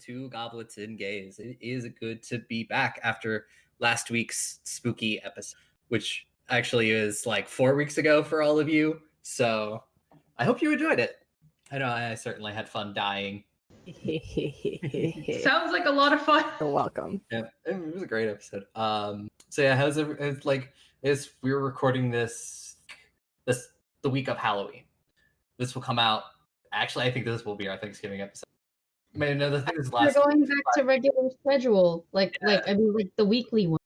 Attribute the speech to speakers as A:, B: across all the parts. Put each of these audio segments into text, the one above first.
A: to Goblets and Gays. It is good to be back after last week's spooky episode, which actually is like 4 weeks ago for all of you. So I hope you enjoyed it. I know I certainly had fun dying.
B: Sounds like a lot of fun.
C: You're welcome.
A: Yeah, it was a great episode. So yeah, we were recording this the week of Halloween. This will come out. Actually, I think this will be our Thanksgiving episode. I mean, no, the thing is,
D: we're going back to regular schedule, like the weekly one.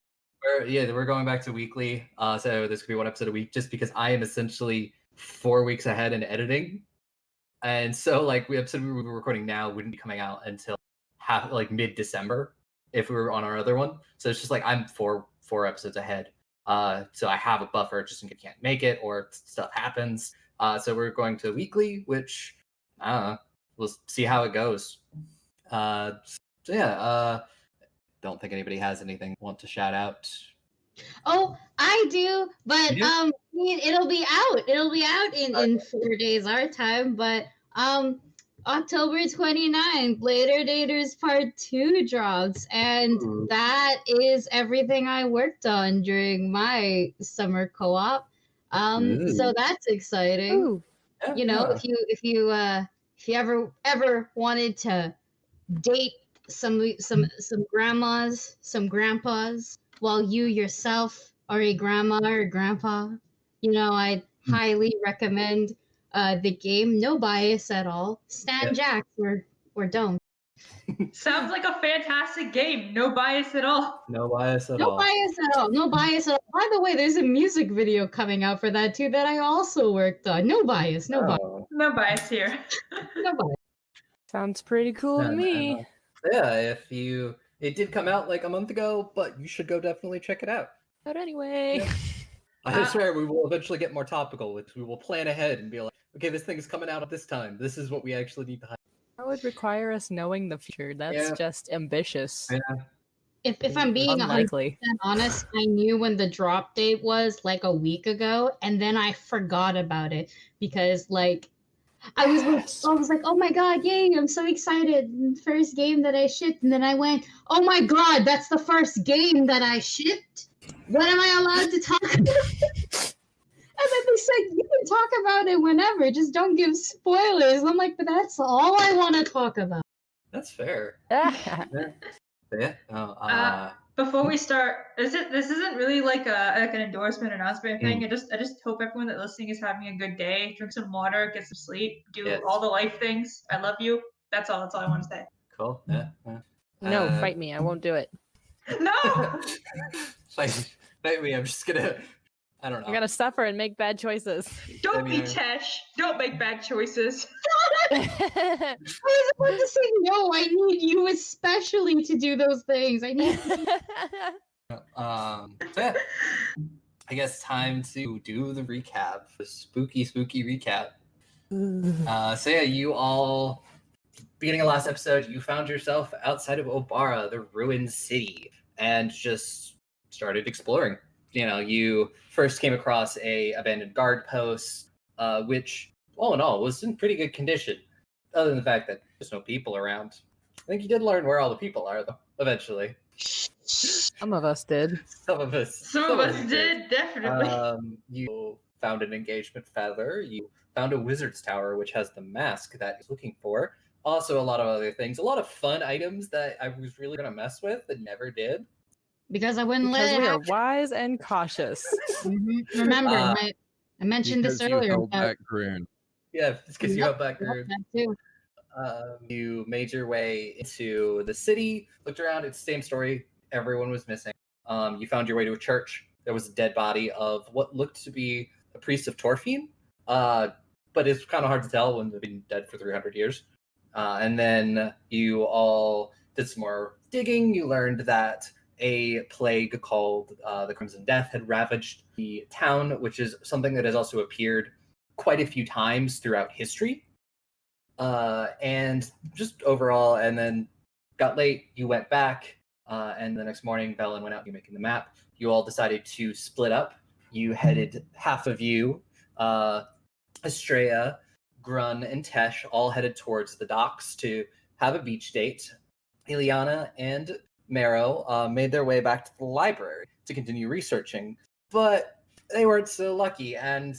A: We're going back to weekly. So this could be one episode a week, just because I am essentially 4 weeks ahead in editing, and so like the episode we were recording now wouldn't be coming out until mid-December if we were on our other one. So it's just like I'm four episodes ahead. So I have a buffer just in case I can't make it or stuff happens. So we're going to weekly, which we'll see how it goes. Don't think anybody has anything want to shout out.
D: Oh, I do, but it'll be out. It'll be out in 4 days our time, but October 29th, Later Daters Part 2 drops, and that is everything I worked on during my summer co-op. So that's exciting.
C: Ooh.
D: You know, if you ever wanted to date some grandmas, some grandpas, while you yourself are a grandma or grandpa, you know, I'd highly recommend the game. No bias at all. Stan Jack or don't.
B: Sounds like a fantastic game. No bias at all.
A: No bias at
D: No
A: all.
D: bias at all. No bias at all. By the way, there's a music video coming out for that too that I also worked on. No bias. No bias.
B: No bias here.
D: No bias.
C: Sounds pretty cool to me.
A: Yeah, it did come out like a month ago, but you should go definitely check it out.
C: But anyway.
A: Yeah. I swear we will eventually get more topical, which we will plan ahead and be like, okay, this thing is coming out at this time. This is what we actually need to highlight.
C: That would require us knowing the future. That's just ambitious.
A: Yeah.
D: If I'm being 100% honest, I knew when the drop date was like a week ago, and then I forgot about it because like I was like, oh my god, yay, I'm so excited. First game that I shipped, and then I went, oh my god, that's the first game that I shipped? What am I allowed to talk about? And then they said, you can talk about it whenever, just don't give spoilers. And I'm like, but that's all I want to talk about.
A: That's fair.
B: Before we start, this isn't really like an endorsement announcement thing. I just hope everyone that's listening is having a good day. Drink some water, get some sleep, do all the life things. I love you. That's all I want to say.
A: Cool. Yeah.
C: No, fight me. I won't do it.
B: No.
A: Fight me. I'm just gonna. I don't know.
C: I'm gonna suffer and make bad choices.
B: Don't be Tesh. Don't make bad choices.
D: I was about to say no. I need you especially to do those things. I need.
A: I guess time to do the recap. The spooky recap. So yeah, you all, beginning of last episode, you found yourself outside of Obara, the ruined city, and just started exploring. You know, you first came across a abandoned guard post, which, all in all, was in pretty good condition, other than the fact that there's no people around. I think you did learn where all the people are, though, eventually.
C: Some of us did.
B: Some of us did, definitely.
A: You found an engagement feather. You found a wizard's tower, which has the mask that he's looking for. Also, a lot of other things. A lot of fun items that I was really going to mess with but never did.
D: Because I wouldn't let it
C: we are
D: happen.
C: wise and cautious.
D: Remember, I mentioned this earlier.
E: You held back Groon.
A: Yeah, it's because you held back Groon. You made your way into the city, looked around, it's the same story. Everyone was missing. You found your way to a church. There was a dead body of what looked to be a priest of Torfine, but it's kind of hard to tell when they've been dead for 300 years. And then you all did some more digging. You learned that a plague called the Crimson Death had ravaged the town, which is something that has also appeared quite a few times throughout history. And just overall, and then got late, you went back, and the next morning, Bellin went out, you making the map. You all decided to split up. You headed, half of you, Astraea, Grun, and Tesh, all headed towards the docks to have a beach date. Ileana and Marrow made their way back to the library to continue researching, but they weren't so lucky and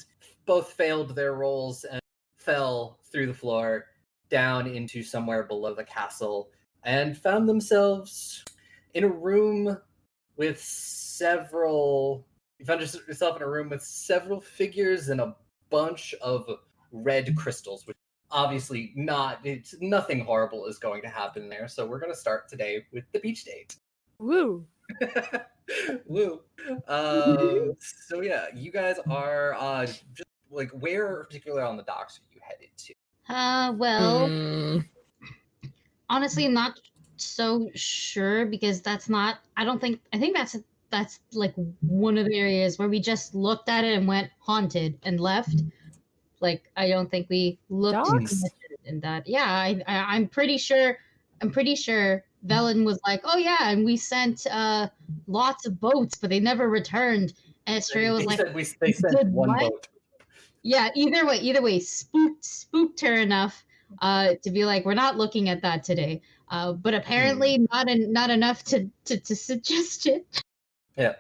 A: both failed their rolls and fell through the floor down into somewhere below the castle and found themselves in a room with several. You found yourself in a room with several figures and a bunch of red crystals, which obviously it's nothing horrible is going to happen there. So we're going to start today with the beach date.
C: Woo.
A: Woo. So yeah, you guys are just like, where particularly on the docks are you headed to?
D: Well, honestly, not so sure because that's not. I think that's like one of the areas where we just looked at it and went haunted and left. Like I don't think we looked in that. Yeah, I'm pretty sure. I'm pretty sure Velen was like, oh yeah, and we sent lots of boats, but they never returned. And Astraea was like,
A: they sent one boat.
D: Yeah, either way, spooked her enough to be like, we're not looking at that today. But apparently not enough to suggest it.
A: Yeah.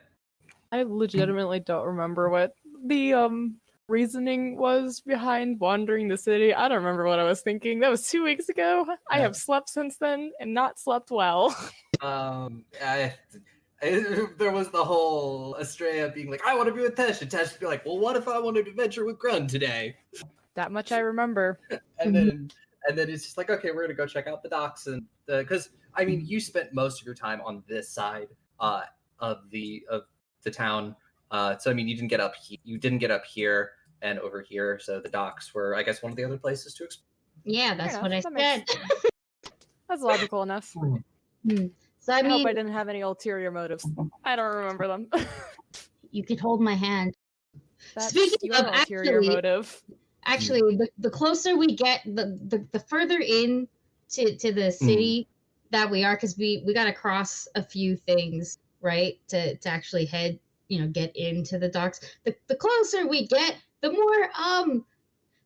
C: I legitimately don't remember what the reasoning was behind wandering the city. I don't remember what I was thinking. That was 2 weeks ago. I have slept since then and not slept well.
A: There was the whole Astraea being like, I want to be with Tesh, and Tesh would be like, well, what if I wanted to venture with Grun today?
C: That much I remember.
A: And then it's just like, okay, we're gonna go check out the docks, and because I mean, you spent most of your time on this side of the town. So I mean, you didn't get up here and over here. So the docks were, I guess, one of the other places to explore.
D: Yeah, that's what I said.
C: That's logical enough.
D: So I
C: hope I didn't have any ulterior motives. I don't remember them.
D: You could hold my hand.
C: That's
D: Speaking
C: your
D: of
C: ulterior motive.
D: Actually, the closer we get, the further in to the city that we are, because we got to cross a few things, right, to actually get into the docks. The closer we get, the more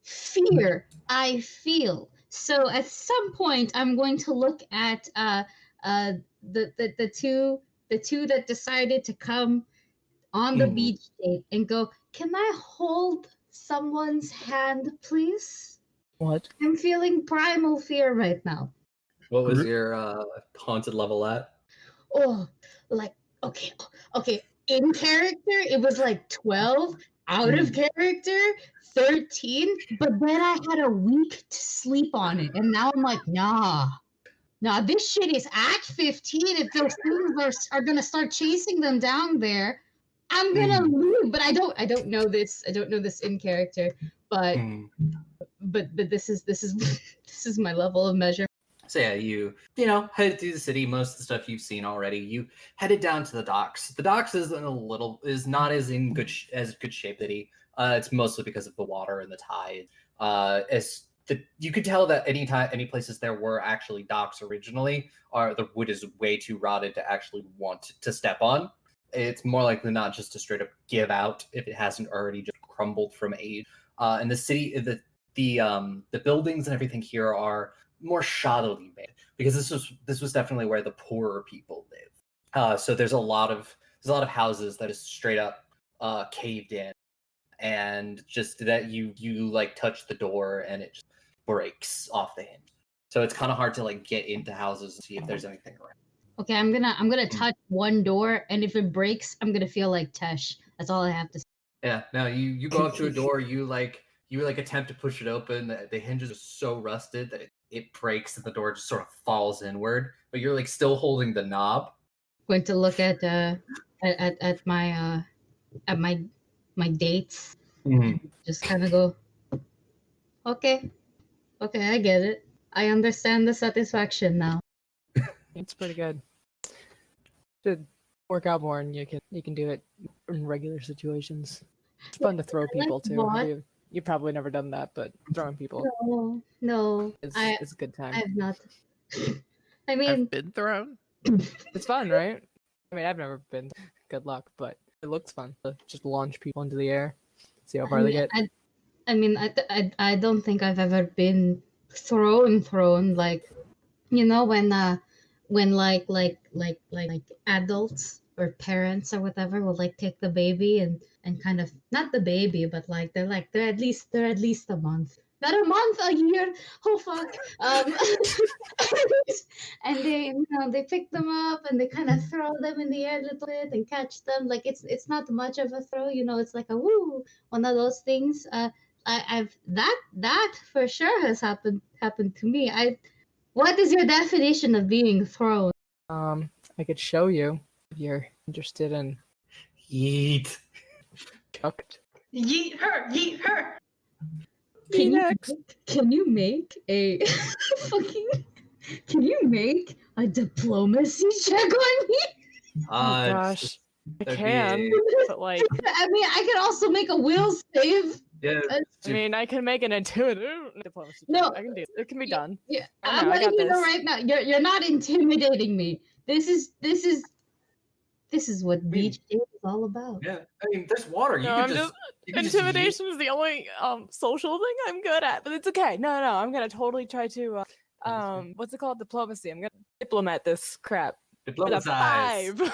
D: fear I feel. So at some point, I'm going to look at the two that decided to come on the beach date and go, can I hold someone's hand, please?
C: What?
D: I'm feeling primal fear right now.
A: What was your haunted level at?
D: Oh, like, okay. In character, it was like 12. Out of character, 13. But then I had a week to sleep on it. And now I'm like, nah, this shit is at 15. If those things are gonna start chasing them down there, I'm gonna leave. But I don't know this. I don't know this in character. But this is this is my level of measure.
A: So yeah, you headed through the city. Most of the stuff you've seen already. You headed down to the docks. The docks is not as in good shape that it's mostly because of the water and the tide. You could tell that any places there were actually docks originally, the wood is way too rotted to actually want to step on. It's more likely not just to straight up give out if it hasn't already just crumbled from age. And the city, the buildings and everything here are more shoddily made because this was definitely where the poorer people live. So there's a lot of houses that is straight up caved in, and just that you like touch the door and it just breaks off the hinge. So it's kind of hard to like get into houses and see if there's anything around.
D: Okay, I'm gonna touch one door, and if it breaks, I'm gonna feel like Tesh. That's all I have to say.
A: Yeah, no, you go up to a door, you attempt to push it open. The hinges are so rusted that it breaks and the door just sort of falls inward. But you're like still holding the knob.
D: Going to look at my dates. Just kind of go, okay, I get it. I understand the satisfaction now.
C: It's pretty good. Should work out more, and you can do it in regular situations. It's fun to throw people too. You've probably never done that, but throwing people.
D: No.
C: It's a good time.
D: I have not. I mean,
E: I've been thrown.
C: It's fun, right? I mean, I've never been. Good luck, but it looks fun to just launch people into the air, see how far they get.
D: I don't think I've ever been thrown like, when when like adults or parents or whatever will like take the baby and kind of not the baby but like they're at least a month, not a month, a year, oh fuck, and they pick them up and they kind of throw them in the air a little bit and catch them, like it's not much of a throw, it's like a woo, one of those things. I've that for sure has happened to me. What is your definition of being thrown?
C: I could show you if you're interested in.
A: Yeet.
C: Chucked.
B: Yeet her! Yeet her!
D: Can you make a fucking? Can you make a diplomacy check on me?
C: Oh gosh, I can, but like.
D: I mean, I can also make a will save.
A: Yeah.
C: I mean, I can make an intuitive diplomacy check.
D: No,
C: I can do it. It can be done.
D: Yeah,
C: I
D: I'm letting you know
C: this.
D: right now. You're not intimidating me. This is what beach days is all about.
A: Yeah, I mean, there's water.
C: No, intimidation is the only social thing I'm good at, but it's okay. No, I'm gonna totally try to what's it called? Diplomacy. I'm gonna diplomat this crap.
A: Diplomatize.
C: With a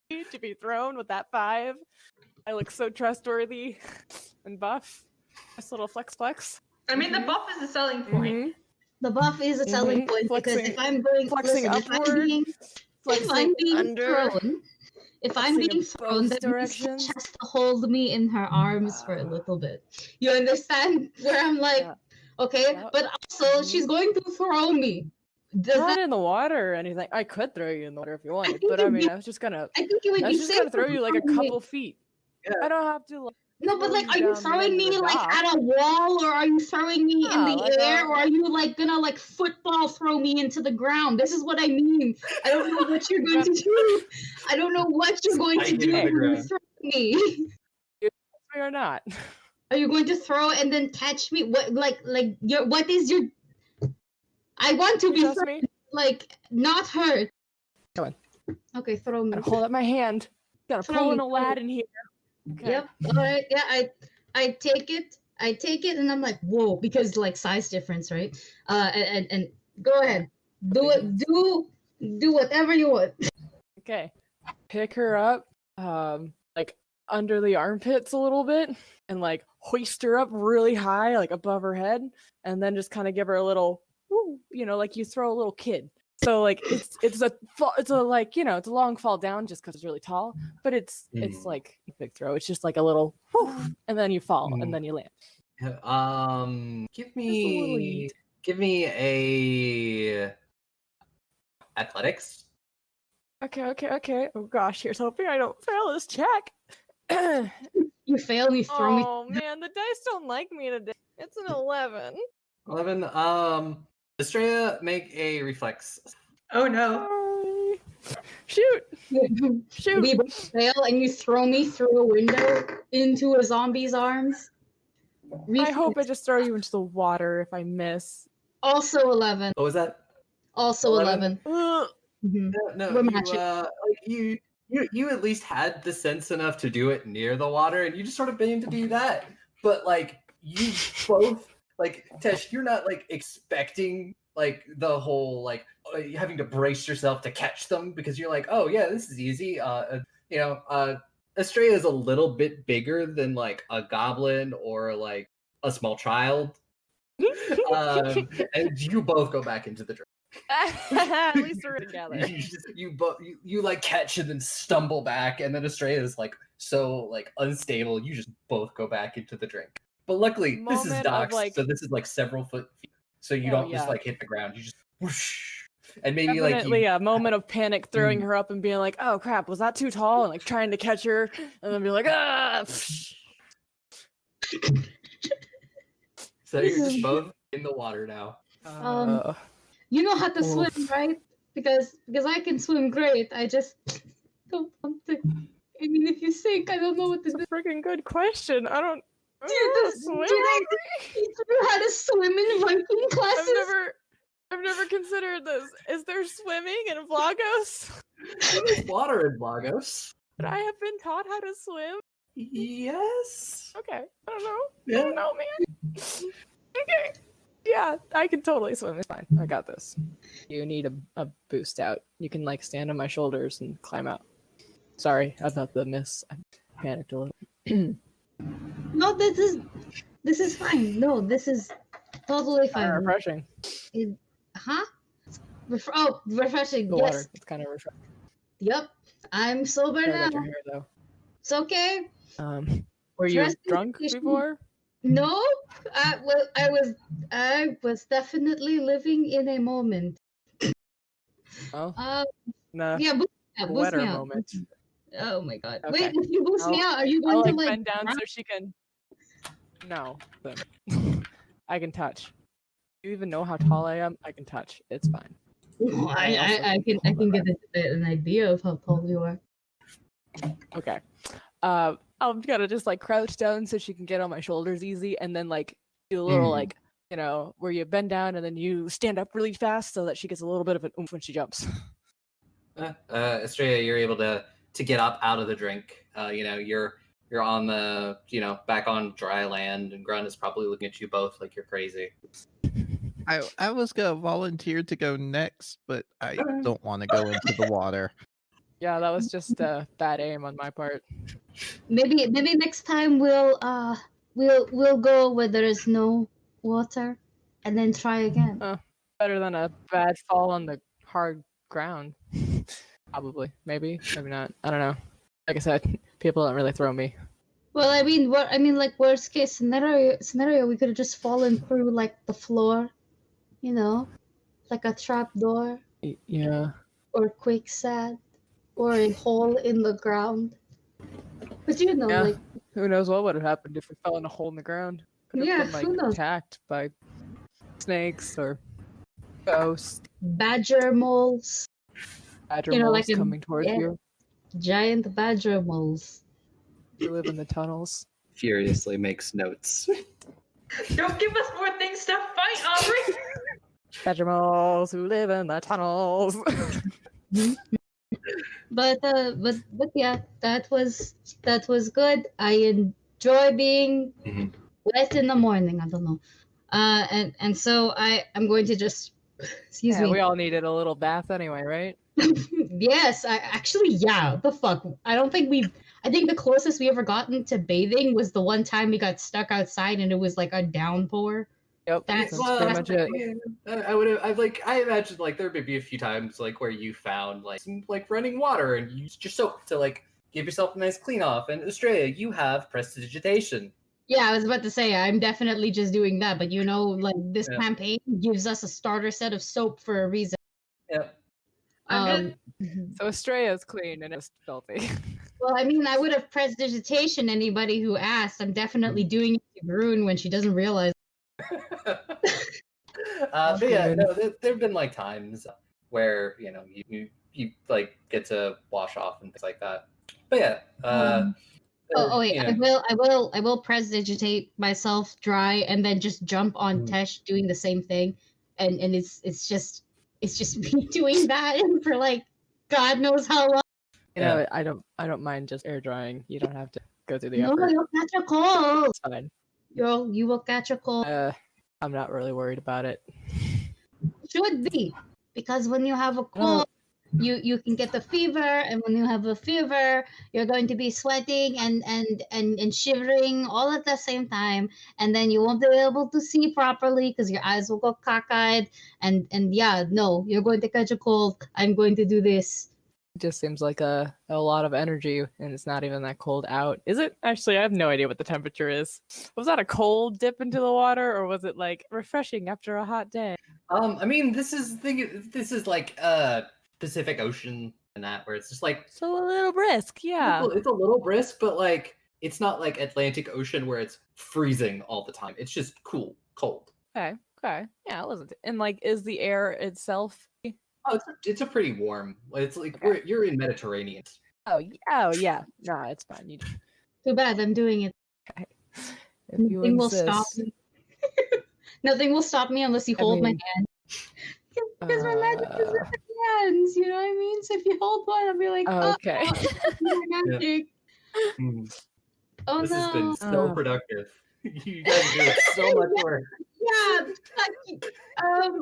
C: 5 to be thrown with that 5. I look so trustworthy and buff. Nice little flex.
B: I mean, the buff is a selling point.
C: Mm-hmm.
D: The buff is a selling point because if I'm going
C: flexing upward,
D: if I'm being thrown, then
C: directions.
D: she has to hold me in her arms for a little bit. You understand where I'm like, okay, but also she's going to throw me.
C: Not in the water or anything. I could throw you in the water if you wanted, but I mean, I was just gonna throw you like a couple feet. Yeah. I don't have to. Like,
D: no, but like, are you throwing me like at a wall, or are you throwing me in the air, or are you like gonna like football throw me into the ground? This is what I mean. I don't know what you're going to do. I don't know what you're going to do when you throw me.
C: Or not?
D: Are you going to throw and then catch me? What what is your? I want to be thrown, like not hurt.
C: Go on.
D: Okay, throw me.
C: Hold up my hand. Gotta pull in a lad in here. Okay.
D: Yep. All right. Yeah. I take it. And I'm like, whoa, because like size difference, right? And go ahead. Do it. Do whatever you want.
C: Okay. Pick her up, like under the armpits a little bit, and like hoist her up really high, like above her head, and then just kind of give her a little, like you throw a little kid. So like it's a like it's a long fall down just because it's really tall, but it's like a big throw. It's just like a little, and then you fall and then you land.
A: Give me a athletics.
C: Okay. Oh gosh, here's hoping I don't fail this check.
D: You fail, you throw me.
C: Oh man, the dice don't like me today. It's an 11.
A: 11. Astraea, make a reflex.
B: Oh no.
C: Shoot.
D: We both fail and you throw me through a window into a zombie's arms.
C: I hope I just throw you into the water if I miss.
D: Also 11.
A: What was that?
D: Also 11.
A: Mm-hmm. No, you at least had the sense enough to do it near the water, and you just sort of began to do that. But like you both, like Tesh, you're not like expecting like the whole like having to brace yourself to catch them because you're like, oh yeah, this is easy. Astraea is a little bit bigger than like a goblin or like a small child, and you both go back into the drink.
C: At least we're together.
A: You like catch and then stumble back, and then Astraea is like so like unstable. You just both go back into the drink. But luckily, this is docks, so this is like several feet, so you don't just like hit the ground. You just whoosh, and maybe
C: definitely a moment of panic, throwing her up and being like, "Oh crap, was that too tall?" And like trying to catch her, and then be like, "Ah!"
A: So you're just both in the water now.
D: You know how to swim, right? Because I can swim great. I just don't want to. I mean, if you sink, I don't know what to do.
C: That's a freaking good question. I don't.
D: Do they teach you how to swim in Viking classes?
C: I've never considered this. Is there swimming in Vlagos?
A: There's water in Vlagos.
C: But I have been taught how to swim.
A: Yes.
C: Okay. I don't know.
A: Yeah.
C: I don't know, man. Okay. Yeah, I can totally swim. It's fine. I got this. You need a boost out. You can like stand on my shoulders and climb out. Sorry about the miss. I panicked a little.
D: No, this is fine. No, this is totally fine.
C: Refreshing.
D: Refreshing.
C: The
D: yes.
C: water. It's kind of refreshing.
D: Yep. I'm sober
C: Sorry
D: now.
C: about your hair, though.
D: It's okay.
C: Were you drunk before?
D: No, I was definitely living in a moment.
C: Oh,
D: no. Yeah, boost me out.
C: Moment.
D: Oh my god!
C: Okay.
D: Wait, if you boost me out, are you going to like
C: bend down so she can? No, I can touch. You even know how tall I am? I can touch. It's fine.
D: I can get an idea of how tall you are.
C: Okay. I'm gonna just like crouch down so she can get on my shoulders easy, and then like do a little like where you bend down and then you stand up really fast so that she gets a little bit of an oomph when she jumps.
A: Astraea, you're able to get up out of the drink. You're on the back on dry land, and Grunt is probably looking at you both like you're crazy.
E: I was gonna volunteer to go next, but I don't want to go into the water.
C: Yeah, that was just bad aim on my part.
D: Maybe next time we'll go where there is no water, and then try again.
C: Better than a bad fall on the hard ground. Probably, maybe not. I don't know. Like I said, people don't really throw me.
D: Well, like worst case scenario, we could have just fallen through like the floor, like a trap door.
C: Yeah.
D: Or quicksand, or a hole in the ground. But like
C: who knows what would have happened if we fell in a hole in the ground? Could have been like attacked by snakes or ghosts.
D: Badger moles.
C: Badger moles coming towards you.
D: Giant badger moles.
C: Who live in the tunnels.
A: Furiously makes notes.
B: Don't give us more things to fight, Aubrey!
C: Badger moles who live in the tunnels.
D: But yeah, that was good. I enjoy being wet in the morning. I don't know. And so I'm going to just excuse me.
C: We all needed a little bath anyway, right?
D: Yes, the fuck. I think the closest we ever gotten to bathing was the one time we got stuck outside and it was like a downpour.
C: Yep.
D: That's
C: pretty much it.
A: I imagine like there may be a few times like where you found like some like running water and you used your soap to like give yourself a nice clean off. And Astraea, you have prestidigitation.
D: Yeah, I was about to say I'm definitely just doing that, but like this campaign gives us a starter set of soap for a reason.
A: Yep.
C: So Astraea is clean and it's filthy.
D: Well, I would have prestidigitation anybody who asked. I'm definitely doing it to Groon when she doesn't realize.
A: But yeah, no, there have been like times where you like get to wash off and things like that. But yeah,
D: I will prestidigitate myself dry and then just jump on Tesh doing the same thing, and it's just me doing that and for like God knows how long.
C: I don't mind just air drying. You don't have to go through the effort.
D: No, you'll catch a cold.
C: It's fine.
D: You will catch a cold.
C: I'm not really worried about it.
D: Should be, because when you have a cold, you can get the fever, and when you have a fever, you're going to be sweating and shivering all at the same time, and then you won't be able to see properly because your eyes will go cockeyed, and you're going to catch a cold. I'm going to do this.
C: It just seems like a lot of energy, and it's not even that cold out. Is it? Actually, I have no idea what the temperature is. Was that a cold dip into the water, or was it like refreshing after a hot day?
A: This is like Pacific Ocean and that, where it's just like
C: so a little brisk, yeah.
A: It's a little brisk, but like it's not like Atlantic Ocean where it's freezing all the time. It's just cold.
C: Okay, yeah, it wasn't. And like, is the air itself?
A: Oh, it's a pretty warm. It's like you're in Mediterranean.
C: Oh yeah. No, it's fine.
D: Too bad I'm doing it.
C: Okay.
D: Nothing will stop me. Nothing will stop me unless you hold my hand. Because my magic is in my hands, you know what I mean? So if you hold one, I'll be like,
C: okay.
D: Magic.
A: Oh, this has been so productive. You guys do so much work.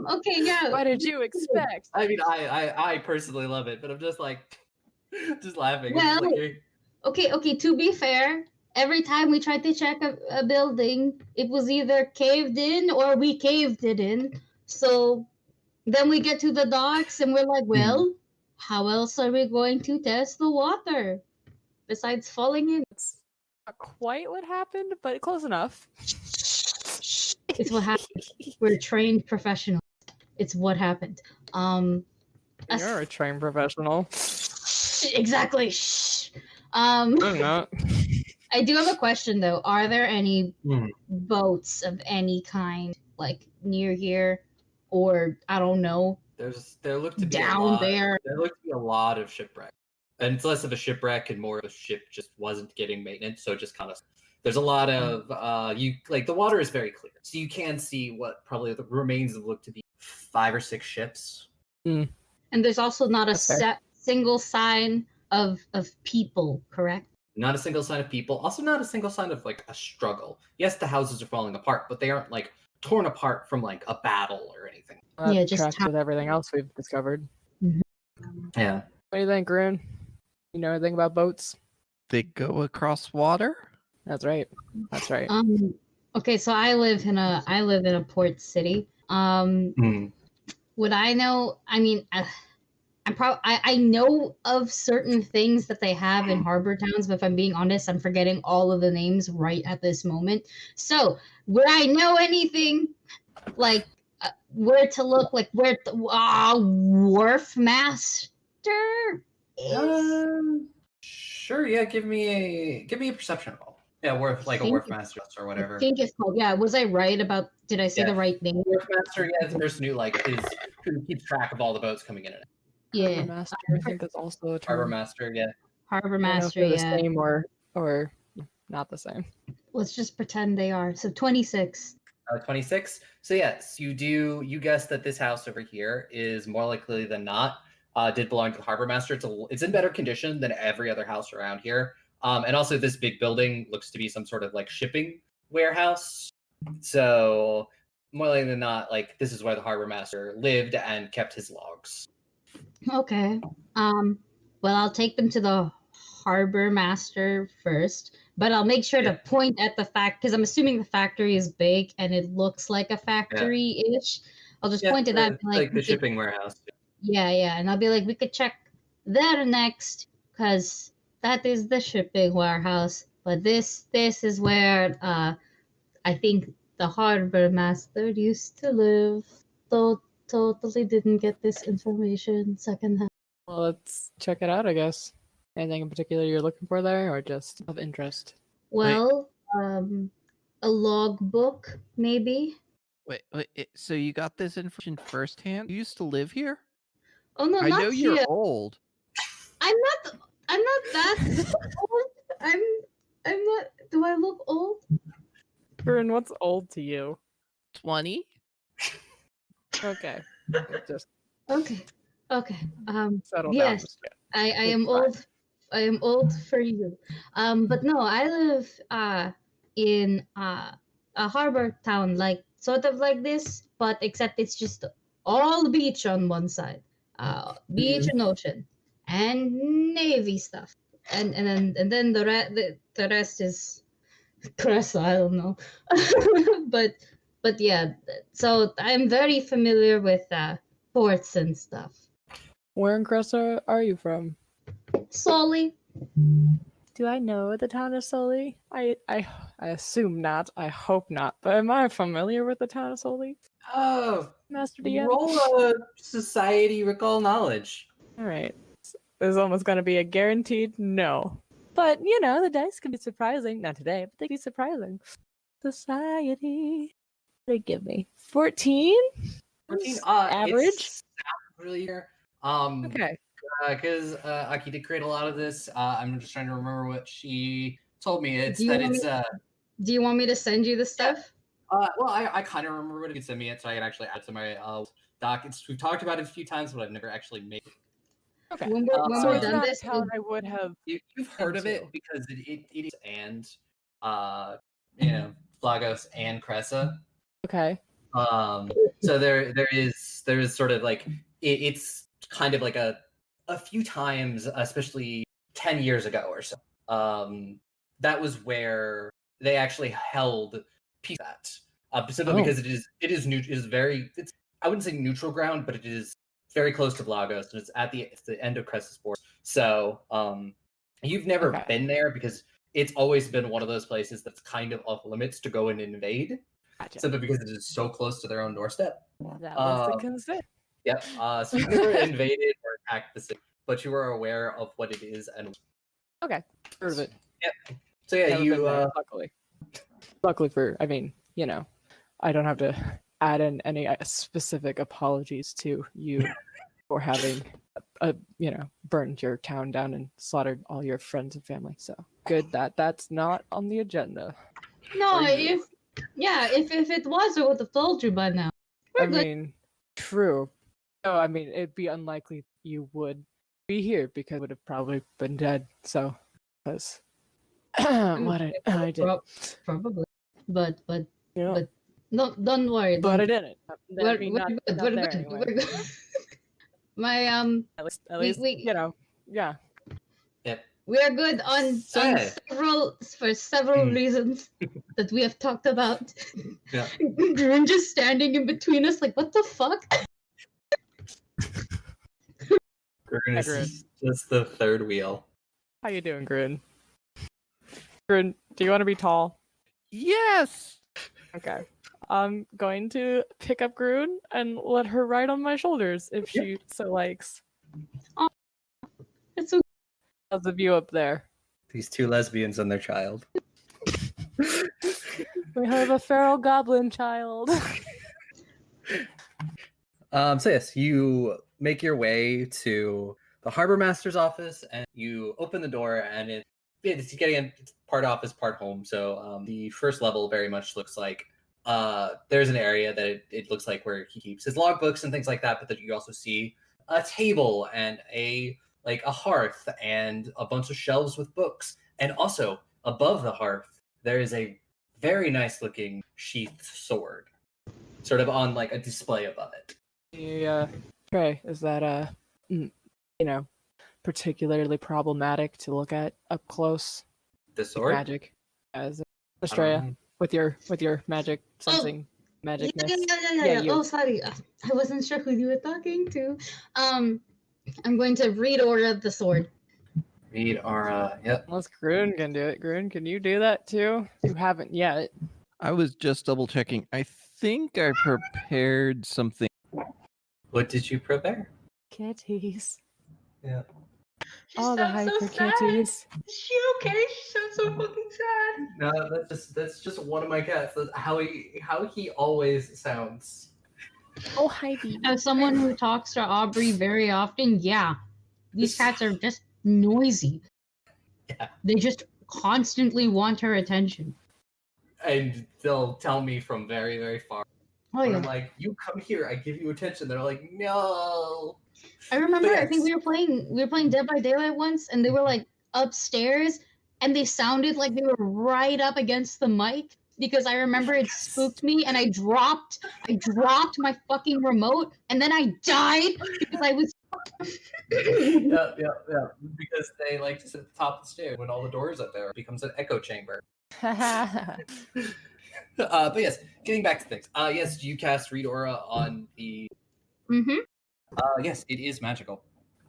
D: Okay, yeah.
C: What did you expect?
A: I mean, I personally love it, but I'm just like, just laughing.
D: Well,
A: It's like,
D: okay. To be fair, every time we tried to check a building, it was either caved in or we caved it in. So then we get to the docks and we're like, well, how else are we going to test the water besides falling in?
C: It's not quite what happened, but close enough.
D: It's what happened. We're trained professionals. It's what happened.
C: You're a trained professional.
D: Exactly.
C: I'm not.
D: I do have a question though. Are there any boats of any kind like near here, or I don't know?
A: There looked to be
D: down
A: a lot,
D: there.
A: There looked to be a lot of shipwreck, and it's less of a shipwreck and more of a ship just wasn't getting maintenance, so it just kind of. There's a lot of the water is very clear, so you can see what probably the remains of look to be 5 or 6 ships.
D: And there's also not a single sign of people, correct?
A: Not a single sign of people. Also, not a single sign of like a struggle. Yes, the houses are falling apart, but they aren't like torn apart from like a battle or anything.
C: Yeah, just with everything else we've discovered.
A: Yeah.
C: What do you think, Rune? You know anything about boats?
E: They go across water?
C: That's right. That's right.
D: Okay, so I live in a port city. Would I know? I mean, I know of certain things that they have in harbor towns, but if I'm being honest, I'm forgetting all of the names right at this moment. So, would I know anything like where to look, like where wharf master is?
A: Sure. Yeah. Give me a perception roll. Yeah, a wharf master or whatever.
D: I think it's called. Yeah, was I right about? Did I say the right name?
A: Wharf master. Yeah, it's the person who keeps track of all the boats coming in and out.
C: Yeah, Harbor master. I think that's also a term.
A: Harbor master. Yeah.
D: Harbor master.
C: The same or not the same.
D: Let's just pretend they are. So 26.
A: 26. So yes, you guess that this house over here is more likely than not did belong to the harbor master. It's in better condition than every other house around here. And also this big building looks to be some sort of like shipping warehouse. So more likely than not, like this is where the harbor master lived and kept his logs.
D: Okay. Well, I'll take them to the harbor master first, but I'll make sure to point at the fact because I'm assuming the factory is big and it looks like a factory-ish. I'll just point to that,
A: like the shipping warehouse.
D: Yeah, and I'll be like, we could check that next because that is the shipping warehouse. But this is where I think the harbor master used to live. Though totally didn't get this information secondhand.
C: Well, let's check it out, I guess. Anything in particular you're looking for there, or just of interest?
D: Well, a logbook, maybe.
E: Wait, so you got this information firsthand? You used to live here?
D: Oh no,
E: I
D: not
E: know
D: here.
E: you're old.
D: I'm not that old. I'm not. Do I look old?
C: Corinne, what's old to you?
E: 20?
C: Okay. Just
D: okay.
C: Settle
D: yes,
C: down.
D: I am old. I am old for you. But no, I live in a harbor town, like sort of like this, but except it's just all beach on one side, beach and ocean, and navy stuff, and then the rest is Cressa. I don't know, but yeah. So I'm very familiar with ports and stuff.
C: Where in Cressa are you from?
D: Sully.
C: Do I know the town of Sully? I assume not. I hope not. But am I familiar with the town of Sully?
A: Oh,
C: Master DM?
A: Roll a society recall knowledge.
C: All right. This is almost going to be a guaranteed no. But, you know, the dice can be surprising. Not today, but they can be surprising. Society. What did they give me? 14?
A: 14?
C: Average?
A: It's really here.
C: Okay.
A: Because Aki did create a lot of this. I'm just trying to remember what she told me.
D: Do you want me to send you the stuff?
A: Well, I kind of remember what it could send me it, so I can actually add it to my doc. We've talked about it a few times, but I've never actually made it.
C: Okay.
D: When we're done this,
C: I would have.
A: You've heard of it because it is and Flagos and Cressa.
C: Okay.
A: So there is sort of like it's kind of like a few times, especially 10 years ago or so. That was where they actually held peace at. Simply because it is very, it's, I wouldn't say neutral ground, but it is very close to Lagos, and it's at the end of Cressus Board. So you've never been there because it's always been one of those places that's kind of off limits to go and invade. Gotcha. Simply because it is so close to their own doorstep.
C: That was the concern.
A: Yep. So you've never invaded or attacked the city, but you are aware of what it is and.
C: Okay. Heard of it.
A: Yep. So yeah, you
C: luckily for, I mean, you know, I don't have to add in any specific apologies to you for having burned your town down and slaughtered all your friends and family. So good that that's not on the agenda.
D: No, if it was, I would have told you by now.
C: I mean, true. No, I mean, it'd be unlikely you would be here because I would have probably been dead. So, because what I did.
D: Probably. But no, don't worry.
C: But I didn't.
D: We're good. My
C: at least you know, yeah.
A: Yep.
D: We are good on several reasons that we have talked about.
A: Yeah.
D: Grun just standing in between us, like, what the fuck?
A: Grun is just the third wheel.
C: How you doing, Grun? Grun, do you want to be tall?
E: Yes.
C: Okay. I'm going to pick up Grun and let her ride on my shoulders if she so likes.
D: Oh, it's so.
C: How's the view up there?
A: These two lesbians and their child.
C: We have a feral goblin child.
A: So yes, you make your way to the harbor master's office, and you open the door, and it's getting in part office, part home. So the first level very much looks like there's an area that it looks like where he keeps his logbooks and things like that, but that you also see a table and a hearth and a bunch of shelves with books. And also above the hearth, there is a very nice looking sheathed sword, sort of on like a display above it.
C: Trey, is that particularly problematic to look at up close?
A: The sword?
C: Magic, as Astraea, with your magic sensing magicness.
D: Yeah. Oh, sorry, I wasn't sure who you were talking to. I'm going to read Aura the sword.
A: Read Aura, yep.
C: Unless Grun can do it. Grun, can you do that too? You haven't yet.
E: I was just double checking. I think I prepared something.
A: What did you prepare?
C: Kitties.
A: Yeah.
C: All the hyper kitties.
B: Is she okay? She sounds so fucking sad.
A: No, that's just one of my cats. That's how he always sounds.
C: Oh, Heidi.
D: As someone who talks to Aubrey very often, yeah, these cats are just noisy.
A: Yeah.
D: They just constantly want her attention.
A: And they'll tell me from very, very far.
D: Oh, yeah.
A: I'm like, you come here, I give you attention. They're like, no.
D: I remember, I think we were playing Dead by Daylight once, and they were like upstairs, and they sounded like they were right up against the mic. Because I remember it spooked me, and I dropped my fucking remote, and then I died because I was.
A: Yeah. Because they like to sit at the top of the stairs when all the doors up there. It becomes an echo chamber. But yes, getting back to things. Yes, you cast Read Aura on the.
D: Mm-hmm.
A: Yes, it is magical.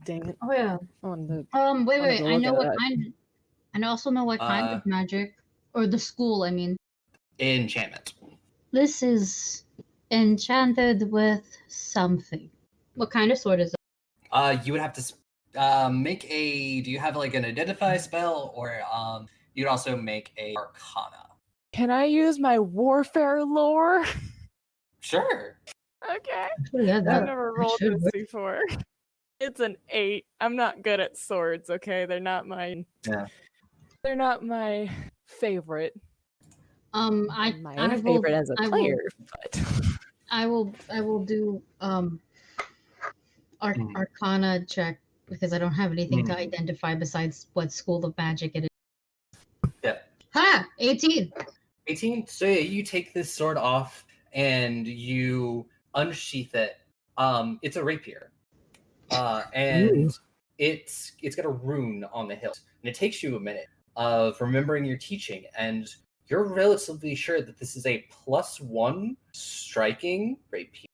C: Dang it.
D: Oh yeah. Wait. I know what kind. I also know what kind of magic, or the school. I mean.
A: Enchantment.
D: This is enchanted with something. What kind of sword is it?
A: You would have to make a. Do you have like an identify spell, or you'd also make a Arcana?
C: Can I use my warfare lore?
A: Sure.
C: Okay.
D: Yeah,
C: I've never rolled this before. It's an 8. I'm not good at swords. Okay, they're not my.
A: Yeah.
C: They're not my favorite.
D: My
C: favorite as a player, but
D: I will do Arcana check because I don't have anything to identify besides what school of magic it is.
A: Yeah.
D: Ha! 18.
A: 18. So yeah, you take this sword off, and you unsheath it. It's a rapier, and it's got a rune on the hilt, and it takes you a minute of remembering your teaching, and you're relatively sure that this is a +1 striking rapier.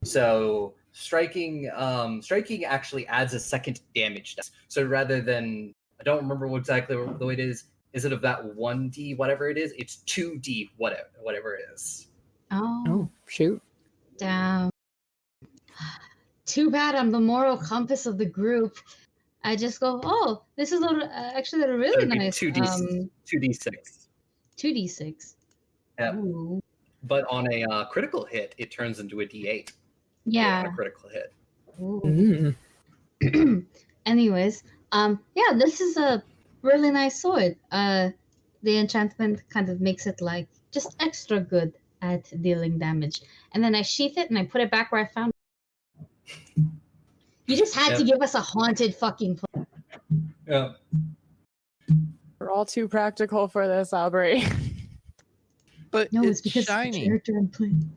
A: So striking actually adds a second damage dice. So rather than, I don't remember exactly the way it is. Is it of that 1d whatever it is? It's 2d whatever it is.
D: Oh,
C: shoot!
D: Damn. Too bad I'm the moral compass of the group. I just go, oh, this is actually a really nice
A: 2d6.
D: 2d6.
A: Yeah.
D: Ooh.
A: But on a critical hit, it turns into a d8.
D: Yeah.
A: On a critical hit.
D: Anyways, yeah, this is a really nice sword. The enchantment kind of makes it like just extra good at dealing damage. And then I sheath it and I put it back where I found it. You just had to give us a haunted fucking place.
A: Yeah.
C: We're all too practical for this, Aubrey.
E: But
D: No,
E: it's
D: because
E: shiny.
D: the character I'm playing.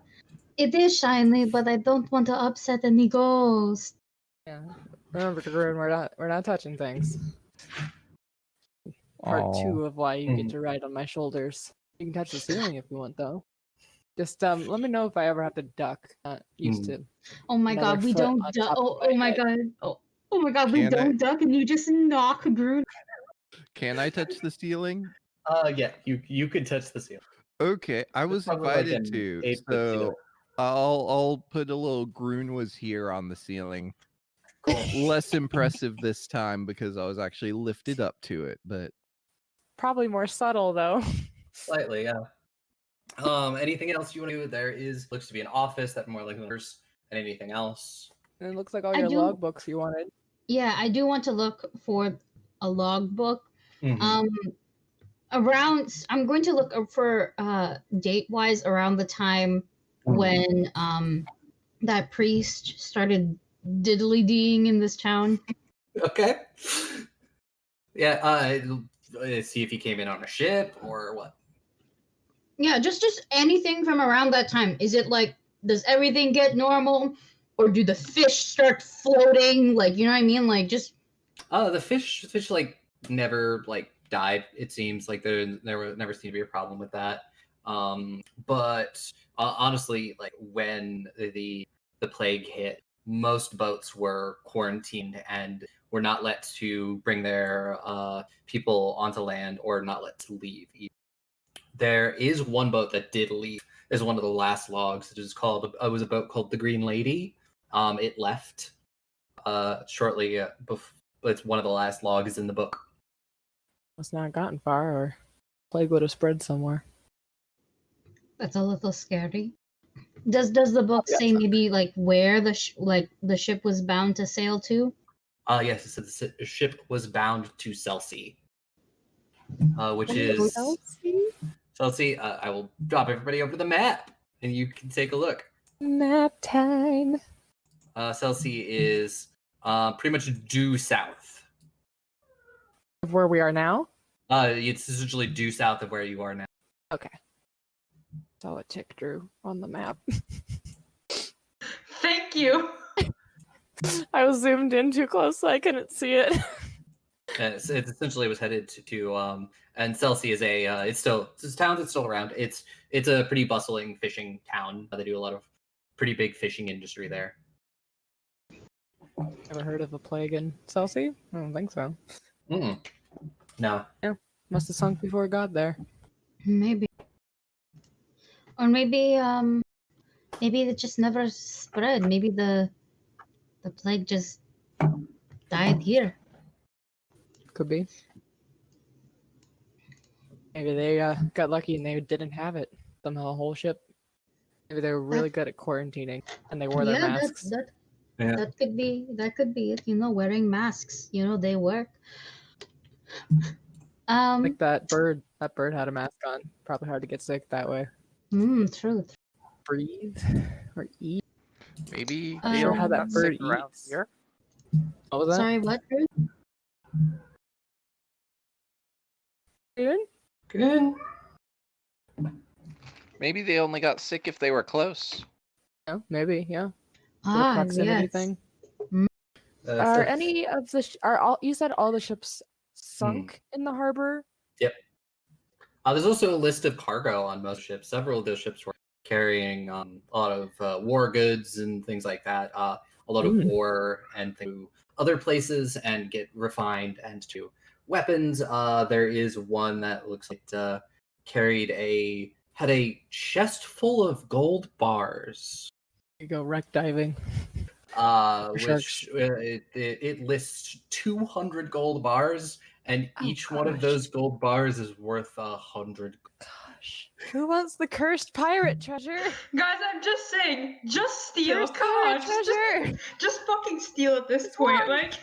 D: It is shiny, but I don't want to upset any ghosts.
C: Yeah. Remember, Karun, we're not touching things. Part 2 of why you get to ride on my shoulders. You can touch the ceiling if you want, though. Just let me know if I ever have to duck. Not used to.
D: Oh my god, we don't duck. Oh my god. Oh my god, we don't duck and you just knock Groot.
E: Can I touch the ceiling?
A: Yeah, you could touch the ceiling.
E: Okay, I was invited to, so I'll put a little Groon was here on the ceiling.
A: Cool.
E: Less impressive this time because I was actually lifted up to it, but
C: probably more subtle though.
A: Slightly, yeah. Anything else you want to do? There looks to be an office that more like members and anything else.
C: And it looks like all your logbooks you wanted.
D: Yeah, I do want to look for a logbook.
A: Mm-hmm.
D: I'm going to look for date wise around the time when that priest started diddly deeing in this town.
A: Okay. Yeah, see if he came in on a ship or what.
D: Yeah, just anything from around that time. Is it like, does everything get normal, or do the fish start floating? Like, you know what I mean? Like, just.
A: The fish like never like died. It seems like there never seemed to be a problem with that. But honestly, like when the plague hit, most boats were quarantined and were not let to bring their people onto land or not let to leave. There is one boat that did leave. Is one of the last logs. It was a boat called the Green Lady. It left shortly before. It's one of the last logs in the book.
C: Must not gotten far, or plague would have spread somewhere.
D: That's a little scary. Does the book say maybe like where the ship was bound to sail to?
A: Yes, it says the ship was bound to Celsea, which is Celsea. I will drop everybody over the map, and you can take a look.
C: Map time.
A: Celsea is pretty much due south
C: of where we are now.
A: It's essentially due south of where you are now.
C: Okay. Saw a tick drew on the map.
B: Thank you.
C: I was zoomed in too close, so I couldn't see it.
A: It essentially was headed to and Celsea is this town that's still around. It's a pretty bustling fishing town. They do a lot of pretty big fishing industry there.
C: Ever heard of a plague in Celsea? I don't think so.
A: No.
C: Yeah, must have sunk before it got there.
D: Maybe. Or maybe it just never spread. Maybe the plague just died here.
C: Could be. Maybe they got lucky and they didn't have it. Somehow the whole ship. Maybe they were really good at quarantining and they wore their masks.
D: That could be it. You know, wearing masks. You know, they work.
C: Like that bird. That bird had a mask on. Probably hard to get sick that way.
D: True.
C: Breathe or eat.
E: Maybe
C: they don't have that bird eats. Here. What was that?
D: Sorry, what bird?
C: Good.
A: Good.
F: Maybe they only got sick if they were close.
C: Oh, maybe, yeah.
D: Ah,
C: proximity
D: yes.
C: thing.
D: Mm.
C: Are any of the are all? You said all the ships sunk in the harbor?
A: Yep. There's also a list of cargo on most ships. Several of those ships were carrying a lot of war goods and things like that. A lot of ore and to other places and get refined and to weapons. There is one that looks like it had a chest full of gold bars.
C: You go wreck diving.
A: Which it lists 200 gold bars, and each one of those gold bars is worth 100.
C: Gosh, who wants the cursed pirate treasure?
B: Guys, I'm just saying, just steal.
C: Cursed
B: Come on,
C: pirate treasure.
B: just fucking steal at this point. Like,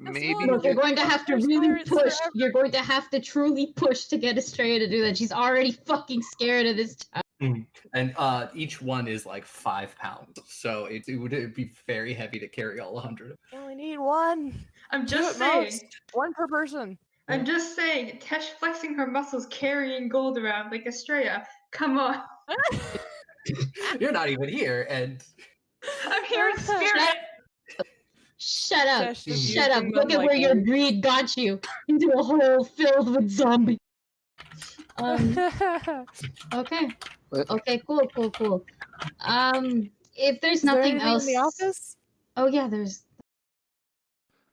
F: Maybe
D: Look, you're going to have to really push.
C: forever.
D: You're going to have to truly push to get Astraea to do that. She's already fucking scared of this town.
A: And each one is like 5 pounds, so it would be very heavy to carry all 100.
C: You only need one.
B: I'm
C: Two
B: just
C: at
B: saying.
C: most. One per person.
B: I'm just saying. Tesh flexing her muscles, carrying gold around like Astraea. Come on.
A: You're not even here, and
B: I'm here in spirit.
D: Shut up!
C: Tesh is
D: Shut up!
C: using
D: Look
C: them
D: at where
C: like
D: your greed got you into a hole filled with zombies. Okay. Okay. Cool. If there's
C: Is there
D: nothing
C: anything
D: else
C: in the office?
D: Oh yeah, there's.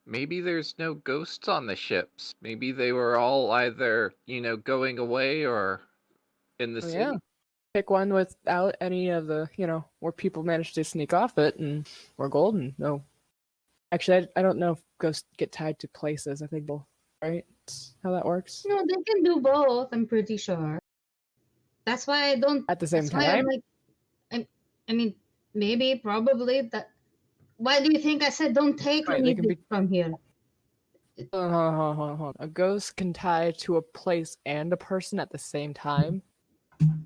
F: Maybe there's no ghosts on the ships. Maybe they were all either, going away or in the city.
C: Yeah. Pick one without any of the, where people managed to sneak off it and we're golden. No. Actually, I don't know if ghosts get tied to places. I think both, right? That's how that works.
D: No, they can do both. I'm pretty sure. That's why I don't.
C: At the same
D: That's why I'm
C: time?
D: like, I mean, maybe, probably. That. Why do you think I said don't take
C: Right, they
D: anything
C: can be-
D: from here?
C: Hold on. A ghost can tie to a place and a person at the same time.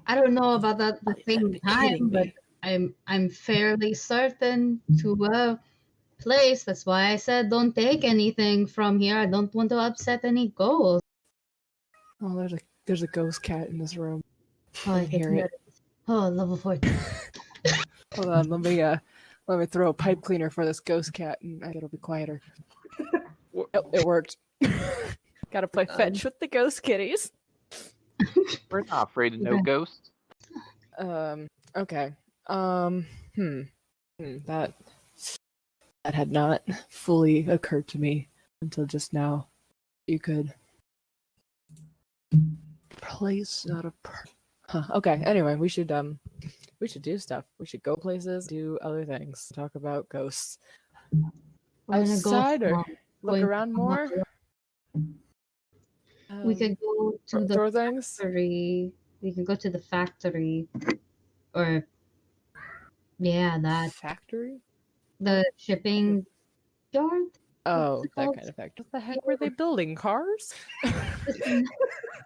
D: I don't know about that at the same
C: be
D: time,
C: kidding
D: but
C: me.
D: I'm fairly certain to a place. That's why I said don't take anything from here. I don't want to upset any ghosts.
C: Oh, there's a ghost cat in this room.
D: Oh,
C: I can hear it.
D: Oh, level 14.
C: Hold on, let me throw a pipe cleaner for this ghost cat and it'll be quieter. It worked. Gotta play fetch with the ghost kitties.
F: We're not afraid of no ghosts.
C: Okay. That had not fully occurred to me until just now. You could place not a okay. Anyway, we should do stuff. We should go places, do other things, talk about ghosts. Outside or look around more.
D: We could go to the
C: things.
D: factory. We can go to the factory, or that
C: factory.
D: The shipping yard.
C: Oh, that kind of factory. What the heck were they building? Cars?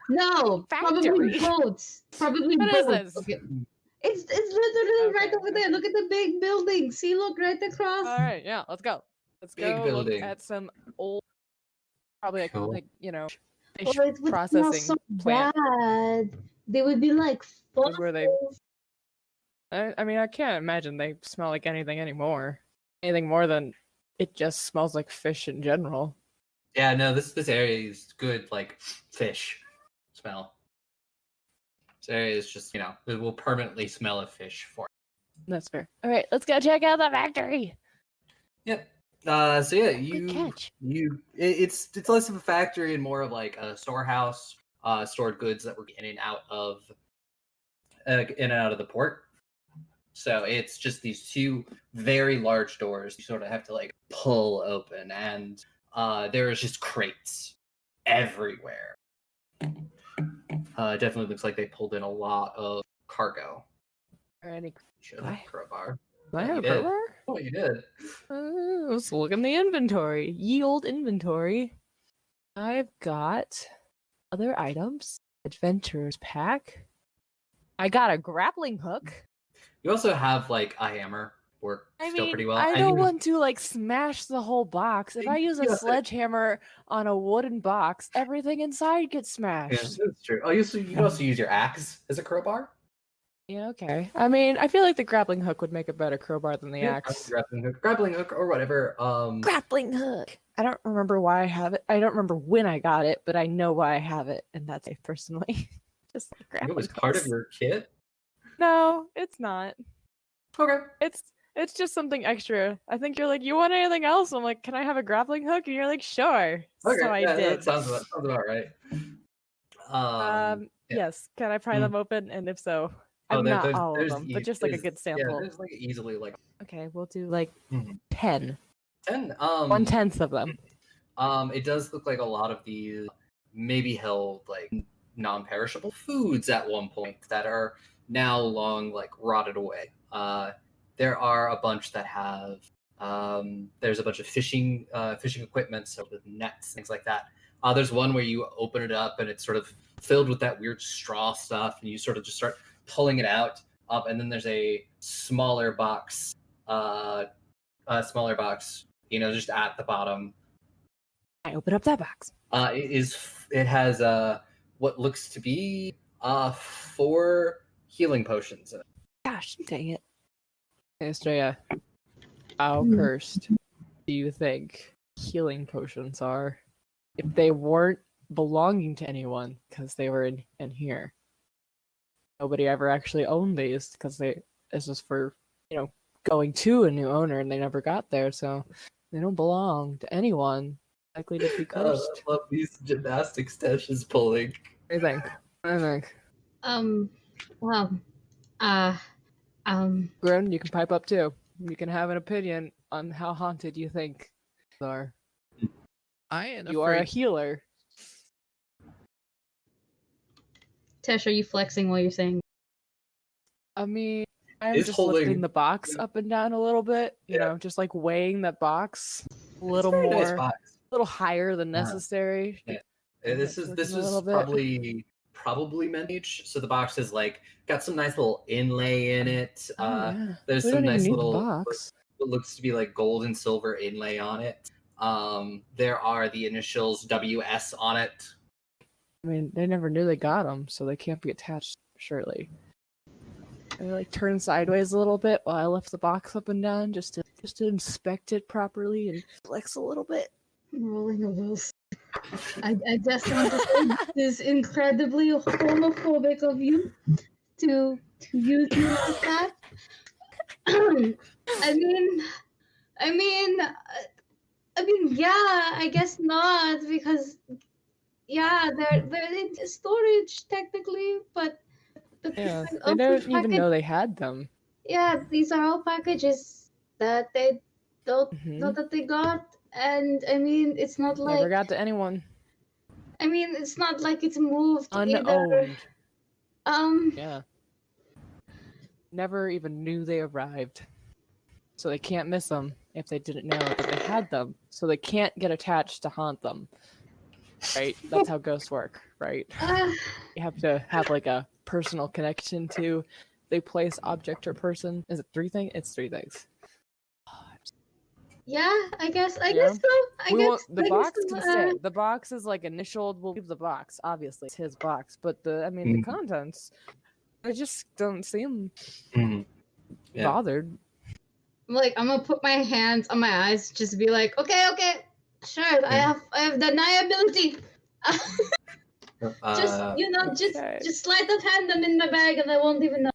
D: No,
C: Factory.
D: Probably boats. Probably
C: What
D: boats.
C: is this?
D: Okay. It's literally right over there. Look at the big building. See, look right across.
C: All right, yeah, let's go. Let's
A: Big
C: go
A: building.
C: look at some old, probably
A: Cool.
C: like fish
D: Oh, it would smell
C: processing
D: so
C: plant.
D: bad. They would be like
C: Like where they-
D: fossils.
C: I mean, I can't imagine they smell like anything anymore. Anything more than it just smells like fish in general.
A: Yeah, no, this area is good, like fish smell. This area is just, it will permanently smell of fish for it.
C: That's fair. All right, let's go check out the factory.
A: Yep. So yeah,
C: Good catch.
A: it's less of a factory and more of like a storehouse, stored goods that were in and out of the port. So it's just these two very large doors you sort of have to like pull open, and there's just crates everywhere. Definitely looks like they pulled in a lot of cargo.
C: Alrighty.
A: Should have a crowbar.
C: Do I have a
A: You did.
C: crowbar?
A: Oh, you did.
C: Let's look in the inventory. Ye old inventory. I've got other items. Adventurer's pack. I got a grappling hook.
A: You also have like a hammer. Work still pretty well.
C: I don't want to like smash the whole box. If I use a sledgehammer on a wooden box, everything inside gets smashed.
A: Yeah, that's true. Oh, you can also use your axe as a crowbar.
C: Yeah, okay. I mean, I feel like the grappling hook would make a better crowbar than the axe.
A: Grappling hook or whatever.
C: Grappling hook. I don't remember why I have it. I don't remember when I got it, but I know why I have it, and that's it personally. Just like grappling
A: it was
C: hooks.
A: part of your kit?
C: No, it's not.
A: Okay.
C: It's just something extra. I think you're like, you want anything else? I'm like, can I have a grappling hook? And you're like, sure.
A: Okay,
C: So I did.
A: That sounds about right.
C: Yes. Can I pry them open? And if so, not all of them, but just like a good sample.
A: Yeah, there's like easily like.
C: Okay, we'll do like 10.
A: 10.
C: 1/10 of them.
A: It does look like a lot of these maybe held like non-perishable foods at one point that are now long like rotted away. There are a bunch that have. There's a bunch of fishing equipment, so with nets, things like that. There's one where you open it up and it's sort of filled with that weird straw stuff, and you sort of just start pulling it out. And then there's a smaller box, just at the bottom.
C: I open up that box.
A: It has what looks to be 4 healing potions in it.
C: Gosh, dang it. Astraea, how cursed do you think healing potions are if they weren't belonging to anyone because they were in here? Nobody ever actually owned these because it's just for, going to a new owner and they never got there, so they don't belong to anyone likely to be cursed.
A: I love these gymnastic stashes pulling.
C: I think. Grin, you can pipe up too. You can have an opinion on how haunted you think they are. You are a healer.
D: Tesh, are you flexing while you're saying?
C: I mean, I'm just lifting the box up and down a little bit. You know, just like weighing that box a little more, a little higher than necessary.
A: Yeah. This was probably menage. So the box is like got some nice little inlay in it. There's some nice little box. What looks to be like gold and silver inlay on it. There are the initials WS on it.
C: I mean, they never knew they got them, so they can't be attached, surely. I like turn sideways a little bit while I lift the box up and down just to inspect it properly and flex a little bit.
D: I'm rolling a will. I just want to say this is incredibly homophobic of you to use me like that. I mean, yeah, I guess not, because they're in storage technically, but
C: yeah, they don't even know they had them.
D: Yeah, these are all packages that they don't know that they got, and I mean, it's not like
C: never got to anyone.
D: I mean, it's not like it's moved
C: unowned.
D: Either.
C: Yeah. Never even knew they arrived, so they can't miss them if they didn't know that they had them. So they can't get attached to haunt them. Right? That's how ghosts work, right? You have to have like a personal connection to the place, object, or person. Is it 3 things? It's 3 things.
D: Yeah, I guess so.
C: The box can stay. The box is like initialed. We'll leave the box. Obviously, it's his box. But the contents, they just don't seem bothered.
D: Like, I'm gonna put my hands on my eyes, just to be like, okay, sure. I have deniability. Just sleight of hand them in my bag, and I won't even know.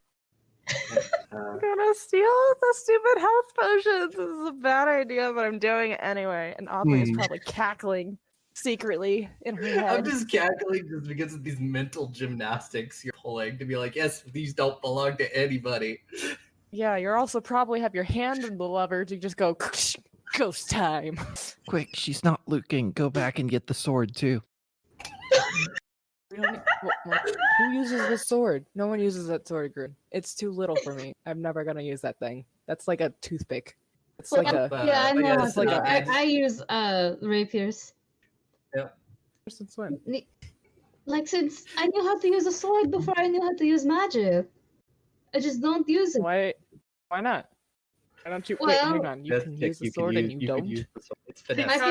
C: I'm gonna steal the stupid health potions. This is a bad idea, but I'm doing it anyway. And Audrey is probably cackling secretly in her head.
A: I'm just cackling just because of these mental gymnastics you're pulling to be like, yes, these don't belong to anybody.
C: Yeah, you're also probably have your hand in the lever to just go ghost time.
E: Quick, she's not looking. Go back and get the sword too.
C: Who uses this sword? No one uses that sword, Grin. It's too little for me. I'm never gonna use that thing. That's like a toothpick. It's like a
D: I know. It's like I use rapiers.
A: Yeah.
C: Swim.
D: Like, since I knew how to use a sword before I knew how to use magic, I just don't use it.
C: Why not? Why don't you? Wait, hang on. You can use the sword and you don't.
A: It's finesse.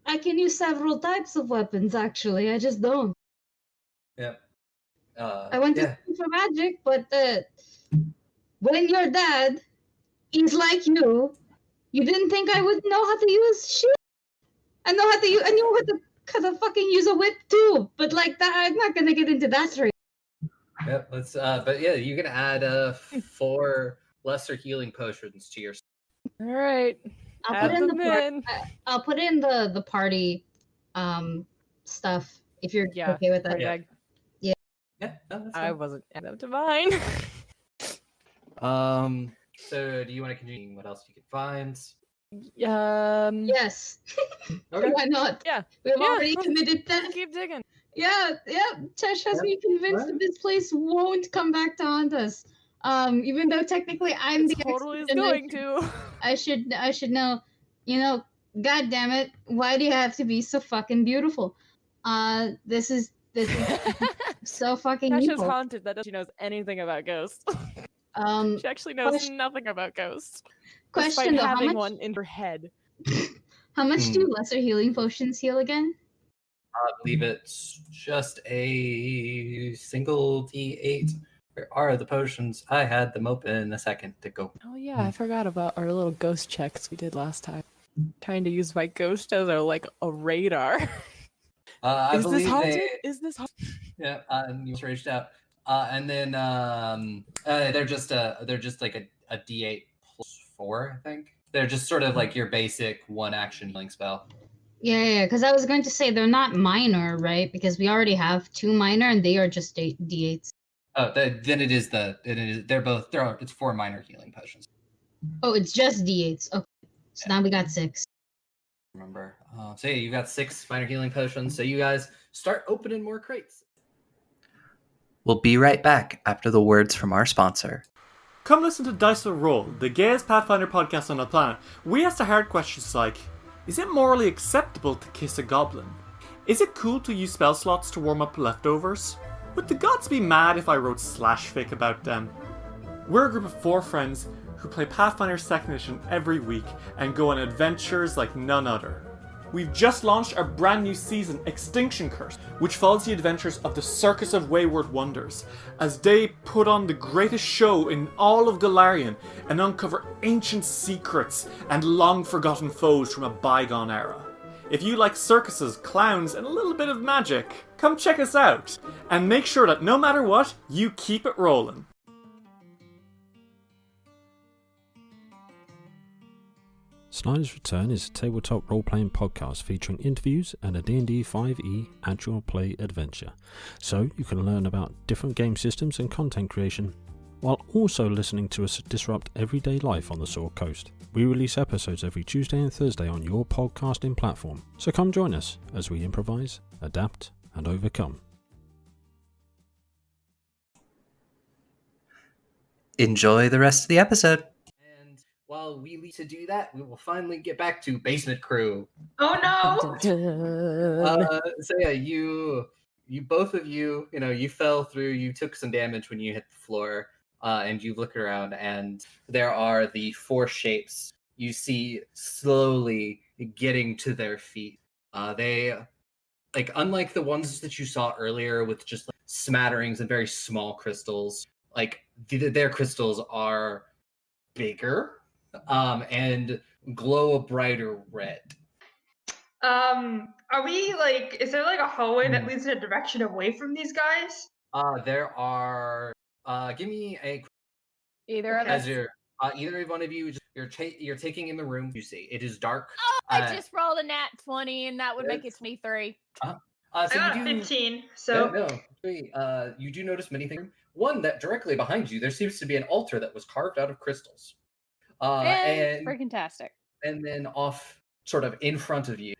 D: I can use several types of weapons, actually. I just don't.
A: Yeah.
D: I went to school for magic, but when your dad is like you didn't think I would know how to use shit. I knew how to fucking use a whip too, but like that, I'm not gonna get into that right.
A: Yep, let's. But yeah, you can add 4 lesser healing potions to your.
C: All right.
D: I'll put in the party stuff if you're okay with that.
A: Yeah, no, that's fine.
C: I wasn't adding them to mine.
A: So do you want to continue? What else you can find?
D: Yes.
A: Okay.
D: Why not?
C: Yeah.
D: We've already committed that.
C: Keep digging.
D: Yeah. Tesh has me convinced that this place won't come back to haunt us. Even though technically I'm the
C: totally is
D: expert
C: going to.
D: I should know. You know, God damn it! Why do you have to be so fucking beautiful? This is so fucking.
C: Tesh is
D: evil.
C: haunted. That she knows anything about ghosts. She actually knows nothing about ghosts.
D: Question though,
C: having one in her head.
D: How much do lesser healing potions heal again?
A: I believe it's just a single D8. Where are the potions? I had them open a second ago.
C: Oh yeah, I forgot about our little ghost checks we did last time. Trying to use my ghost as a radar.
A: Is this haunted?
C: Is this haunted?
A: Yeah, you raged out. And then they're just like a D8 plus 4, I think. They're just sort of like your basic 1 action healing spell.
D: Yeah, because I was going to say they're not minor, right? Because we already have 2 minor and they are just D8s.
A: Oh, then it's 4 minor healing potions.
D: Oh, it's just D8s. Okay, so now we got 6.
A: Remember, so yeah, you've got 6 minor healing potions. So you guys start opening more crates. We'll be right back after the words from our sponsor.
G: Come listen to Dice Will Roll, the gayest Pathfinder podcast on the planet. We ask the hard questions like, is it morally acceptable to kiss a goblin? Is it cool to use spell slots to warm up leftovers? Would the gods be mad if I wrote /fic about them? We're a group of 4 friends who play Pathfinder 2nd Edition every week and go on adventures like none other. We've just launched our brand new season, Extinction Curse, which follows the adventures of the Circus of Wayward Wonders, as they put on the greatest show in all of Golarion and uncover ancient secrets and long-forgotten foes from a bygone era. If you like circuses, clowns, and a little bit of magic, come check us out, and make sure that no matter what, you keep it rolling.
H: Snyder's Return is a tabletop role-playing podcast featuring interviews and a D&D 5e actual play adventure, so you can learn about different game systems and content creation, while also listening to us disrupt everyday life on the Sword Coast. We release episodes every Tuesday and Thursday on your podcasting platform, so come join us as we improvise, adapt, and overcome.
A: Enjoy the rest of the episode. While we leave to do that, we will finally get back to Basement Crew.
B: Oh no!
A: So yeah, you both of you, you fell through. You took some damage when you hit the floor, and you look around, and there are the 4 shapes you see slowly getting to their feet. They, unlike the ones that you saw earlier with just smatterings and very small crystals, their crystals are bigger. And glow a brighter red.
B: Are we is there a hallway that leads in a direction away from these guys?
A: There are. Give me a.
C: Either of us.
A: Either one of you, you're taking in the room. You see, it is dark.
I: Oh, I just rolled a nat 20, and that would make it 23.
A: So
B: I got 15. So
A: no, you do notice many things. One, that directly behind you, there seems to be an altar that was carved out of crystals. And
I: freaking-tastic.
A: And then off, sort of in front of you,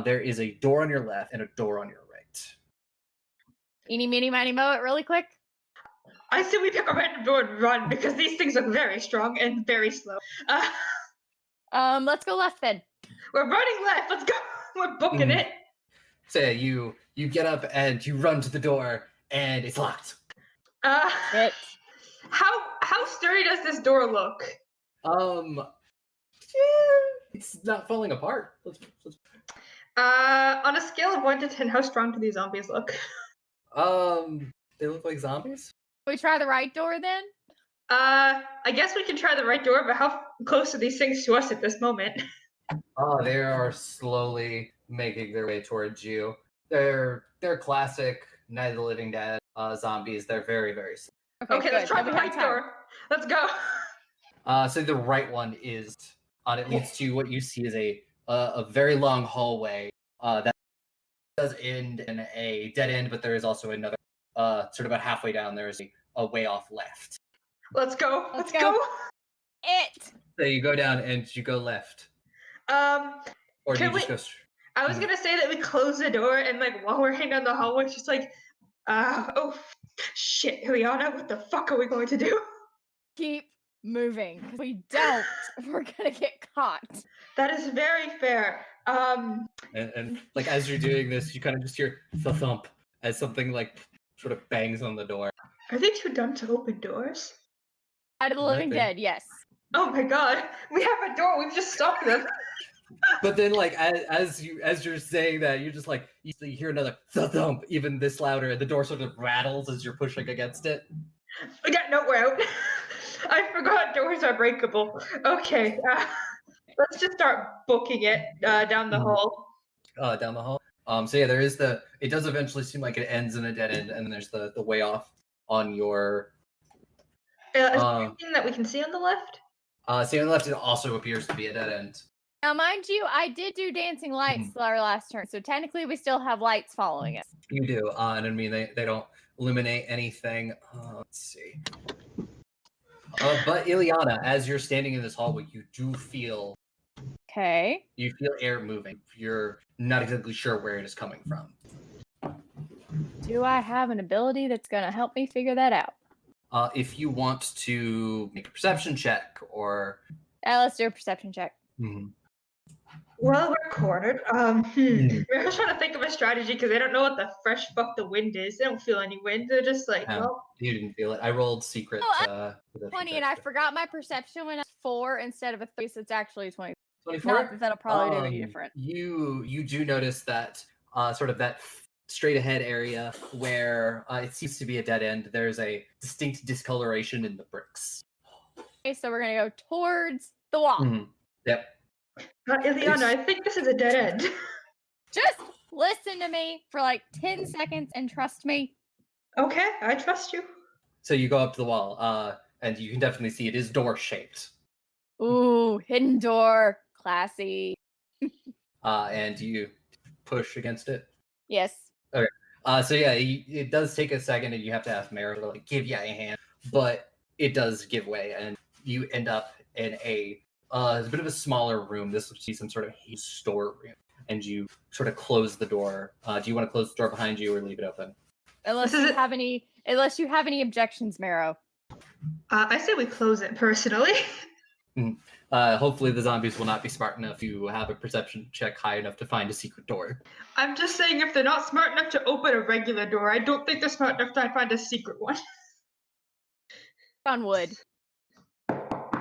A: there is a door on your left and a door on your right.
I: Eeny, meeny, miny, moe it really quick.
B: I say we pick a random door and run because these things look very strong and very slow.
I: Let's go left then.
B: We're running left. Let's go. We're booking it.
A: So you get up and you run to the door and it's locked.
I: Shit.
B: How sturdy does this door look?
A: It's not falling apart. Let's...
B: On a scale of 1 to 10, how strong do these zombies look?
A: They look like zombies.
I: We try the right door then?
B: I guess we can try the right door, but how close are these things to us at this moment?
A: Oh, they are slowly making their way towards you. They're classic Night of the Living Dead zombies. They're very, very slow.
B: Okay, let's try the right door. Let's go.
A: So the right one is it leads to what you see is a very long hallway that does end in a dead end, but there is also another sort of about halfway down. There is a way off left.
B: Let's go. Let's go.
A: So you go down and you go left. Or do you just go?
B: I was gonna say that we close the door and like while we're hanging on the hallway, it's just like, oh shit, Ileana, what the fuck are we going to do?
I: Keep moving. If we don't, we're gonna get caught.
B: That is very fair.
A: And like as you're doing this, you kind of just hear the thump as something like sort of bangs on the door.
B: Are they too dumb to open doors?
I: Out of the Living Dead, yes.
B: Oh my god, we have a door. We've just stopped them.
A: But then, like as you're saying that, you're just like you hear another thump, even this louder, and the door sort of rattles as you're pushing against it.
B: We got nowhere out. I forgot doors are breakable. Okay, let's just start booking it down the hall.
A: Down the hall. So yeah, there is it does eventually seem like it ends in a dead end, and then there's the way off on your.
B: Is there anything that we can see on the left?
A: See on the left, it also appears to be a dead end.
I: Now, mind you, I did do dancing lights our last turn, so technically we still have lights following us.
A: You do, and I mean they don't illuminate anything. Let's see. But Ileana, as you're standing in this hallway, you do feel.
I: Okay.
A: You feel air moving. You're not exactly sure where it is coming from.
I: Do I have an ability that's going to help me figure that out?
A: If you want to make a perception check, or
I: let's do a perception check.
B: Well, we're cornered. We're just trying to think of a strategy because they don't know what the fresh fuck the wind is. They don't feel any wind. They're just like, well.
A: You didn't feel it. I rolled secret.
I: 20, and I forgot my perception when I was 4 instead of a 3, so it's actually 20.
A: 24?
I: Not that that'll probably do any different.
A: You do notice that sort of that straight ahead area where it seems to be a dead end. There's a distinct discoloration in the bricks.
I: Okay, so we're gonna go towards the wall.
A: Yep.
B: Ileana, I think this is a dead end.
I: Just listen to me for like 10 seconds and trust me.
B: Okay, I trust you.
A: So you go up to the wall, and you can definitely see it is door shaped.
I: Ooh, hidden door, classy.
A: And you push against it.
I: Yes.
A: Okay. So yeah, it does take a second, and you have to ask Mara to like give you a hand, but it does give way, and you end up in a bit of a smaller room. This would be some sort of storeroom, and you sort of close the door. Do you want to close the door behind you or leave it open?
I: Unless you have any objections, Marrow.
B: I say we close it personally.
A: Hopefully the zombies will not be smart enough to have a perception check high enough to find a secret door.
B: I'm just saying if they're not smart enough to open a regular door, I don't think they're smart enough to find a secret one.
I: On wood.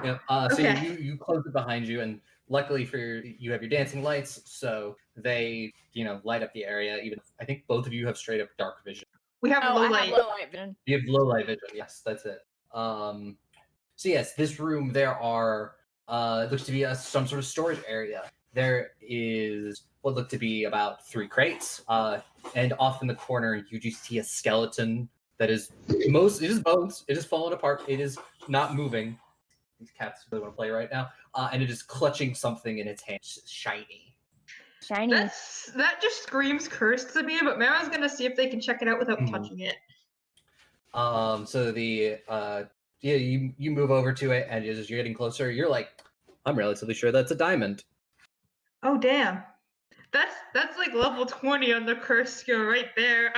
A: Yeah. So you close it behind you, and luckily for you have your dancing lights, so they light up the area. Even I think both of you have straight up dark vision.
B: We have low light.
I: Low light vision.
A: You have low light vision. Yes, that's it. So yes, this room there are looks to be some sort of storage area. There is what look to be about 3 crates, and off in the corner you do see a skeleton that is it is bones. It is falling apart. It is not moving. These cats really want to play right now, and it is clutching something in its hand, shiny.
B: That just screams curse to me. But Mara's gonna see if they can check it out without touching it.
A: So the you move over to it, and as you're getting closer, you're like, I'm relatively sure that's a diamond.
B: Oh damn, that's like level 20 on the curse skill right there.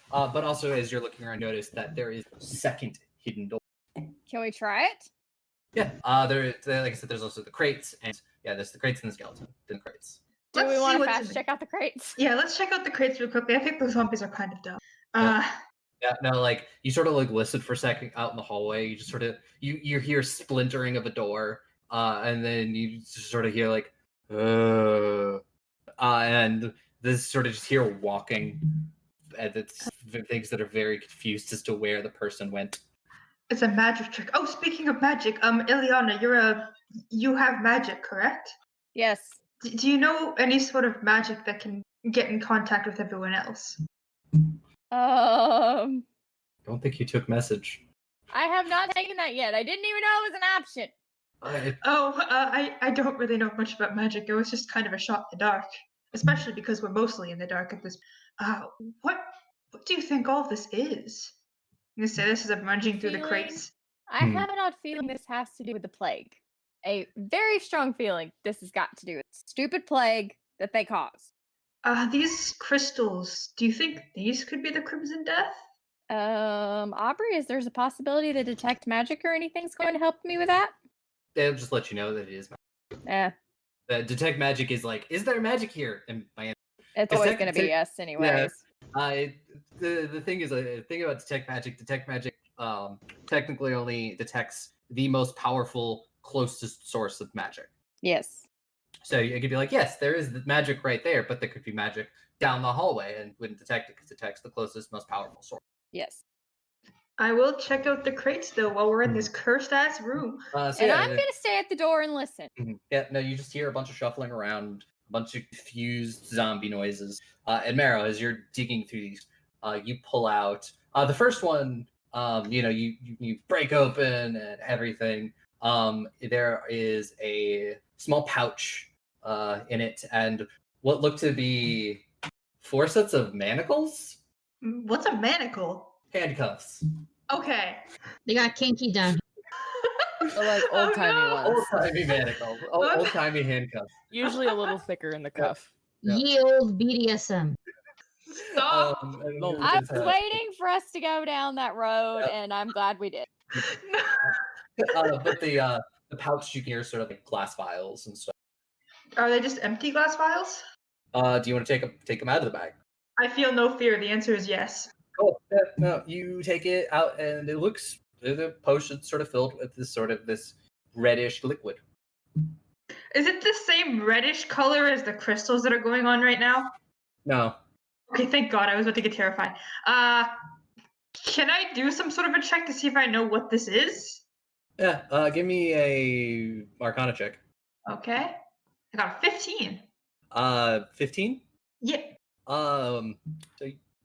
A: But also as you're looking around, notice that there is a second hidden door.
I: Can we try it?
A: Yeah. There, like I said, there's also the crates, and there's the crates and the skeleton. The crates.
I: Do we want to fast check out the crates?
B: Yeah, let's check out the crates real quickly. I think those zombies are kind of dumb.
A: Yeah, no, like you sort of like listen for a second out in the hallway. You just sort of you hear splintering of a door, and then you just sort of hear like, and this sort of just hear walking it's things that are very confused as to where the person went.
B: It's a magic trick. Oh, speaking of magic, Ileana, you have magic, correct?
I: Yes.
B: Do you know any sort of magic that can get in contact with everyone else?
A: I don't think you took message.
I: I have not taken that yet. I didn't even know it was an option.
B: I don't really know much about magic. It was just kind of a shot in the dark, especially because we're mostly in the dark at this. What do you think all of this is? I'm gonna say this as I'm rummaging through the crates.
I: I have an odd feeling this has to do with the plague. A very strong feeling this has got to do with stupid plague that they caused.
B: These crystals, do you think these could be the Crimson Death?
I: Aubrey, is there's a possibility to detect magic or anything's going to help me with that?
A: They'll just let you know that it is magic. Detect magic is like, is there magic here? And my answer,
I: it's always going to be yes, anyways.
A: Yeah. The thing is, the thing about detect magic technically only detects the most powerful, closest source of magic.
I: Yes.
A: So you could be like, yes, there is magic right there, but there could be magic down the hallway and wouldn't detect it because it detects the closest, most powerful source.
I: Yes.
B: I will check out the crates though while we're in this cursed ass room.
I: I'm gonna stay at the door and listen.
A: Yeah, no, you just hear a bunch of shuffling around, a bunch of confused zombie noises. And Maro, as you're digging through these, you pull out the first one. You break open and everything. There is a small pouch in it, and what look to be 4 sets of manacles.
B: What's a manacle?
A: Handcuffs.
B: Okay.
D: They got kinky down.
C: Like old-timey ones.
A: Old-timey manacles. Old-timey handcuffs.
C: Usually a little thicker in the cuff.
A: Yeah.
D: Ye old BDSM.
B: Stop.
I: I was waiting for us to go down that road, and I'm glad we did.
A: But the pouch, you can hear sort of like glass vials and stuff.
B: Are they just empty glass vials?
A: Do you want to take them out of the bag?
B: I feel no fear. The answer is yes.
A: Oh, no, you take it out, and it looks, the potion's sort of filled with this reddish liquid.
B: Is it the same reddish color as the crystals that are going on right now?
A: No.
B: Okay, thank God. I was about to get terrified. Can I do some sort of a check to see if I know what this is?
A: Yeah, give me a Arcana check.
B: Okay. I got a 15.
A: 15?
B: Yeah.
A: So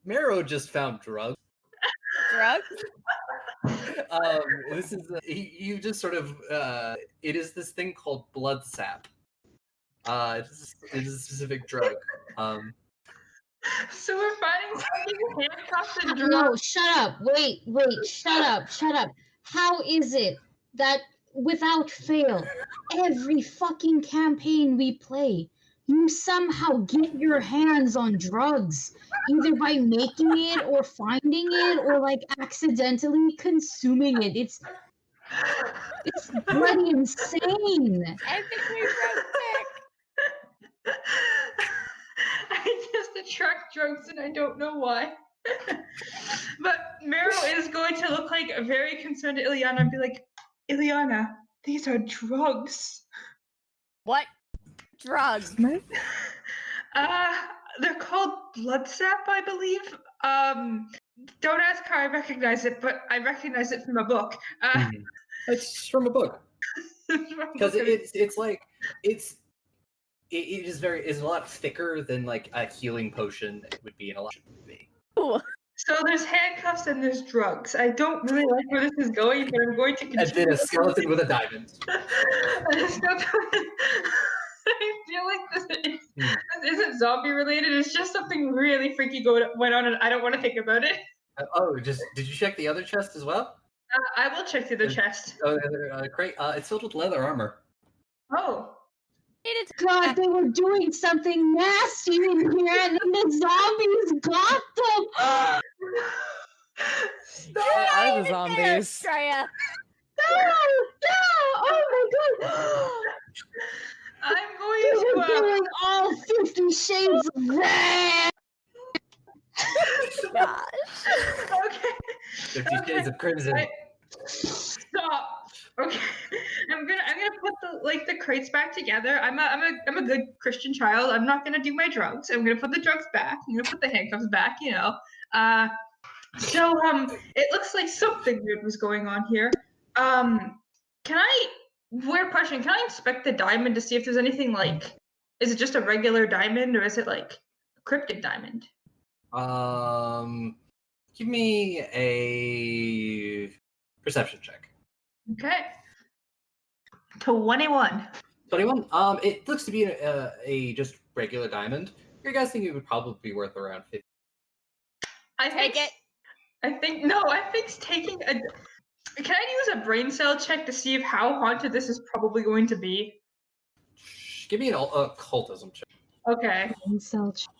A: Maro just found drugs.
I: Drugs?
A: This is you just sort of it is this thing called blood sap. It is a specific drug.
B: So we're finding something handcuffs and drugs.
D: No, shut up. Wait, shut up. How is it that without fail, every fucking campaign we play, you somehow get your hands on drugs, either by making it or finding it or like accidentally consuming it? It's bloody insane.
I: I think we broke sick.
B: I just attract drugs and I don't know why. But Maro is going to look like a very concerned Ileana and be like, Ileana, these are drugs.
I: What? Drugs?
B: They're called blood sap, I believe. Don't ask how I recognize it, but I recognize it from a book.
A: It's from a book. Because it's a lot thicker than like a healing potion would be in a lot of be.
B: So there's handcuffs and there's drugs. I don't really like where this is going, but I'm going to continue.
A: And then a skeleton with a diamond.
B: I feel like this isn't zombie related. It's just something really freaky went on, and I don't want to think about it.
A: Did you check the other chest as well?
B: I will check through the chest.
A: Great. It's filled with leather armor.
B: Oh.
D: God, they were doing something nasty in here, and then the zombies got them.
C: Are the zombies?
I: Astraea.
D: No! Oh my God!
B: I'm going to
D: doing all 50 shades of red.
I: Gosh.
B: Okay.
A: 50 Shades of Crimson.
B: Stop. Okay. I'm gonna put the crates back together. I'm a good Christian child. I'm not gonna do my drugs. I'm gonna put the drugs back. I'm gonna put the handcuffs back. So it looks like something weird was going on here. Weird question. Can I inspect the diamond to see if there's anything like? Is it just a regular diamond or is it like a cryptic diamond?
A: Give me a perception check.
B: Okay. 21.
A: 21. It looks to be a just regular diamond. You're guessing it would probably be worth around 50.
B: I think taking a. Can I use a brain cell check to see if how haunted this is probably going to be?
A: Give me an occultism check.
B: Okay.
D: Brain cell check.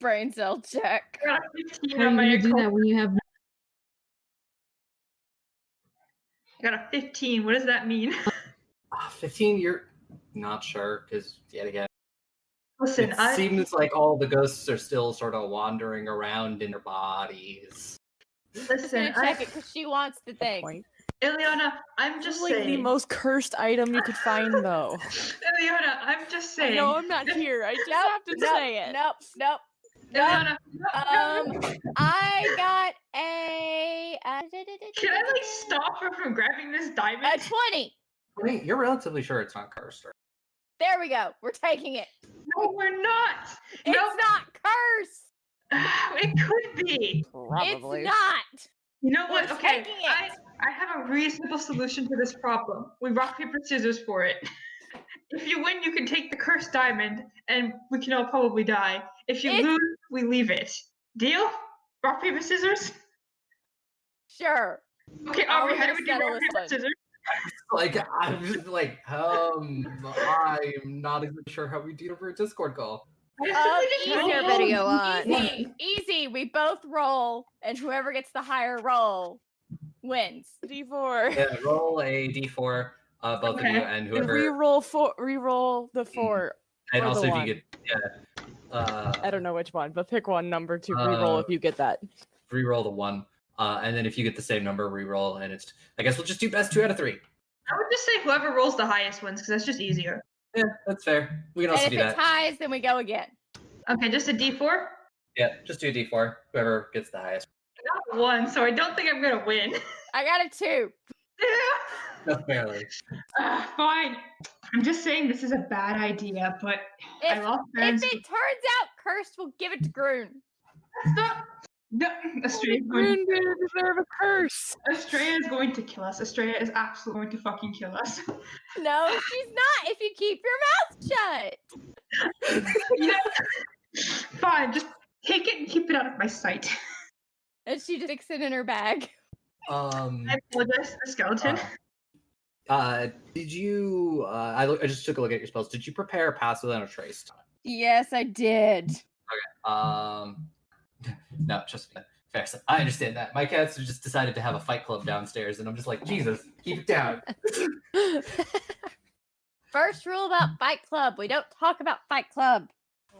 I: Brain cell check.
B: I got a 15
D: How are
B: on
D: you
B: my
D: gonna do that when you have?
B: I got a 15. What does that mean?
A: 15, you're not sure, because yet again,
B: Listen,
A: it seems like all the ghosts are still sort of wandering around in their bodies.
B: Listen,
I: check it because she wants the thing.
B: Ileana, I'm just
C: like
B: saying.
C: the most cursed item you could find, though.
B: Ileana, I'm just saying.
C: No, I'm not here. I just have to say it.
I: Nope.
B: Ileana,
I: I got a.
B: Can I like stop her from grabbing this diamond?
I: A 20.
A: Wait, you're relatively sure it's not cursed, right?
I: There we go. We're taking it.
B: No, we're not.
I: It's not cursed.
B: It could be.
C: Probably.
I: It's not.
B: You know what?
I: We're
B: Okay,
I: taking it.
B: I have a reasonable solution to this problem. We rock, paper, scissors for it. If you win, you can take the cursed diamond, and we can all probably die. If you lose, we leave it. Deal? Rock, paper, scissors?
I: Sure.
B: Okay, Aubrey, how do we do rock, paper, scissors?
A: I'm just like, I'm not even sure how we do it over a Discord call.
I: Turn your video on. Easy. We both roll, and whoever gets the higher roll wins.
C: D4.
A: Yeah, roll a D4, both of you, and whoever.
C: And reroll the 4.
A: And also, if
C: one.
A: you get,
C: I don't know which one, but pick one number to reroll if you get that.
A: Reroll the 1, and then if you get the same number, reroll, and it's. I guess we'll just do best 2 out of 3.
B: I would just say whoever rolls the highest wins, because that's just easier.
A: Yeah, that's fair. We can also
I: And
A: do
I: if
A: that.
I: it ties, then we go again.
B: Okay, just a D4?
A: Yeah, just do a D4. Whoever gets the highest.
B: I got 1, so I don't think I'm gonna win.
I: I got a 2.
A: That's barely.
B: Fine. I'm just saying this is a bad idea, but I lost friends.
I: If it turns out cursed, we'll give it to Groon.
B: That's not. No, Astraea
C: Groon didn't deserve a curse.
B: Astraea is going to kill us. Astraea is absolutely going to fucking kill us.
I: No, she's not. If you keep your mouth shut.
B: Fine, just take it and keep it out of my sight.
I: And she just sticks it in her bag.
B: I apologize to the skeleton.
A: Did you? I just took a look at your spells. Did you prepare Pass Without a Trace?
I: Yes, I did.
A: Okay. No, just fair. I understand that. My cats have just decided to have a fight club downstairs, and I'm just like, Jesus, keep it down.
I: First rule about Fight Club: we don't talk about Fight Club.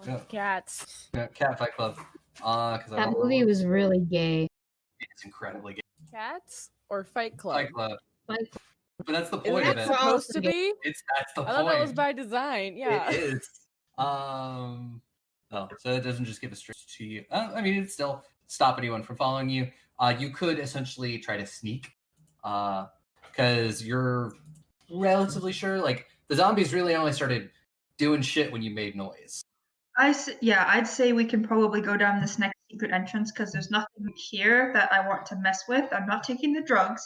A: No.
C: Cats.
A: No, cat fight club.
D: That movie was really gay.
A: It's incredibly gay.
C: Cats or Fight Club?
A: Fight club.
D: Fight
A: But that's the
C: Isn't
A: point
C: that
A: of it.
C: supposed to be?
A: That's the
C: I
A: point.
C: thought that was by design. Yeah.
A: It is. Oh, so it doesn't just give a straight to you. I mean, it still stop anyone from following you. You could essentially try to sneak, because you're relatively sure. Like the zombies really only started doing shit when you made noise.
B: I'd say we can probably go down this next secret entrance because there's nothing here that I want to mess with. I'm not taking the drugs,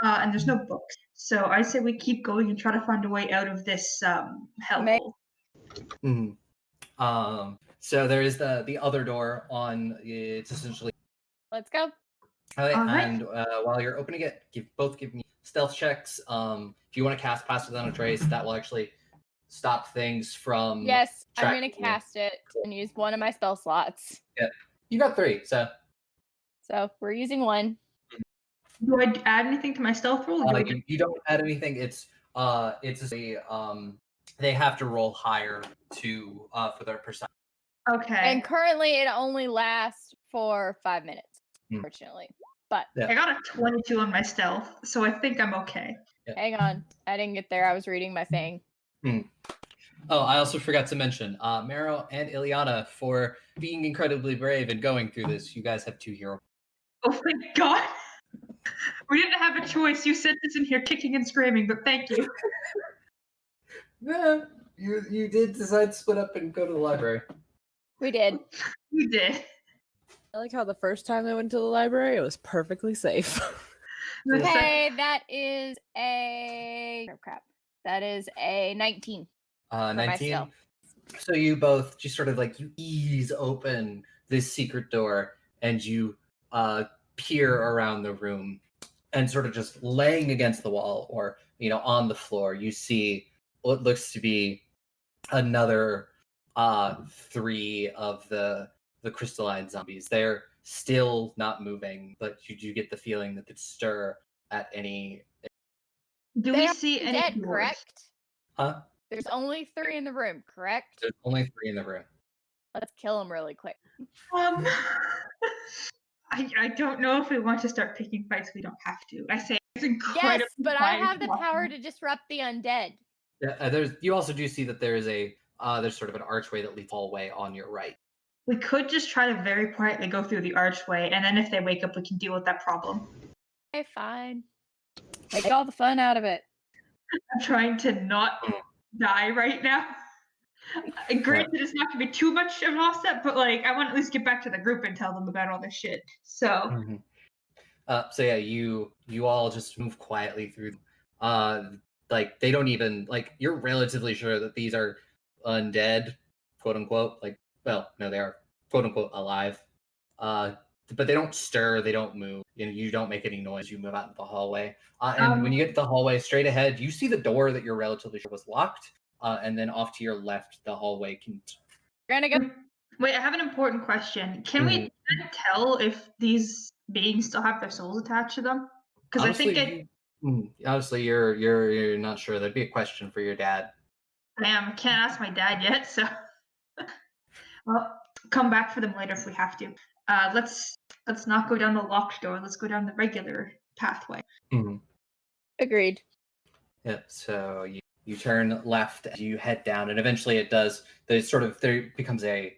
B: and there's no books. So I say we keep going and try to find a way out of this hellhole.
A: Mm-hmm. So there is the other door on. It's essentially.
I: Let's go.
A: Okay,
B: All right.
A: and while you're opening it, give me stealth checks. If you want to cast Pass Without a Trace, that will actually stop things from.
I: Yes, I'm
A: tracking
I: gonna
A: you.
I: cast it and use one of my spell slots.
A: Yeah, you got 3. So
I: we're using one.
B: Do I add anything to my stealth roll? or do we-
A: you don't add anything. It's they have to roll higher to for their percent.
B: Okay.
I: And currently, it only lasts for 5 minutes, unfortunately. But
A: Yeah.
B: I got a 22 on my stealth, so I think I'm okay.
A: Yeah.
I: hang on, I didn't get there. I was reading my thing.
A: Oh, I also forgot to mention, Meryl and Ileana, for being incredibly brave and going through this. You guys have 2 hero.
B: Oh my god. We didn't have a choice. You sent us in here kicking and screaming, but thank you.
A: Yeah, you did decide to split up and go to the library.
I: We did.
B: We did.
C: I like how the first time I went to the library, it was perfectly safe.
I: Okay, that is a crap. That is a 19.
A: 19. So you both just sort of like you ease open this secret door and you peer around the room, and sort of just laying against the wall or on the floor, you see what looks to be another 3 of the crystalline zombies. They're still not moving, but you do get the feeling that they stir at any.
B: Do we see any
I: dead,
B: doors?
I: correct?
A: Huh?
I: There's only 3 in the room, correct?
A: There's only 3 in the room.
I: Let's kill them really quick.
B: I don't know if we want to start picking fights. We don't have to. I say it's incredible.
I: Yes, but I have the power to disrupt the undead.
A: Yeah, you also do see that there is there's sort of an archway that leads hallway on your right.
B: We could just try to very quietly go through the archway, and then if they wake up, we can deal with that problem.
I: Okay, fine. Make all the fun out of it.
B: I'm trying to not die right now. Granted, it's not going to be too much of an offset, but like I want to at least get back to the group and tell them about all this shit. So,
A: so yeah, you all just move quietly through. Like they don't even like. You're relatively sure that these are undead, quote unquote. Like, well, no, they are quote unquote alive. But they don't stir, they don't move. You don't make any noise. You move out into the hallway, and when you get to the hallway, straight ahead, you see the door that you're relatively sure was locked. And then off to your left, the hallway can.
I: Gonna go.
B: Wait, I have an important question. Can we tell if these beings still have their souls attached to them? Because I think
A: honestly, you're not sure. That'd be a question for your dad.
B: I can't ask my dad yet, so well, come back for them later if we have to. Let's not go down the locked door. Let's go down the regular pathway.
I: Agreed.
A: Yep. So you turn left as you head down, and eventually it does. There becomes a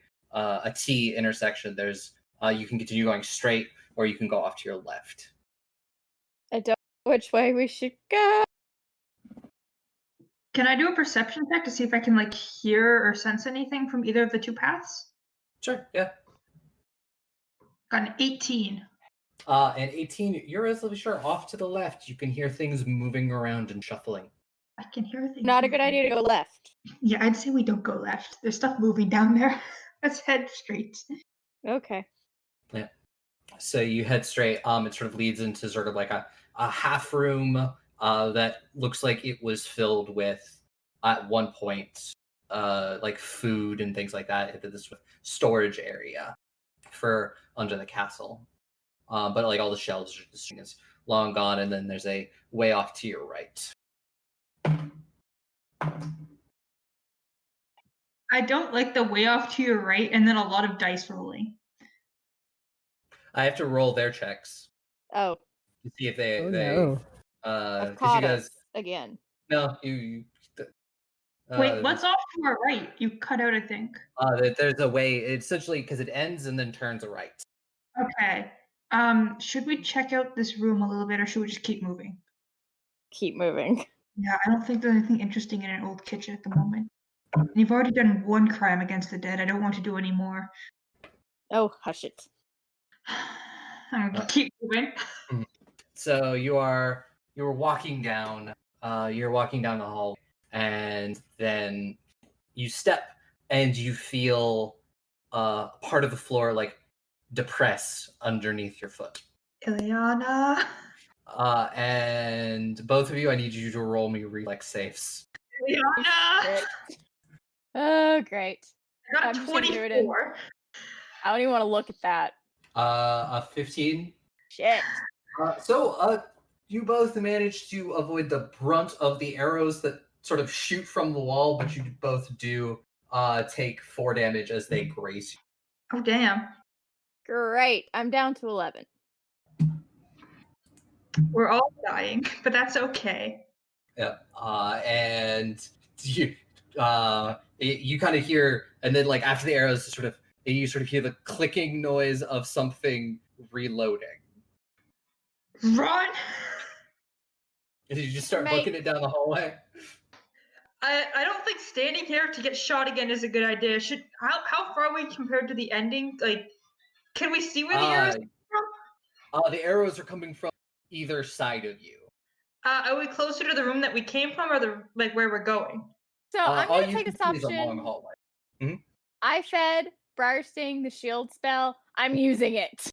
A: T intersection. There's you can continue going straight, or you can go off to your left.
I: I don't know which way we should go.
B: Can I do a perception check to see if I can like hear or sense anything from either of the 2 paths?
A: Sure. Yeah.
B: Got an 18.
A: And 18, you're relatively sure. Off to the left, you can hear things moving around and shuffling.
B: I can hear things.
I: Not a good idea to go left.
B: Yeah, I'd say we don't go left. There's stuff moving down there. Let's head straight.
I: Okay.
A: Yeah. So you head straight. It sort of leads into sort of like a half room that looks like it was filled with at one point like food and things like that. This storage area for under the castle. But like all the shelves are just long gone, and then there's a way off to your right.
B: I don't like the way off to your right and then a lot of dice rolling.
A: I have to roll their checks.
I: Oh.
A: To see if they
C: no.
I: I've caught
A: you guys
I: us again.
A: No, you
B: wait, what's off to our right? You cut out, I think.
A: There's a way, essentially, because it ends and then turns right.
B: Okay. Should we check out this room a little bit, or should we just keep moving?
I: Keep moving.
B: Yeah, I don't think there's anything interesting in an old kitchen at the moment. And you've already done one crime against the dead. I don't want to do any more.
I: Oh, hush it.
B: Keep moving.
A: So you're walking down. You're walking down the hall, and then you step, and you feel part of the floor like depress underneath your foot.
B: Ileana.
A: And both of you, I need you to roll me reflex saves.
B: Ileana.
I: Oh, great.
B: I got 24.
I: I don't even want to look at that.
A: A 15.
I: Shit.
A: So you both managed to avoid the brunt of the arrows that sort of shoot from the wall, but you both do take 4 damage as they graze you.
B: Oh, damn.
I: Great. I'm down to 11.
B: We're all dying, but that's okay.
A: Yeah. And you kind of hear, and then like after the arrows, you sort of hear the clicking noise of something reloading.
B: Run!
A: And you just start booking it down the hallway.
B: I don't think standing here to get shot again is a good idea. How far are we compared to the ending? Like, can we see where the arrows come from?
A: The arrows are coming from either side of you.
B: Are we closer to the room that we came from, or where we're going?
I: So I'm gonna take this option.
A: Is a long hallway. Mm-hmm.
I: I fed Briar Sting the shield spell. I'm using it.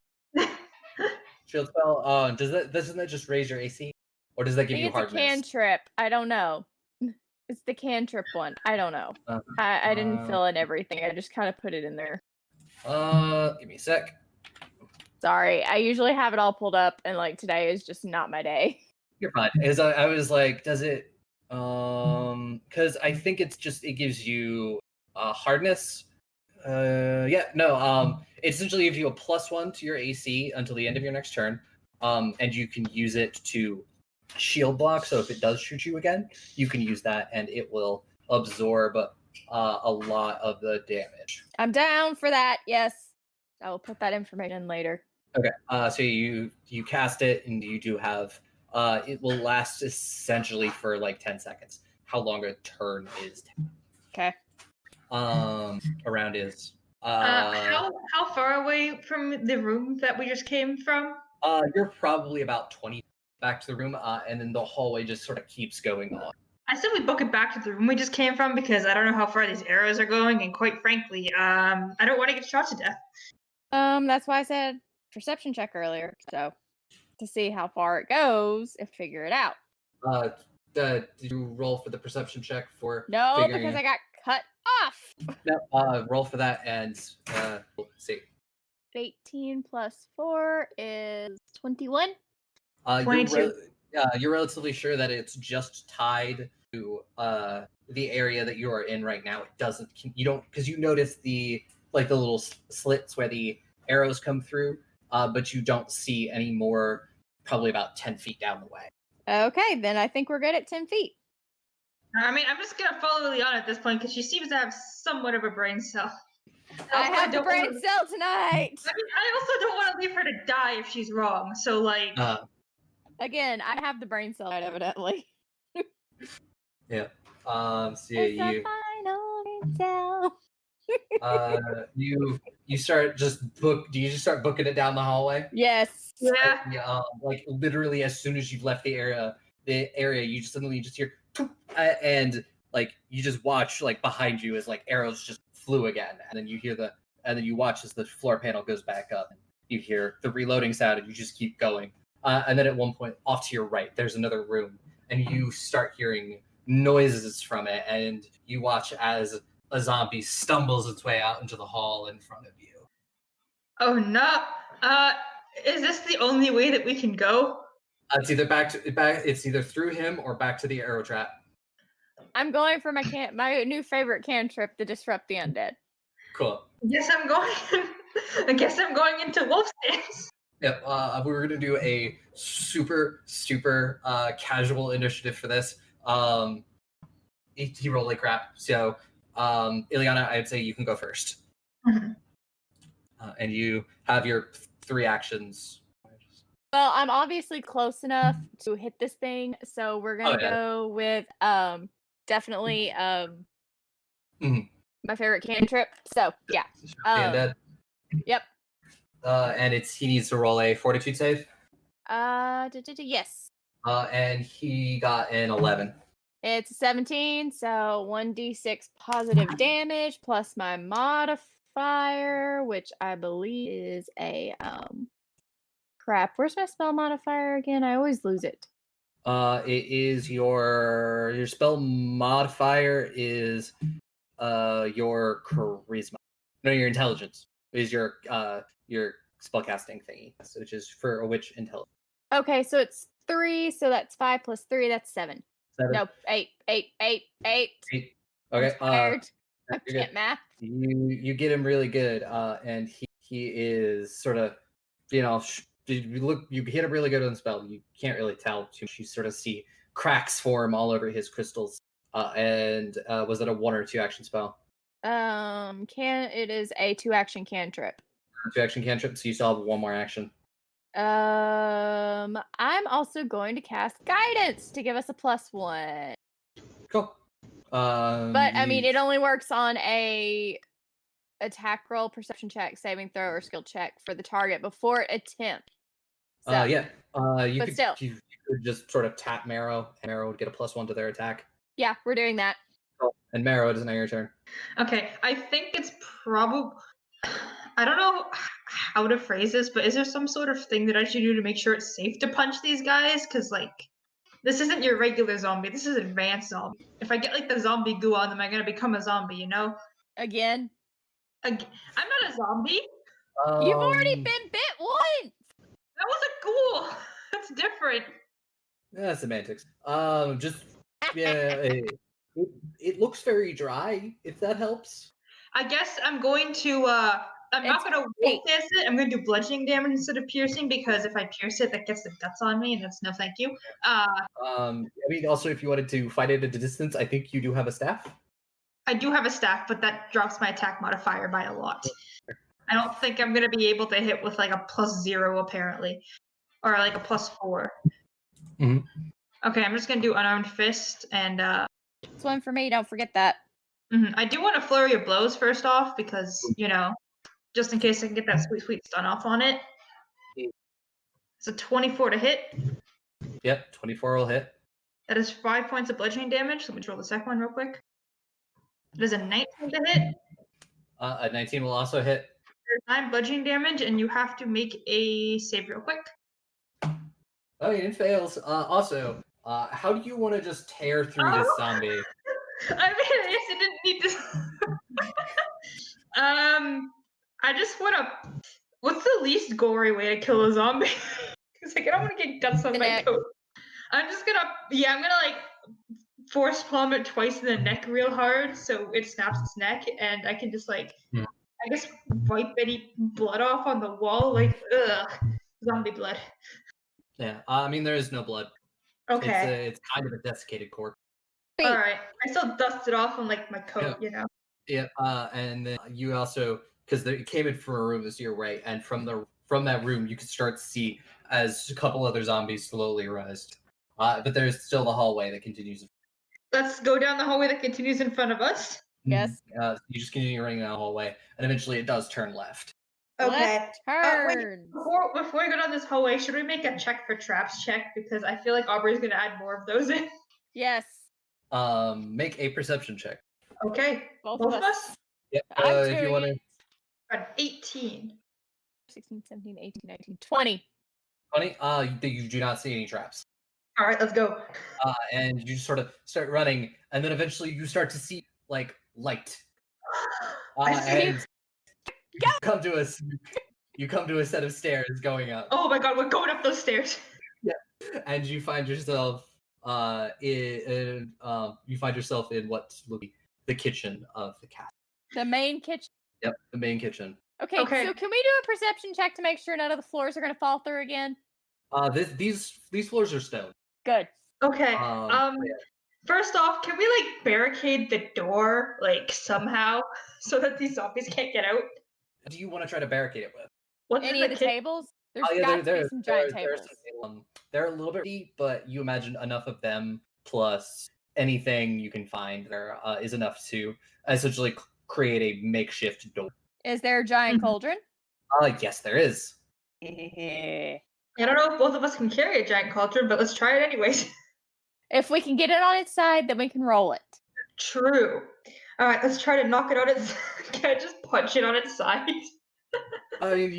A: Shield spell. Doesn't that just raise your AC, or does that give you hardness?
I: It's a cantrip. I don't know. It's the cantrip one. I don't know. I didn't fill in everything. I just kind of put it in there.
A: Give me a sec.
I: Sorry, I usually have it all pulled up, and like today is just not my day.
A: You're fine. As I was like, does it? Because I think it gives you hardness. It essentially gives you a +1 to your AC until the end of your next turn. And you can use it to shield block. So if it does shoot you again, you can use that, and it will absorb a lot of the damage.
I: I'm down for that. Yes, I will put that information in later.
A: Okay. So you cast it, and you do have. It will last essentially for like 10 seconds. How long a turn is?
I: Okay.
A: Around is.
B: How far away from the room that we just came from?
A: You're probably about 20 back to the room, and then the hallway just sort of keeps going on.
B: I said we book it back to the room we just came from because I don't know how far these arrows are going, and quite frankly, I don't want to get shot to death.
I: That's why I said perception check earlier, so to see how far it goes and figure it out.
A: Did you roll for the perception check for?
I: No, because I got cut off.
A: No, roll for that and we'll see.
I: 18 plus 4 is 21.
B: 22.
A: You're relatively sure that it's just tied to the area that you are in right now. It doesn't. You don't, because you notice the little slits where the arrows come through, but you don't see any more. Probably about 10 feet down the way.
I: Okay, then I think we're good at 10 feet.
B: I mean, I'm just gonna follow Liliana at this point because she seems to have somewhat of a brain cell.
I: I have the brain cell tonight.
B: I mean, I also don't want to leave her to die if she's wrong. So, like,
I: again, I have the brain cell, evidently.
A: Yeah.
I: It's a final brain cell.
A: You start do you just start booking it down the hallway?
I: Yes.
B: Yeah.
A: Like literally as soon as you've left the area you suddenly hear and like you just watch like behind you as like arrows just flew again, and then you watch as the floor panel goes back up, and you hear the reloading sound, and you just keep going, and then at one point off to your right there's another room, and you start hearing noises from it, and you watch as a zombie stumbles its way out into the hall in front of you.
B: Oh no! Is this the only way that we can go?
A: It's either it's either through him or back to the arrow trap.
I: I'm going for my new favorite cantrip to disrupt the undead.
A: Cool.
B: I guess I'm going into wolf stance.
A: Yep. We're gonna do a super casual initiative for this. He rolled like crap. So, Ileana, I'd say you can go first.
B: Mm-hmm.
A: And you have your 3 actions.
I: Well, I'm obviously close enough to hit this thing, so we're gonna go with definitely my favorite cantrip. So yeah.
A: Undead.
I: Yep.
A: And he needs to roll a fortitude save.
I: Yes.
A: And he got an 11.
I: It's a 17, so 1d6 positive damage plus my modifier, which I believe is a crap. Where's my spell modifier again? I always lose it.
A: It is your spell modifier is your charisma. No, your intelligence is your spellcasting thingy, which is for a witch intelligence.
I: Okay, so it's 3, so that's 5 plus 3, that's 7.
A: 7.
I: No, 8.
A: Okay.
I: I'm tired. I can't math.
A: You get him really good, and he is sort of, you hit him really good on the spell. You can't really tell too much. You sort of see cracks form all over his crystals, And was it a 1 or 2 action spell?
I: It is a 2-action cantrip.
A: 2-action cantrip, so you still have 1 more action.
I: I'm also going to cast guidance to give us a +1.
A: Cool.
I: But I mean, it only works on a attack roll, perception check, saving throw, or skill check for the target before it attempts. So,
A: You
I: but
A: could
I: still.
A: you could just sort of tap Marrow, and Marrow would get a +1 to their attack.
I: Yeah, we're doing that.
A: Cool. And Marrow, it is now your turn.
B: Okay, I think it's probably. I don't know how to phrase this, but is there some sort of thing that I should do to make sure it's safe to punch these guys? Because, like, this isn't your regular zombie. This is advanced zombie. If I get, like, the zombie goo on them, I'm going to become a zombie, you know?
I: Again?
B: I'm not a zombie.
I: You've already been bit once!
B: That was a ghoul. That's different.
A: Yeah, semantics. It looks very dry, if that helps.
B: I guess I'm going to, I'm not going to wolf dance it. I'm going to do bludgeoning damage instead of piercing, because if I pierce it, that gets the guts on me, and that's no thank you.
A: I mean, also, if you wanted to fight it at a distance, I think you do have a staff.
B: I do have a staff, but that drops my attack modifier by a lot. I don't think I'm going to be able to hit with, like, a +0, apparently. Or, like, a +4.
A: Mm-hmm.
B: Okay, I'm just going to do Unarmed Fist, and,
I: It's one for me, don't forget that.
B: I do want a Flurry of Blows first off, because, you know, just in case I can get that sweet stun off on it. It's a 24 to hit.
A: Yep, 24 will hit.
B: That is 5 points of bludgeoning damage. Let me roll the second one real quick. It is a 19 to hit.
A: A 19 will also hit.
B: There's 9 bludgeoning damage, and you have to make a save real quick.
A: Oh, it fails. Also, how do you want to just tear through this zombie?
B: I mean, I guess I didn't need to. I just want to. What's the least gory way to kill a zombie? Because like, I don't want to get guts on my coat. I'm just gonna. Yeah, I'm gonna like force palm it twice in the neck real hard so it snaps its neck, and I can just like. I guess wipe any blood off on the wall, like zombie blood.
A: Yeah, I mean there is no blood.
B: Okay.
A: It's kind of a desiccated corpse.
B: All right, I still dust it off on like my coat, you know.
A: Yeah, and then you also because it came in from a room this year, right? And from that room, you could start to see as a couple other zombies slowly rise. But there's still the hallway that continues.
B: Let's go down the hallway that continues in front of us.
I: Yes.
A: You just continue running down the hallway, and eventually it does turn left.
B: Okay.
I: Turn.
B: Before we go down this hallway, should we make a check for traps check? Because I feel like Aubrey's going to add more of those in.
I: Yes.
A: Make a perception check.
B: Okay. Both of us?
A: Yep. If you want to.
B: An 18.
I: 16, 17, 18, 19, 20.
A: 20? You do not see any traps.
B: All right, let's go.
A: And you just sort of start running, and then eventually you start to see like light. And you come to a set of stairs going up.
B: Oh my god, we're going up those stairs.
A: Yeah. And you find yourself in what will be the kitchen of the castle.
I: The main kitchen.
A: Yep, the main kitchen.
I: Okay, so can we do a perception check to make sure none of the floors are going to fall through again?
A: These floors are stone.
I: Good.
B: Okay. First off, can we like barricade the door like somehow so that these zombies can't get out?
A: What do you want to try to barricade it with?
B: What's
I: any of the tables? There's got to be some giant tables.
A: They're a little bit deep, but you imagine enough of them plus anything you can find there is enough to essentially create a makeshift door.
I: Is there a giant cauldron?
A: Yes, there is.
B: I don't know if both of us can carry a giant cauldron, but let's try it anyways.
I: If we can get it on its side, then we can roll it.
B: True. All right, let's try to knock it on its. Can I just punch it on its side?
A: I mean,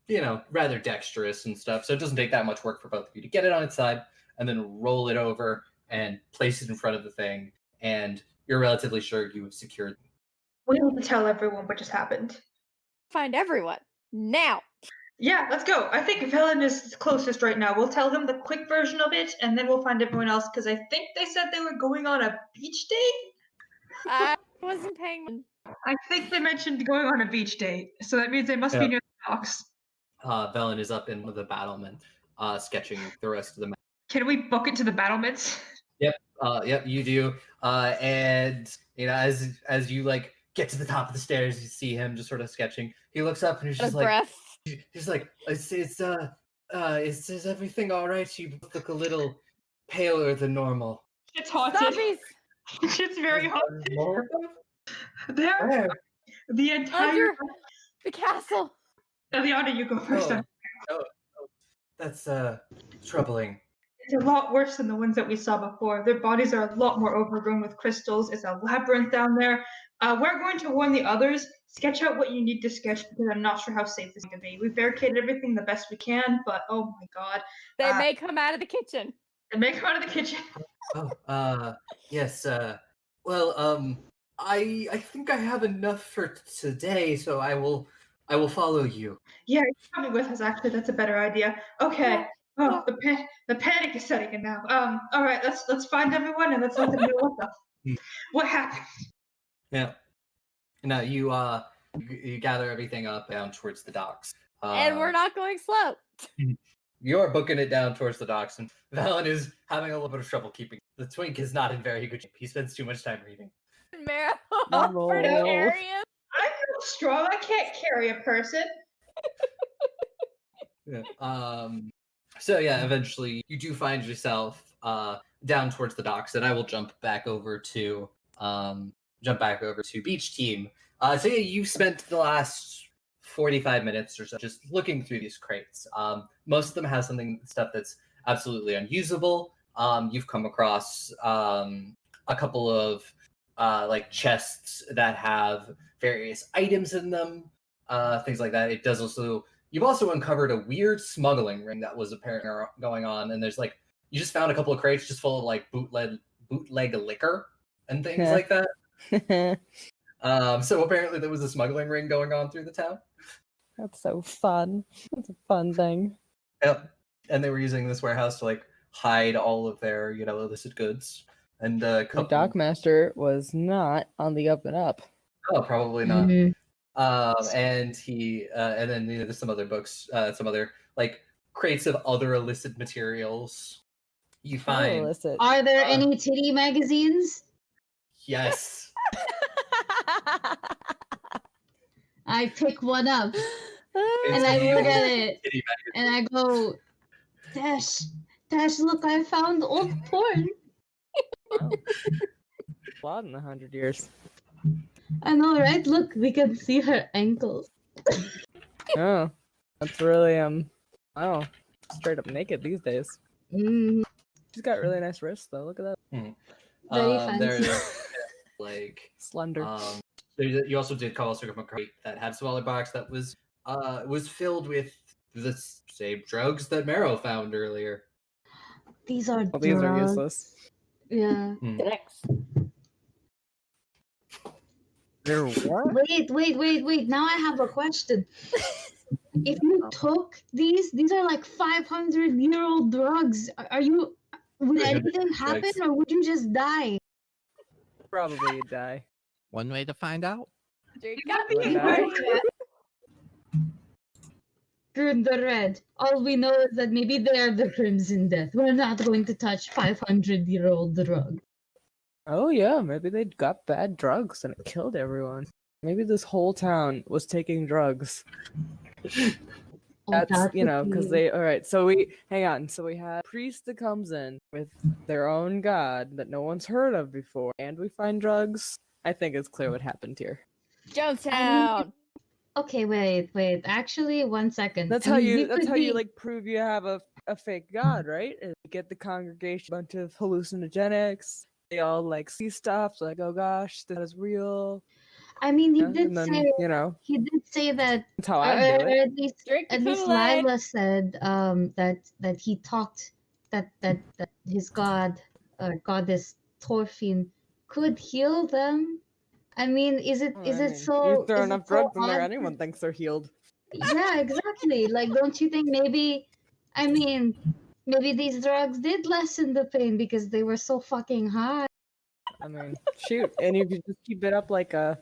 A: you're rather dexterous and stuff, so it doesn't take that much work for both of you to get it on its side and then roll it over and place it in front of the thing, and you're relatively sure you have secured.
B: We need to tell everyone what just happened.
I: Find everyone now.
B: Yeah, let's go. I think Velen is closest right now. We'll tell him the quick version of it, and then we'll find everyone else, because I think they said they were going on a beach date?
I: I wasn't paying.
B: I think they mentioned going on a beach date, so that means they must be near the docks.
A: Velen is up in the battlement, sketching the rest of the map.
B: Can we book it to the battlements?
A: Yep. Yep, you do. And as you like get to the top of the stairs, you see him just sort of sketching. He looks up and he's just like,
I: breath.
A: he's like, is everything all right? You look a little paler than normal.
B: It's haunted. It's very haunted. There, the entire
I: Under the castle.
B: Eliana, you go first.
A: Oh, that's troubling.
B: It's a lot worse than the ones that we saw before. Their bodies are a lot more overgrown with crystals. It's a labyrinth down there. We're going to warn the others. Sketch out what you need to sketch because I'm not sure how safe this is going to be. We've barricaded everything the best we can, but oh my god.
I: They may come out of the kitchen.
B: They may come out of the kitchen.
A: Yes. Well, I think I have enough for today, so I will follow you.
B: Yeah, you're coming with us. Actually, that's a better idea. Okay. Oh, the panic is setting in now. All right, let's find everyone and let's let them know what happened.
A: Yeah. Now you gather everything up down towards the docks.
I: And we're not going slow.
A: You're booking it down towards the docks, and Valen is having a little bit of trouble keeping. The twink is not in very good shape. He spends too much time reading.
I: Marrow offered to carry him.
B: I'm not strong. I can't carry a person.
A: Yeah. So yeah, eventually you do find yourself down towards the docks, and I will jump back over to Beach Team. So yeah, you spent the last 45 minutes or so just looking through these crates. Most of them have stuff that's absolutely unusable. You've come across a couple of like chests that have various items in them, things like that. It does also. You've also uncovered a weird smuggling ring that was apparently going on, and there's like you just found a couple of crates just full of like bootleg liquor and things like that. So apparently there was a smuggling ring going on through the town.
C: That's so fun. That's a fun thing.
A: Yep. And they were using this warehouse to like hide all of their, illicit goods. And
C: the dockmaster was not on the up and up.
A: Oh, probably not. Mm-hmm. And he, and then there's some other books, some other like crates of other illicit materials. You find.
D: Illicit. Are there any titty magazines?
A: Yes.
D: I pick one up and I look at it and I go, Dash, look, I found old porn.
C: Wow. A lot in 100 years.
D: I know, right? Look, we can see her ankles.
C: Oh, that's really straight up naked these days.
D: Mm.
C: She's got really nice wrists though. Look at that.
D: Very fancy.
A: There's like
C: slender.
A: You also did come also from a crate that had some other box that was filled with the same drugs that Marrow found earlier.
D: These are
C: these are useless.
D: Yeah.
C: They're what?
D: Wait. Now I have a question. If you took these are like 500-year-old drugs. Would anything happen or would you just die?
C: Probably die.
E: One way to find out.
D: Grim the Red. All we know is that maybe they are the Crimson Death. We're not going to touch 500-year-old drug.
C: Oh yeah, maybe they got bad drugs and it killed everyone. Maybe this whole town was taking drugs. That's because they. All right, so we hang on. So we had a priest that comes in with their own god that no one's heard of before, and we find drugs. I think it's clear what happened here.
I: Jonestown.
D: Okay, wait. Actually, 1 second.
C: That's how you like prove you have a fake god, right? And you get the congregation, a bunch of hallucinogenics. They all like see stuff, like, oh gosh, that is real.
D: I mean, he did say that.
C: That's how I do
D: it. At least Lila said that he talked that his god or goddess Thorfinn could heal them. I mean, is it so?
C: You throw enough drugs in there, anyone thinks they're healed.
D: Yeah, exactly. Like, don't you think maybe? I mean, maybe these drugs did lessen the pain because they were so fucking high.
C: I mean, shoot, and if you just keep it up like they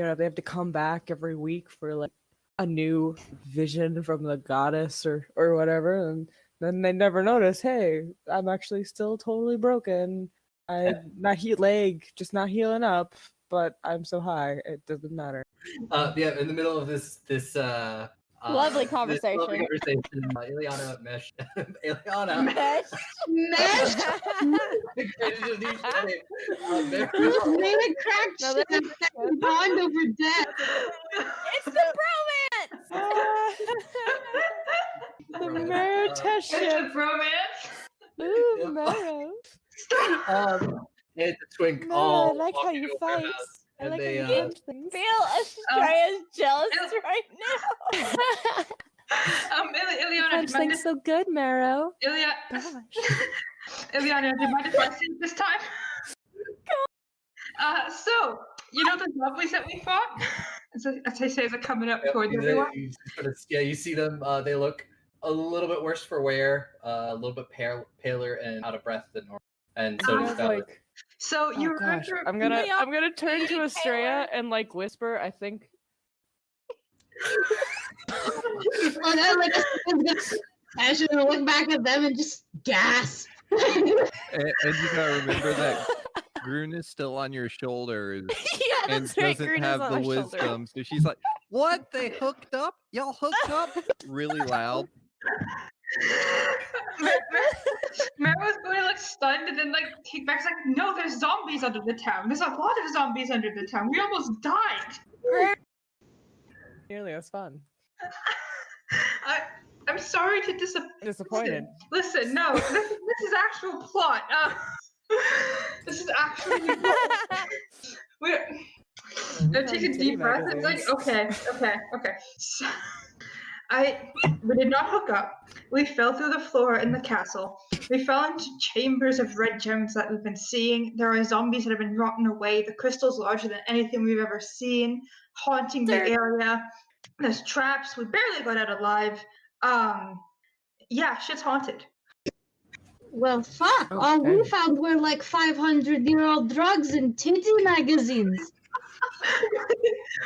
C: have to come back every week for like a new vision from the goddess or whatever, and then they never notice, hey, I'm actually still totally broken. Not leg, just not healing up, but I'm so high, it doesn't matter.
A: Yeah, in the middle of this
I: lovely conversation.
A: Lovely conversation. Ileana mesh. Ileana
I: Mesh.
D: Made a crack shit and bond over death.
I: It's the bromance.
C: The marrow test
B: It's
C: ship.
B: a bromance.
C: Ooh, marrow.
A: It's a twink.
C: No,
A: all
C: I like how
A: walking
C: you
A: to a
C: fight.
A: warehouse,
C: I
A: and
C: like
A: they,
C: how you punch things.
I: Feel Astraea's jealous right now.
B: Ileana,
C: Punch things so good, Marrow. Gosh.
B: Ileana, do you mind if I see it this time? So, you know the zombies that we fought? As I say, as they're coming up towards everyone.
A: You see them. They look a little bit worse for wear, a little bit paler and out of breath than normal. And so does Valor.
B: So you
C: Gosh,
B: remember?
C: I'm gonna turn to Astraea and like whisper. I think.
D: I should look back at them and just gasp.
E: And you gotta remember that Grun is still on your shoulders and doesn't have the wisdom. So she's like, "What? They hooked up? Y'all hooked up?" Really loud.
B: Mara was going to look stunned and then like take back. It's like, no, there's zombies under the town. There's a lot of zombies under the town. We almost died.
C: Nearly as fun.
B: I'm sorry to
C: disappointed.
B: Listen, no, this is actual plot. This is actually we're take a deep breath. It's like okay. So, we did not hook up. We fell through the floor in the castle. We fell into chambers of red gems that we've been seeing. There are zombies that have been rotten away. The crystal's larger than anything we've ever seen, haunting the area. There's traps. We barely got out alive. Yeah, shit's haunted.
D: Well, fuck. Okay. All we found were like 500-year-old drugs and titty magazines.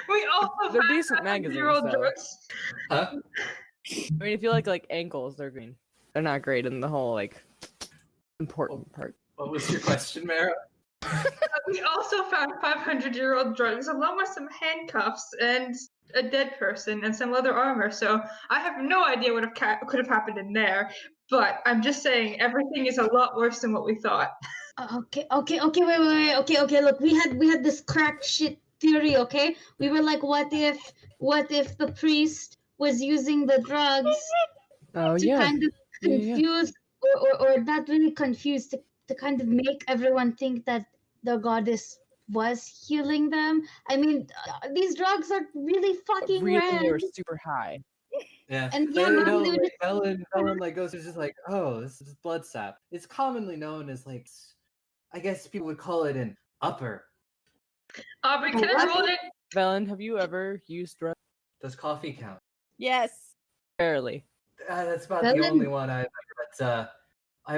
B: We also
C: they're decent magazines.
B: Drugs.
A: Huh?
C: I mean, if you like ankles, they're green. They're not great in the whole like important part.
A: What was your question, Mara?
B: We also found 500-year-old drugs along with some handcuffs and a dead person and some leather armor. So I have no idea what could have happened in there. But I'm just saying everything is a lot worse than what we thought.
D: Okay, wait. Okay, look, we had this crack shit theory, okay? We were like, what if the priest was using the drugs to kind of confuse or not really confuse to kind of make everyone think that the goddess was healing them? I mean, these drugs are really fucking rare.
C: They were super high.
A: Yeah,
D: and
A: Ellen like goes just like, oh, this is blood sap. It's commonly known as like, I guess people would call it an upper.
B: Aubrey, can I roll it?
C: Velen, have you ever used drugs?
A: Does coffee count?
I: Yes.
C: Barely.
A: That's about the only one I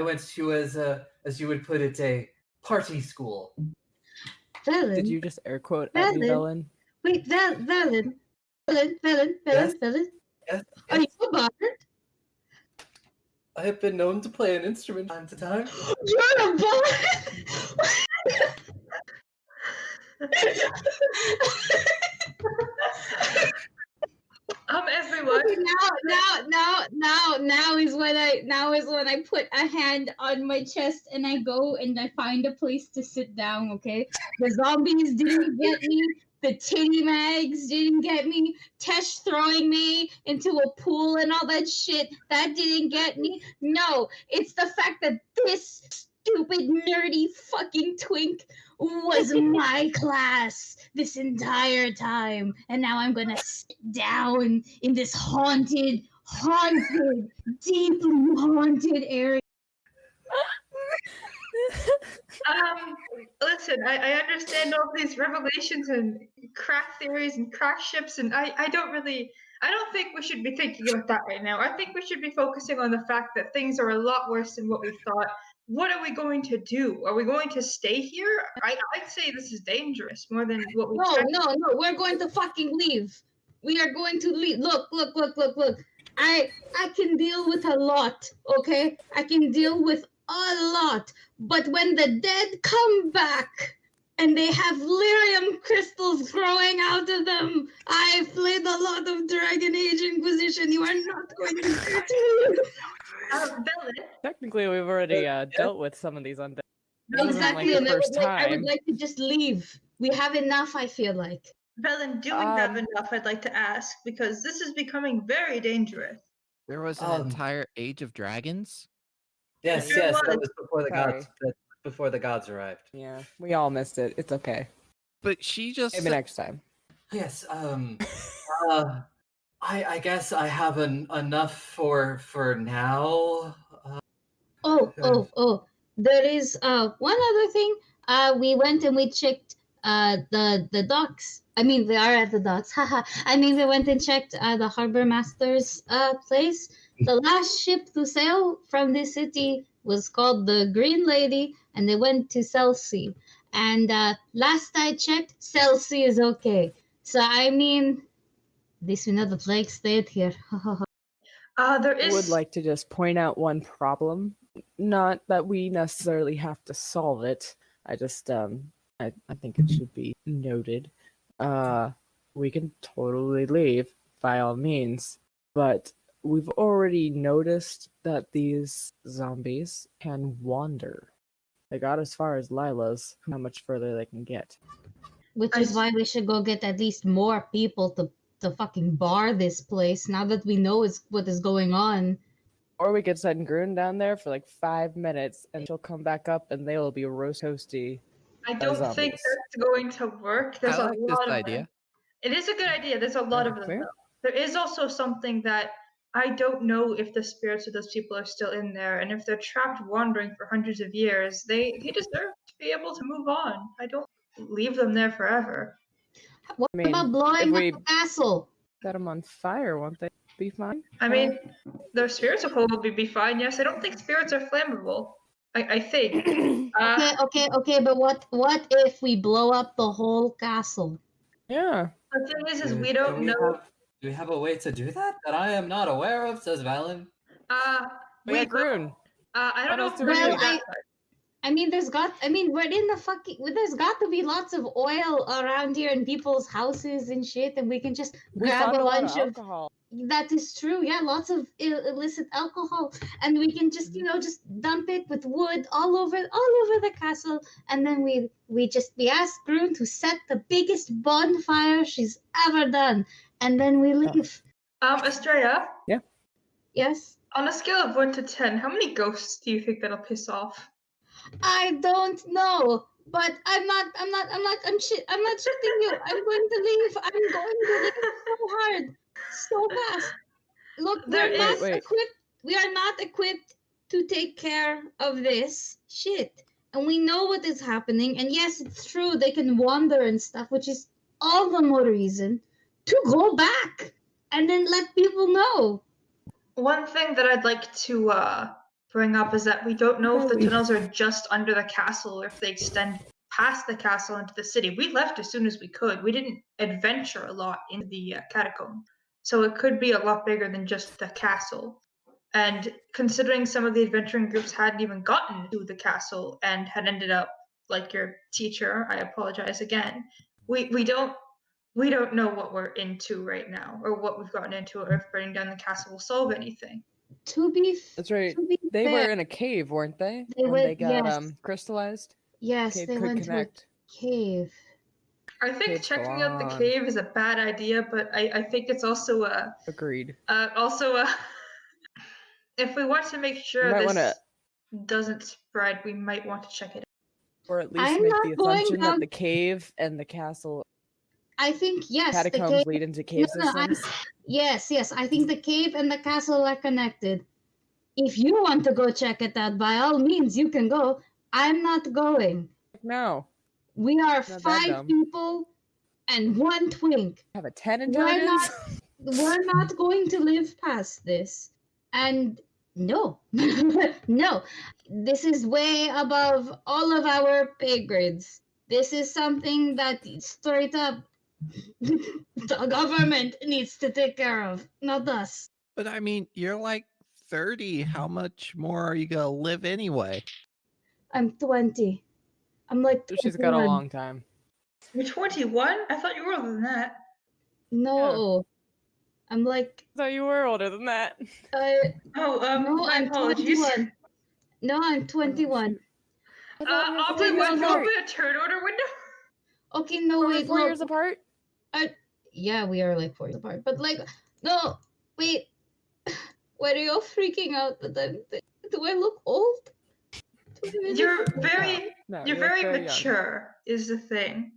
A: went to as you would put it, a party school.
D: Velen.
C: Did you just air quote at me, Velen?
D: Wait, Velen.
A: Yes.
D: Are you a bard?
A: I have been known to play an instrument time to time.
D: You're a bard?
B: Everyone.
D: Now is when I put a hand on my chest and I go and I find a place to sit down, okay? The zombies didn't get me. The titty mags didn't get me. Tesh throwing me into a pool and all that shit, that didn't get me. No, it's the fact that this stupid, nerdy fucking twink was my class this entire time. And now I'm gonna sit down in this haunted, deeply haunted area.
B: Listen, I understand all these revelations and crack theories and crack ships, and I don't think we should be thinking about that right now. I think we should be focusing on the fact that things are a lot worse than what we thought. What are we going to do? Are we going to stay here? I'd say this is dangerous more than what we
D: No, we're going to fucking leave. We are going to leave. Look. I can deal with a lot, okay? I can deal with a lot. But when the dead come back and they have lyrium crystals growing out of them, I've played a lot of Dragon Age Inquisition. You are not going to hurt me.
C: Technically, we've already dealt with some of these undead.
D: Exactly,
C: and
D: I would like to just leave. We have enough, I feel like.
B: Belen, do we have enough, I'd like to ask, because this is becoming very dangerous.
F: There was an entire Age of Dragons?
A: Yes,
B: Sure
A: that
B: was.
A: was before the gods. That's before the gods arrived.
C: Yeah, we all missed it. It's okay.
F: But she just
C: Maybe next time.
A: Yes. I guess I have enough for now.
D: There is one other thing. We went and we checked the docks. I mean, they are at the docks. Haha. I mean, we went and checked the harbor master's place. The last ship to sail from this city was called the Green Lady, and they went to Celsea. And last I checked, Celsea is okay. So I mean, at least we know the plague stayed here.
B: There is.
C: I would like to just point out one problem. Not that we necessarily have to solve it. I just I think it should be noted. We can totally leave by all means, but we've already noticed that these zombies can wander. They got as far as Lila's. How much further they can get?
D: Which is why we should go get at least more people to fucking bar this place now that we know what is going on.
C: Or we could send Grun down there for like 5 minutes and she'll come back up and they will be roast toasty.
B: I don't think that's going to work. There's
F: I like
B: a lot
F: this
B: of
F: idea.
B: It is a good idea. There's a lot of them. Though. There is also something that I don't know if the spirits of those people are still in there, and if they're trapped wandering for hundreds of years, they deserve to be able to move on. I don't leave them there forever.
D: What about blowing up the castle?
C: Set them on fire, won't they be fine?
B: I mean, their spirits will probably be fine. Yes, I don't think spirits are flammable. I think.
D: Okay, but what if we blow up the whole castle?
C: Yeah.
B: The thing is we don't know.
A: Do we have a way to do that I am not aware of? Says Valen.
C: We Grun.
B: I don't know if
D: we're in the fucking. There's got to be lots of oil around here in people's houses and shit, and we can just grab a bunch of
C: alcohol.
D: That is true. Yeah, lots of illicit alcohol, and we can just just dump it with wood all over the castle, and then we ask Grun to set the biggest bonfire she's ever done, and then we leave.
B: Astraea.
C: Yeah.
D: Yes.
B: On a scale of 1 to 10, how many ghosts do you think that'll piss off?
D: I don't know, but I'm not shitting you. I'm going to leave. I'm going to leave so hard, so fast. Look, we are not equipped to take care of this shit, and we know what is happening. And yes, it's true they can wander and stuff, which is all the more reason to go back and then let people know.
B: One thing that I'd like to bring up is that we don't know if the tunnels are just under the castle or if they extend past the castle into the city. We left as soon as we could. We didn't adventure a lot into the catacomb. So it could be a lot bigger than just the castle. And considering some of the adventuring groups hadn't even gotten to the castle and had ended up like your teacher, I apologize again. We don't know what we're into right now or what we've gotten into or if burning down the castle will solve anything.
C: That's right. They were in a cave, weren't they? They got crystallized.
D: Yes, they went to a cave.
B: I think checking out the cave is a bad idea, but I think it's also a
C: agreed.
B: If we want to make sure this doesn't spread, we might want to check it out.
C: Or at least make the assumption that the cave and the castle.
D: I think yes.
C: Catacombs lead into cave systems.
D: Yes. I think the cave and the castle are connected. If you want to go check it out, by all means, you can go. I'm not going.
C: No.
D: We are 5 people and 1 twink.
C: Have a 10 intelligence?
D: We're not going to live past this. And no. No. This is way above all of our pay grades. This is something that straight up the government needs to take care of, not us.
F: But I mean, you're like
E: 30. How much more are you gonna live anyway?
D: I'm 20. I'm like 21.
C: She's got a long time.
B: You're 21? I thought you were older than that.
D: No. I'm like...
C: I thought you were older than that.
D: No, I'm 21. No, I'm 21.
B: Aubrey, what's a turn order window?
D: Okay, no,
C: Are
D: wait.
C: we 4 years apart?
D: Yeah, we are like 4 years apart. But like, no, wait. Why are you all freaking out that do I look old?
B: You're very
C: very
B: mature, is the thing.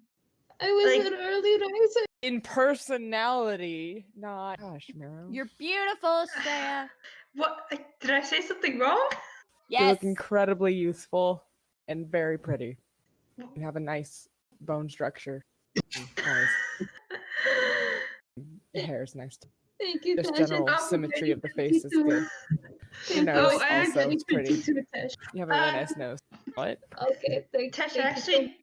D: I was an early riser.
C: In personality, not. Gosh, Miro.
I: You're beautiful, Astraea.
B: What? Did I say something wrong?
C: You
I: Yes.
C: look incredibly youthful and very pretty. You have a nice bone structure. Your hair is nice.
D: Thank you,
C: Just
D: Tasha.
C: general symmetry of the face is good. Your nose also is pretty. You have a really nice nose. What?
D: Okay, thank you.
B: Tasha,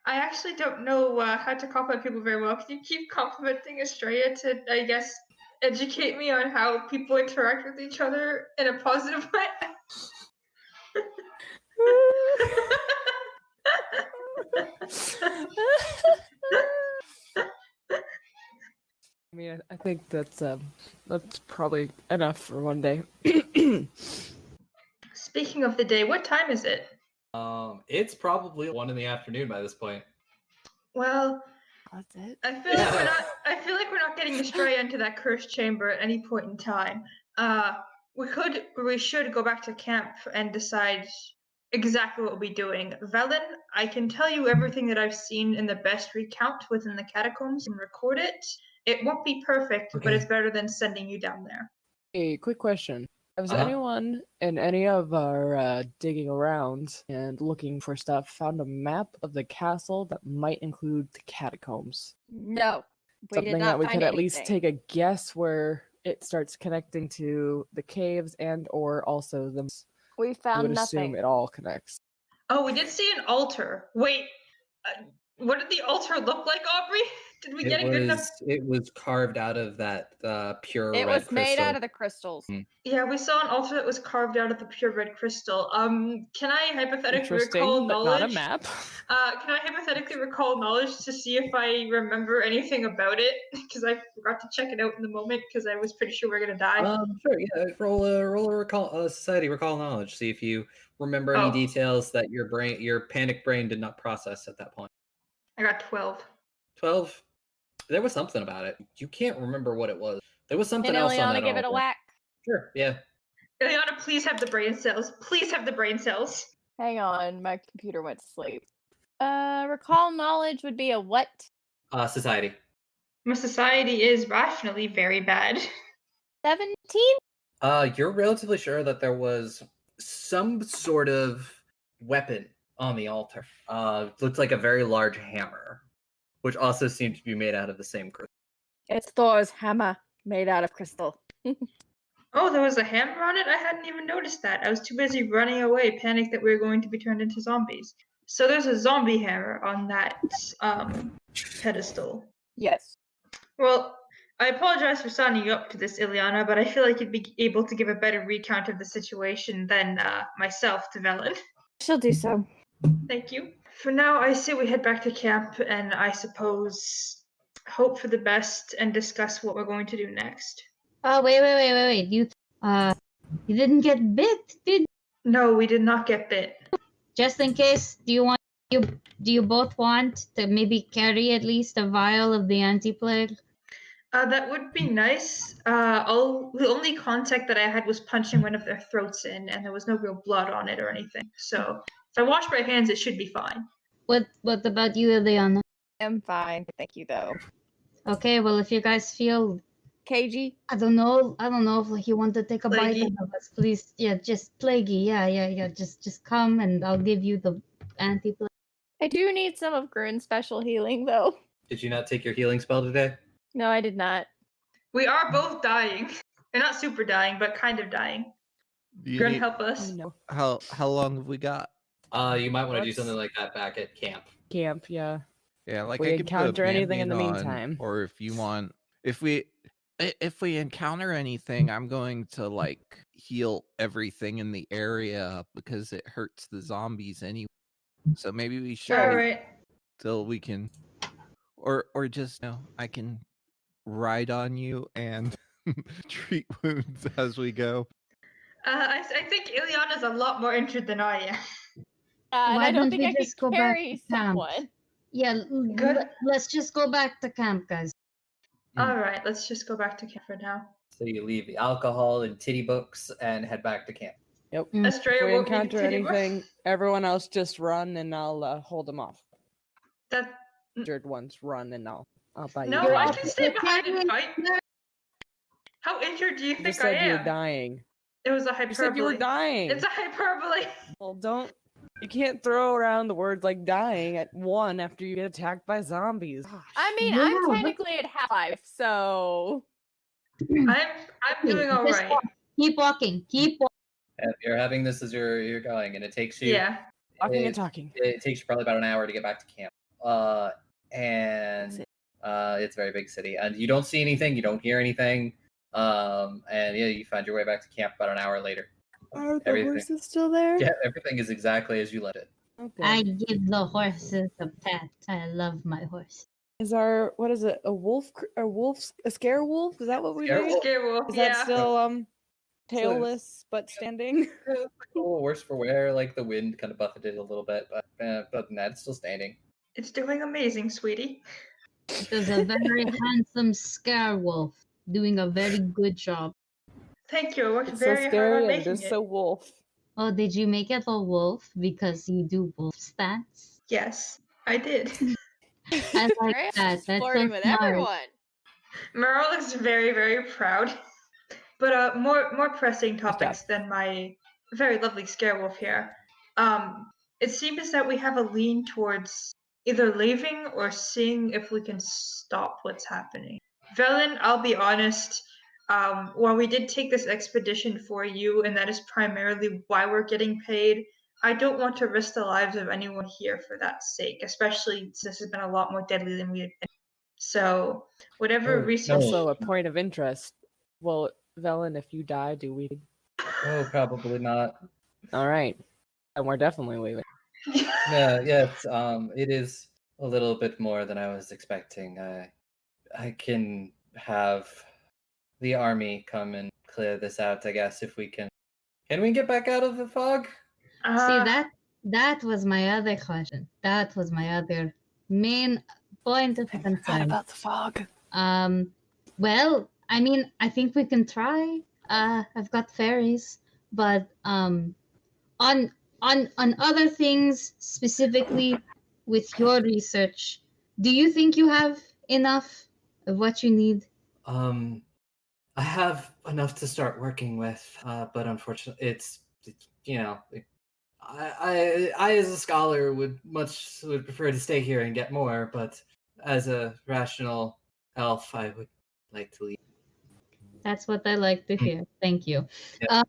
B: I actually don't know how to compliment people very well. Can you keep complimenting Astraea to, I guess, educate me on how people interact with each other in a positive way?
C: I mean, I think that's probably enough for one day.
B: Speaking of the day, what time is it?
A: It's probably 1 in the afternoon by this point.
B: Well,
C: that's it.
B: I feel like we're not getting Astraea into that cursed chamber at any point in time. We should go back to camp and decide exactly what we'll be doing. Velen, I can tell you everything that I've seen in the best recount within the catacombs and record it. It won't be perfect, but it's better than sending you down there.
C: Hey, quick question. Has anyone in any of our digging around and looking for stuff found a map of the castle that might include the catacombs?
I: No.
C: Something that we could at least take a guess where it starts connecting to the caves and or also the...
I: We found
C: would
I: nothing.
C: Assume it all connects.
B: Oh, we did see an altar. Wait, what did the altar look like, Aubrey? Did we get a good enough?
A: It was carved out of that pure
I: It
A: red
I: was made
A: crystal.
I: out of the crystals.
B: Yeah, we saw an altar that was carved out of the pure red crystal. Can I hypothetically recall
C: but
B: knowledge?
C: not a map.
B: Can I hypothetically recall knowledge to see if I remember anything about it? Because I forgot to check it out in the moment because I was pretty sure we were gonna die.
A: Sure, yeah. Roll a recall society recall knowledge. See if you remember any details that your panic brain did not process at that point.
B: I got 12.
A: 12. There was something about it. You can't remember what it was. There was something else on that
I: give it a whack?
A: Sure, yeah.
B: Ileana, please have the brain cells. Please have the brain cells.
I: Hang on, my computer went to sleep. Recall knowledge would be a what?
A: Society.
B: My society is rationally very bad.
I: 17?
A: You're relatively sure that there was some sort of weapon on the altar. Looks like a very large hammer, which also seemed to be made out of the same crystal.
I: It's Thor's hammer, made out of crystal.
B: Oh, there was a hammer on it? I hadn't even noticed that. I was too busy running away, panicked that we were going to be turned into zombies. So there's a zombie hammer on that pedestal.
I: Yes.
B: Well, I apologize for signing you up to this, Ileana, but I feel like you'd be able to give a better recount of the situation than myself to Velen.
I: She'll do so.
B: Thank you. For now, I say we head back to camp and I suppose hope for the best and discuss what we're going to do next.
D: Oh, wait. You didn't get bit, did?
B: No, we did not get bit.
D: Just in case, do you both want to maybe carry at least a vial of the anti-plague?
B: That would be nice. The only contact that I had was punching one of their throats in, and there was no real blood on it or anything. So if I wash my hands, it should be fine.
D: What about you, Ileana?
I: I'm fine, thank you though.
D: Okay, well, if you guys feel
I: cagey,
D: I don't know if like you want to take a bite of us, please. Yeah, just plaguey. Yeah. Just come and I'll give you the anti-plague.
I: I do need some of Grun's special healing though.
A: Did you not take your healing spell today?
I: No, I did not.
B: We are both dying. We're not super dying, but kind of dying. Grun, help us.
C: No.
E: How long have we got?
A: You might want to do something like that back at camp.
C: Camp, yeah.
E: Yeah, like
C: we
E: I could
C: encounter
E: put a
C: anything in the
E: Band-Aid on,
C: meantime.
E: or if you want,
F: if we encounter anything, I'm going to like heal everything in the area because it hurts the zombies anyway. So maybe we should
B: All
F: wait
B: right.
F: till we can, or just I can ride on you and treat wounds as we go.
B: I think Ileana's a lot more injured than I am.
I: And
D: Why
I: I don't
D: don't
I: think
D: we
I: I
D: just
I: could
D: go back
I: carry
D: to camp?
I: someone.
D: Yeah,
B: Good.
D: let's just go back to camp, guys.
B: All right, let's just go back to camp for now.
A: So you leave the alcohol and titty books and head back to camp.
C: Yep.
B: Astraea
C: If we
B: won't need
C: encounter
B: titty books.
C: anything, everyone else just run and I'll hold them off.
B: That
C: Injured ones run and I'll buy you.
B: no,
C: time.
B: I can stay behind and fight. How injured do you
C: You
B: think
C: just
B: I
C: said
B: am?
C: you were dying.
B: It was a hyperbole.
C: You said you were dying.
B: It's a hyperbole.
C: Well, don't. You can't throw around the words like dying at one after you get attacked by zombies. Gosh.
I: I mean,
D: Yeah,
I: I'm technically at half life, so
B: I'm doing all
D: Just
B: right.
D: walk. Keep walking. Keep walking.
A: And you're having this as you're going, and it takes you.
B: Yeah.
C: Talking and talking.
A: It takes you probably about an hour to get back to camp. And it's a very big city, and you don't see anything, you don't hear anything. And yeah, you find your way back to camp about an hour later.
C: Are the horses still there?
A: Yeah, everything is exactly as you left it.
C: Okay.
D: I give the horses a pet. I love my horse.
C: Is our what is it? A wolf? A scare wolf? Is that what we
A: Scare
C: made?
A: wolf.
B: Scare wolf.
C: Is
B: Yeah.
C: that still tailless but standing?
A: It's like a little worse for wear. Like the wind kind of buffeted a little bit, but other than that, it's still standing.
B: It's doing amazing, sweetie.
D: It was a very handsome scare wolf, doing a very good job.
B: Thank you. I worked
C: It's so
B: very hard
C: scary
B: on
C: and
B: making
C: just
B: it.
C: so wolf.
D: Oh, did you make it a wolf because you do wolf stats?
B: Yes, I did.
D: I like
I: Grace
D: that.
I: is
D: That's
I: flirting
D: so
I: with
D: smart.
I: everyone.
B: Merle looks very, very proud. But more pressing topics than my very lovely Scarewolf here. It seems that we have a lean towards either leaving or seeing if we can stop what's happening. Velen, I'll be honest, while we did take this expedition for you, and that is primarily why we're getting paid, I don't want to risk the lives of anyone here for that sake, especially since this has been a lot more deadly than we had been. So, whatever research...
C: Also, a point of interest. Well, Velen, if you die, do we?
A: Oh, probably not.
C: All right, and we're definitely leaving.
A: Yes. It is a little bit more than I was expecting. I can have the army come and clear this out, I guess, if we can. Can we get back out of the fog?
D: See, that was my other question. That was my other main point of concern.
C: About the fog.
D: Well, I mean, I think we can try. I've got fairies, but on other things, specifically with your research, do you think you have enough of what you need?
A: I have enough to start working with, but unfortunately, it's I as a scholar would prefer to stay here and get more, but as a rational elf, I would like to leave.
D: That's what I like to hear. Thank you.
A: Yeah.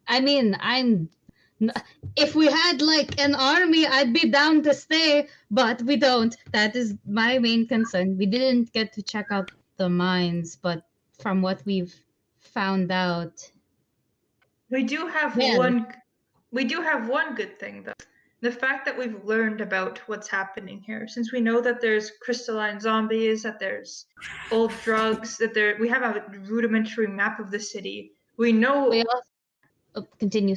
D: I mean, if we had like an army, I'd be down to stay, but we don't. That is my main concern. We didn't get to check out the mines, but from what we've found out,
B: we do have one good thing though. The fact that we've learned about what's happening here, since we know that there's crystalline zombies, that there's old drugs, that we have a rudimentary map of the city. We know.
D: Continue.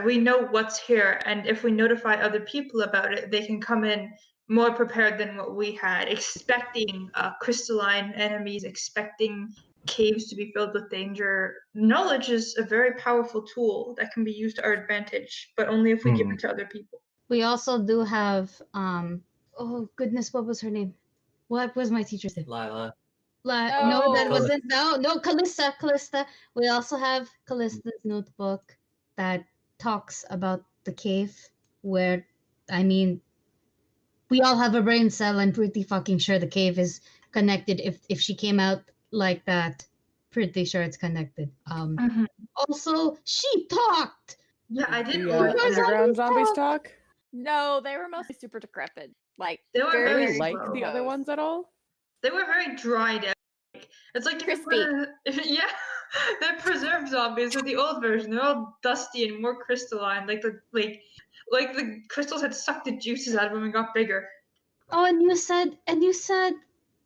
B: We know what's here, and if we notify other people about it, they can come in more prepared than what we had, expecting crystalline enemies, expecting caves to be filled with danger. Knowledge is a very powerful tool that can be used to our advantage, but only if we give it to other people.
D: We also do have oh goodness, what was her name? What was my teacher's name?
A: Lila.
D: No, that wasn't. No, Callista. We also have Callista's notebook that talks about the cave where, I mean, we all have a brain cell. I'm pretty fucking sure the cave is connected. If she came out like that, pretty sure it's connected. Also, she talked.
B: Yeah, I didn't.
C: The underground zombies talk?
I: No, they were mostly super decrepit. Like
B: they were
C: very
B: very
C: like the other ones at all.
B: They were very dried out. It's like
I: crispy.
B: Yeah, they're preserved zombies with the old version. They're all dusty and more crystalline. Like the crystals had sucked the juices out of them and got bigger.
D: Oh, and you said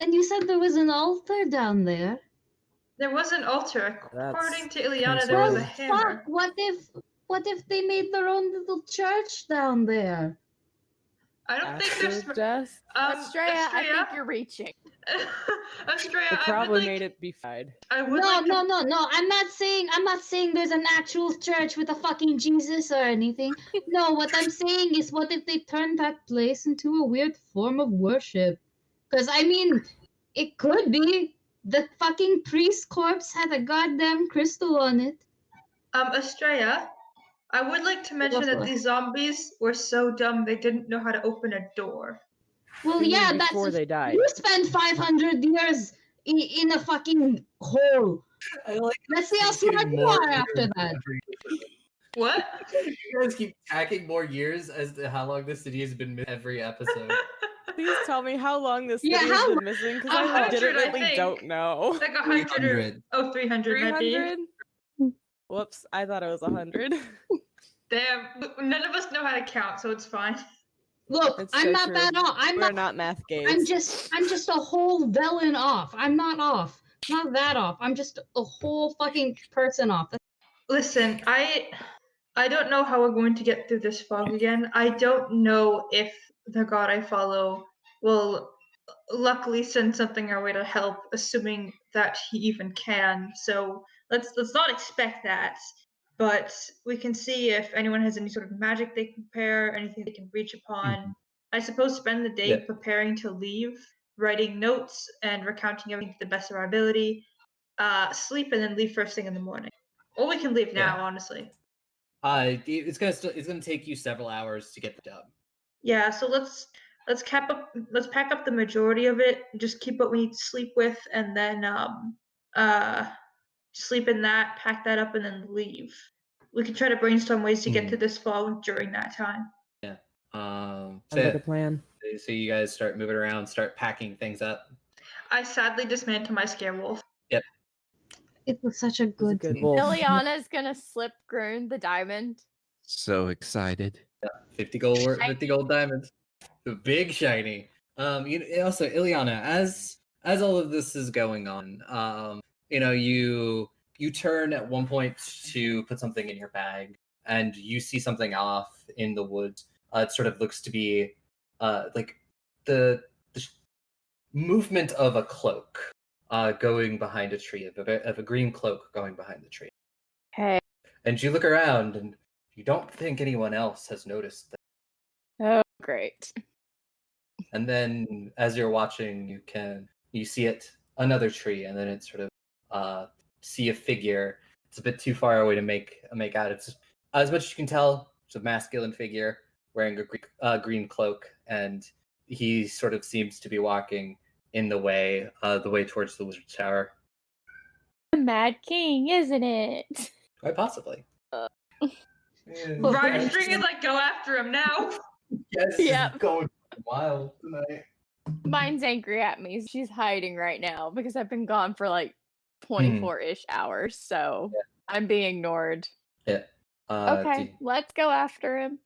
D: there was an altar down there.
B: There was an altar. According to Ileana, there
D: Well,
B: was a hammer.
D: fuck! What if they made their own little church down there?
B: I don't think there's
C: death.
I: Astraea, I think you're reaching.
B: Astraea,
C: They probably made it beefied.
D: No. I'm not saying there's an actual church with a fucking Jesus or anything. No, what I'm saying is, what if they turned that place into a weird form of worship? Because I mean, it could be. The fucking priest corpse had a goddamn crystal on it.
B: Astraea, I would like to mention that these zombies were so dumb they didn't know how to open a door.
D: Well, yeah, that's
C: before they died.
D: You spent 500 years in a fucking hole. Let's see how smart you are after that.
B: What?
A: You guys keep tacking more years as to how long the city has been missing every episode.
C: Please tell me how long this city has been missing, because I legitimately don't know.
B: Like 100. Oh, 300 might be.
C: 300? Whoops, I thought it was 100.
B: Damn, none of us know how to count, so it's fine.
D: Look, I'm not that off.
C: We're not math gays.
D: I'm just a whole villain off. I'm not off. Not that off. I'm just a whole fucking person off.
B: Listen, I don't know how we're going to get through this fog again. I don't know if the god I follow will luckily send something our way to help, assuming that he even can. So let's not expect that. But we can see if anyone has any sort of magic they can prepare, anything they can reach upon. I suppose spend the day preparing to leave, writing notes and recounting everything to the best of our ability. Sleep and then leave first thing in the morning. Or we can leave now, honestly.
A: It's gonna take you several hours to get the dub.
B: Yeah, so let's pack up the majority of it, just keep what we need to sleep with, and then sleep in that, pack that up, and then leave. We can try to brainstorm ways to get to this fall during that time.
A: Yeah.
C: Sounds like a plan.
A: So you guys start moving around, start packing things up.
B: I sadly dismantle my scarewolf.
A: Yep.
D: It was such a good
C: wolf.
I: Ileana's gonna slip Groon the diamond.
F: So excited.
A: Yeah, 50 gold diamonds. The big shiny. Also Ileana, as all of this is going on, you turn at one point to put something in your bag, and you see something off in the woods. It sort of looks to be like the movement of a cloak going behind a tree, of a green cloak going behind the tree.
I: Okay.
A: And you look around, and you don't think anyone else has noticed that.
I: Oh, great.
A: And then, as you're watching, you see another tree, and then it sort of see a figure. It's a bit too far away to make out. It's as much as you can tell. It's a masculine figure wearing a green cloak, and he sort of seems to be walking in the way towards the wizard's tower.
I: The Mad King, isn't it?
A: Quite possibly.
B: Ryan String is like, go after him now.
A: Yes.
I: Yep.
A: Going wild tonight.
I: Mine's angry at me. She's hiding right now because I've been gone for like 24-ish hours, so I'm being ignored.
A: Yeah.
I: Okay, let's go after him.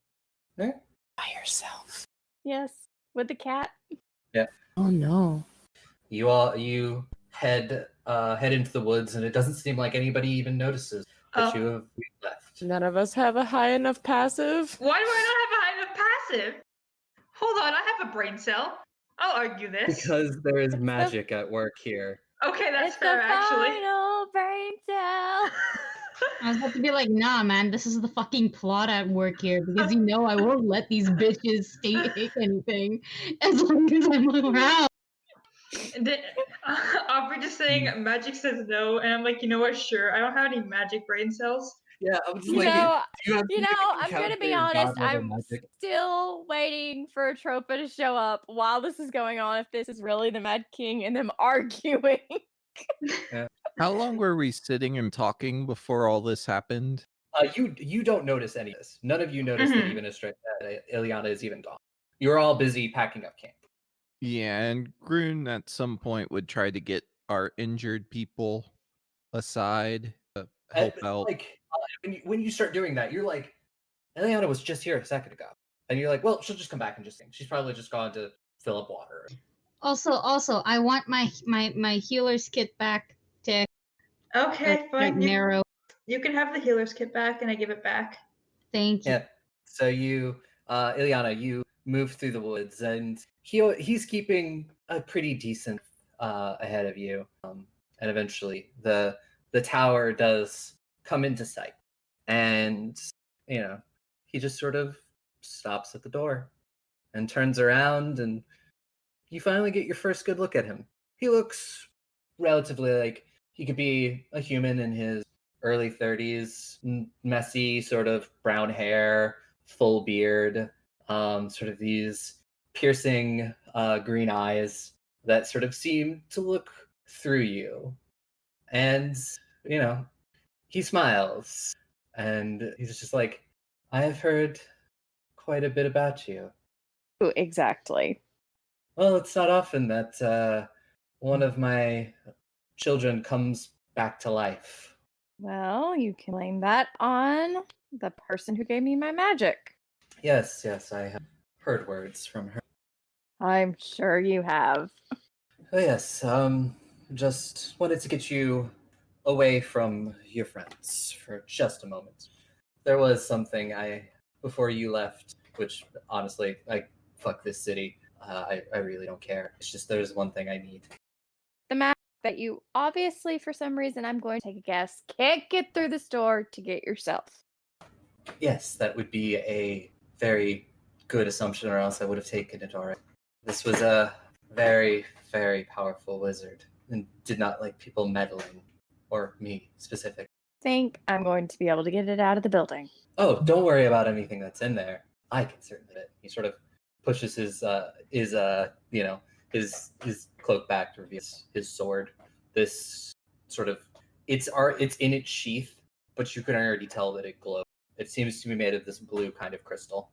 A: Yeah.
C: By yourself.
I: Yes, with the cat.
A: Yeah.
C: Oh no.
A: You head into the woods, and it doesn't seem like anybody even notices that you have left.
C: None of us have a high enough passive.
B: Why do I not have a high enough passive? Hold on, I have a brain cell. I'll argue this.
A: Because there is magic at work here.
B: Okay, that's
I: It's
B: fair,
I: the
B: actually.
I: final brain cell.
D: I was about to be like, nah, man, this is the fucking plot at work here, because you know I won't let these bitches take anything as long as I'm around.
B: Aubrey just saying magic says no, and I'm like, you know what? Sure, I don't have any magic brain cells.
A: Yeah, I'm just
I: I'm gonna be honest. I'm still waiting for Tropa to show up while this is going on. If this is really the Mad King and them arguing.
F: How long were we sitting and talking before all this happened?
A: You don't notice any of this. None of you notice that even Ileana is even gone. You're all busy packing up camp.
F: Yeah, and Groon at some point would try to get our injured people aside to help out.
A: Like when you start doing that, you're like, Eliana was just here a second ago, and you're like, well, she'll just come back and just sing. She's probably just gone to fill up water.
D: Also, I want my healer's kit back. To
B: Okay, fine.
D: Narrow.
B: You can have the healer's kit back, and I give it back.
D: Thank you.
A: Yeah. So you, Ileana, you move through the woods, and he's keeping a pretty decent ahead of you. And eventually, the tower does come into sight, and he just sort of stops at the door and turns around, and you finally get your first good look at him. He looks relatively like he could be a human in his early 30s, messy, sort of brown hair, full beard, sort of these piercing green eyes that sort of seem to look through you. And, he smiles, and he's just like, I have heard quite a bit about you.
I: Ooh, exactly.
A: Well, it's not often that one of my children comes back to life.
I: Well, you can blame that on the person who gave me my magic.
A: Yes, I have heard words from her.
I: I'm sure you have.
A: Oh, yes, just wanted to get you away from your friends for just a moment. There was something before you left, which honestly, fuck this city. I really don't care. It's just there's one thing I need.
I: The map that you obviously, for some reason, I'm going to take a guess, can't get through the store to get yourself.
A: Yes, that would be a very good assumption, or else I would have taken it already. This was a very, very powerful wizard and did not like people meddling, or me specific.
I: Think I'm going to be able to get it out of the building.
A: Oh, don't worry about anything that's in there. I can certainly do it. He sort of pushes his cloak back to reveal his sword. This sort of it's in its sheath, but you can already tell that it glows. It seems to be made of this blue kind of crystal.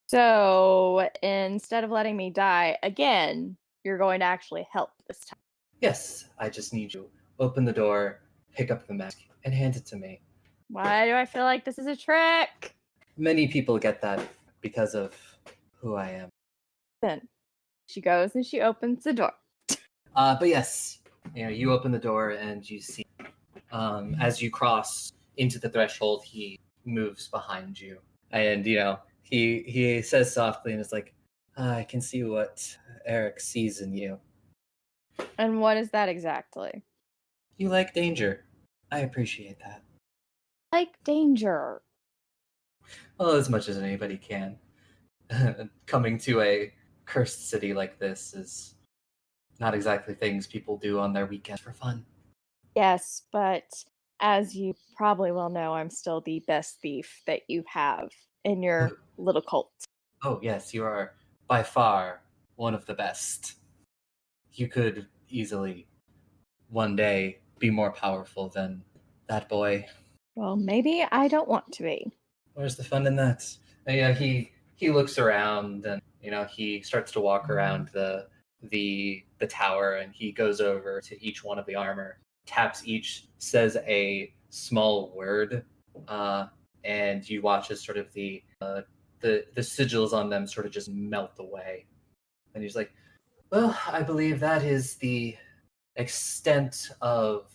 I: So instead of letting me die again, you're going to actually help this time.
A: Yes, I just need you. Open the door, pick up the mask, and hand it to me.
I: Why do I feel like this is a trick?
A: Many people get that because of who I am.
I: Then she goes and she opens the door.
A: But yes, you open the door and you see, as you cross into the threshold, he moves behind you, and he says softly, and it's like, I can see what Eric sees in you.
I: And what is that exactly?
A: You like danger. I appreciate that.
I: Like danger.
A: Well, as much as anybody can. Coming to a cursed city like this is not exactly things people do on their weekends for fun.
I: Yes, but as you probably well know, I'm still the best thief that you have in your little cult.
A: Oh, yes, you are by far one of the best. You could easily one day be more powerful than that boy.
I: Well, maybe I don't want to be.
A: Where's the fun in that? And, he looks around, and he starts to walk around the tower, and he goes over to each one of the armor, taps each, says a small word, and you watch as sort of the sigils on them sort of just melt away. And he's like, well, I believe that is the extent of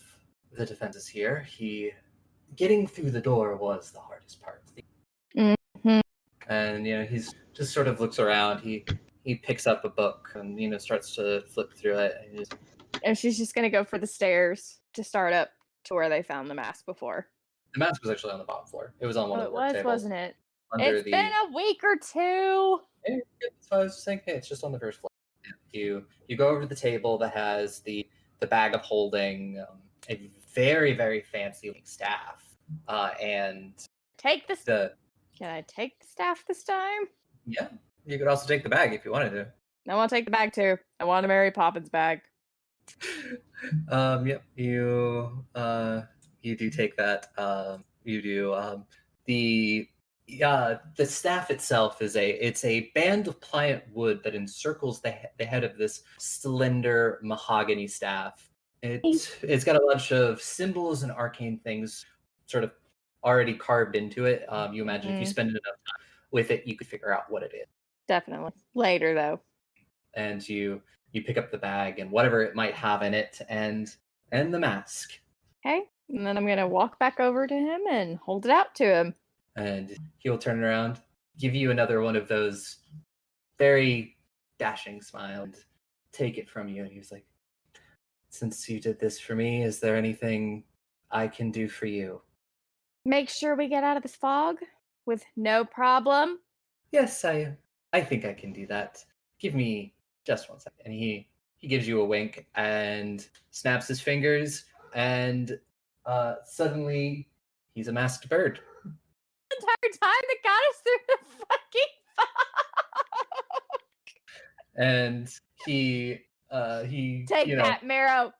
A: the defenses here. Getting through the door was the hardest part.
I: Mm-hmm.
A: And he's just sort of looks around. He picks up a book and starts to flip through it.
I: And she's just gonna go for the stairs to start up to where they found the mask before.
A: The mask was actually on the bottom floor. It was on one of the work tables.
I: Wasn't it? It's been a week or two.
A: Yeah, that's why I was just saying, hey, it's just on the first floor. You go over to the table that has the bag of holding, a very, very fancy staff, and
I: take the. Can I take the staff this time?
A: Yeah, you could also take the bag if you wanted to.
I: I want to take the bag too. I want a Mary Poppins bag.
A: Yep. You do take that. You do. The staff itself is a band of pliant wood that encircles the head of this slender mahogany staff. It's got a bunch of symbols and arcane things sort of already carved into it. You imagine if you spend enough time with it, you could figure out what it is.
I: Definitely. Later, though.
A: And you pick up the bag and whatever it might have in it, and the mask.
I: Okay. And then I'm going to walk back over to him and hold it out to him.
A: And he'll turn around, give you another one of those very dashing smiles, take it from you. And he's like, since you did this for me, is there anything I can do for you?
I: Make sure we get out of this fog with no problem.
A: Yes, I think I can do that. Give me just 1 second. And he gives you a wink and snaps his fingers, and suddenly he's a masked bird.
I: The entire time that got us through the fucking fog.
A: And he
I: take that, Marrow.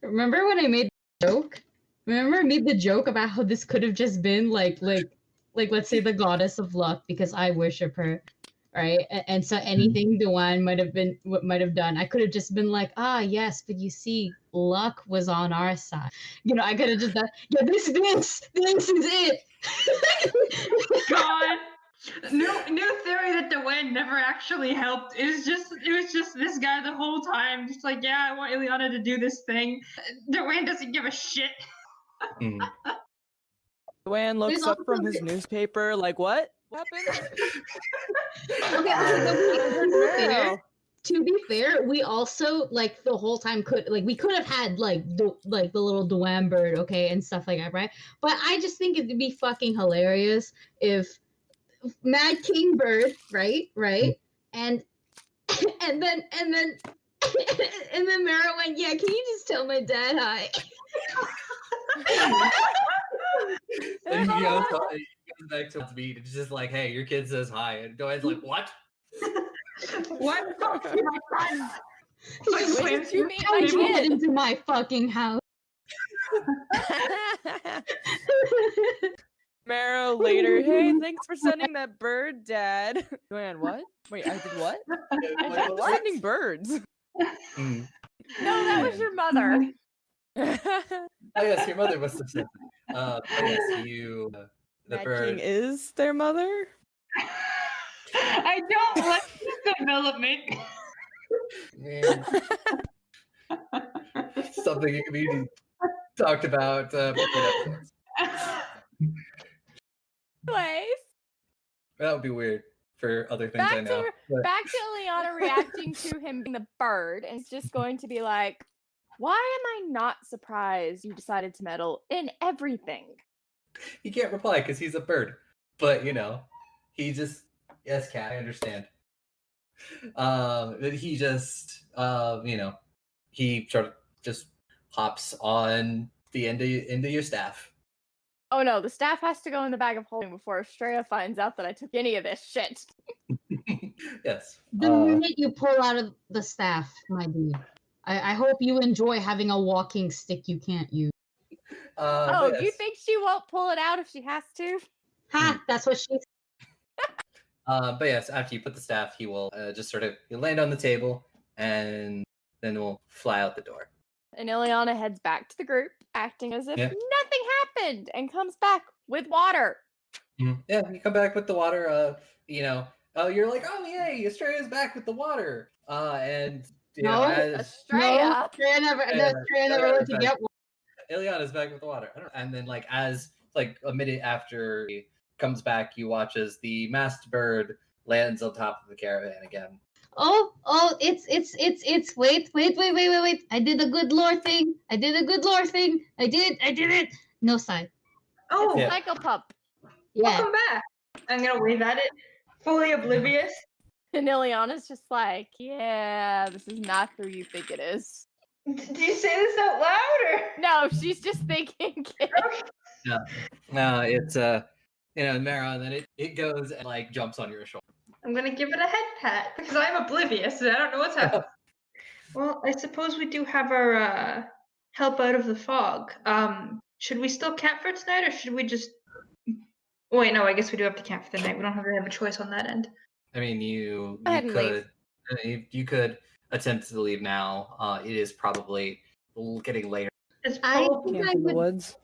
D: Remember when I made the joke? Remember I made the joke about how this could have just been like let's say the goddess of luck because I worship her, right? And so anything Dewan might have done, I could have just been like, yes, but you see, luck was on our side. I could have just done, yeah, this is it.
B: God. New theory that Dewan never actually helped. It was just this guy the whole time, just like, yeah, I want Ileana to do this thing. Dewan doesn't give a shit.
C: Dewan looks up from his newspaper, like, what happened?
D: Okay, to be fair, we also like the whole time we could have had the little Dewan bird, okay, and stuff like that, right? But I just think it'd be fucking hilarious if Mad King Bird, right, and then Mara went, yeah, can you just tell my dad hi?
A: And he goes back to his beat. It's just like, hey, your kid says hi, and Doan's like, what?
B: What? My son.
I: When did you meet
D: How
I: my
D: did you get
I: kid?
D: into my fucking house?
C: Marrow later, hey, thanks for sending that bird, Dad. Joanne, what? Wait, I did what? I did sending birds.
A: Mm.
I: No, that was your mother.
A: Oh yes, your mother must have said that. Yes, the
C: Mad
A: bird.
C: King is their mother?
B: I don't like this development.
A: Man. Something you can be talked about between episodes.
I: Anyways,
A: That would be weird for other things I know.
I: back to Ileana reacting to him being the bird, and it's just going to be like, why am I not surprised you decided to meddle in everything?
A: He can't reply because he's a bird. But he just, yes, cat, I understand. He just he sort of just hops on the end of your staff.
I: Oh no, the staff has to go in the bag of holding before Astraea finds out that I took any of this shit.
A: Yes.
D: The minute you pull out of the staff, my dude, I hope you enjoy having a walking stick you can't use.
I: Do you think she won't pull it out if she has to?
D: Ha! That's what she said.
A: But yes, after you put the staff, he will just sort of land on the table, and then we'll fly out the door.
I: And Ileana heads back to the group, acting as if
A: Yeah.
I: nothing happened, and comes back with water.
A: Yeah, you come back with the water. You're like, oh yay, Astraea's back with the water. And
I: Astraea.
D: Astraea never went to get one.
A: Ileana's back with the water. And then as a minute after he comes back, you watch as the masked bird lands on top of the caravan again.
D: Oh, it's wait. I did a good lore thing. I did it. No sign.
B: Oh,
A: Yeah.
I: Cycle pup.
D: Yeah.
B: welcome back. I'm gonna wave at it, fully oblivious.
I: And Ileana's just like, yeah, this is not who you think it is.
B: Do you say this out loud or?
I: No, she's just thinking.
A: No, it's Mara, and then it goes and jumps on your shoulder.
B: I'm gonna give it a head pat because I'm oblivious and I don't know what's happening. Well, I suppose we do have our help out of the fog. Should we still camp for tonight, or should we just? Wait, no. I guess we do have to camp for the night. We don't really have a choice on that end.
A: I mean, you
I: Go ahead and
A: could attempt to leave now. It is probably getting later.
B: It's
D: I
B: probably
D: think
C: Camp in the woods.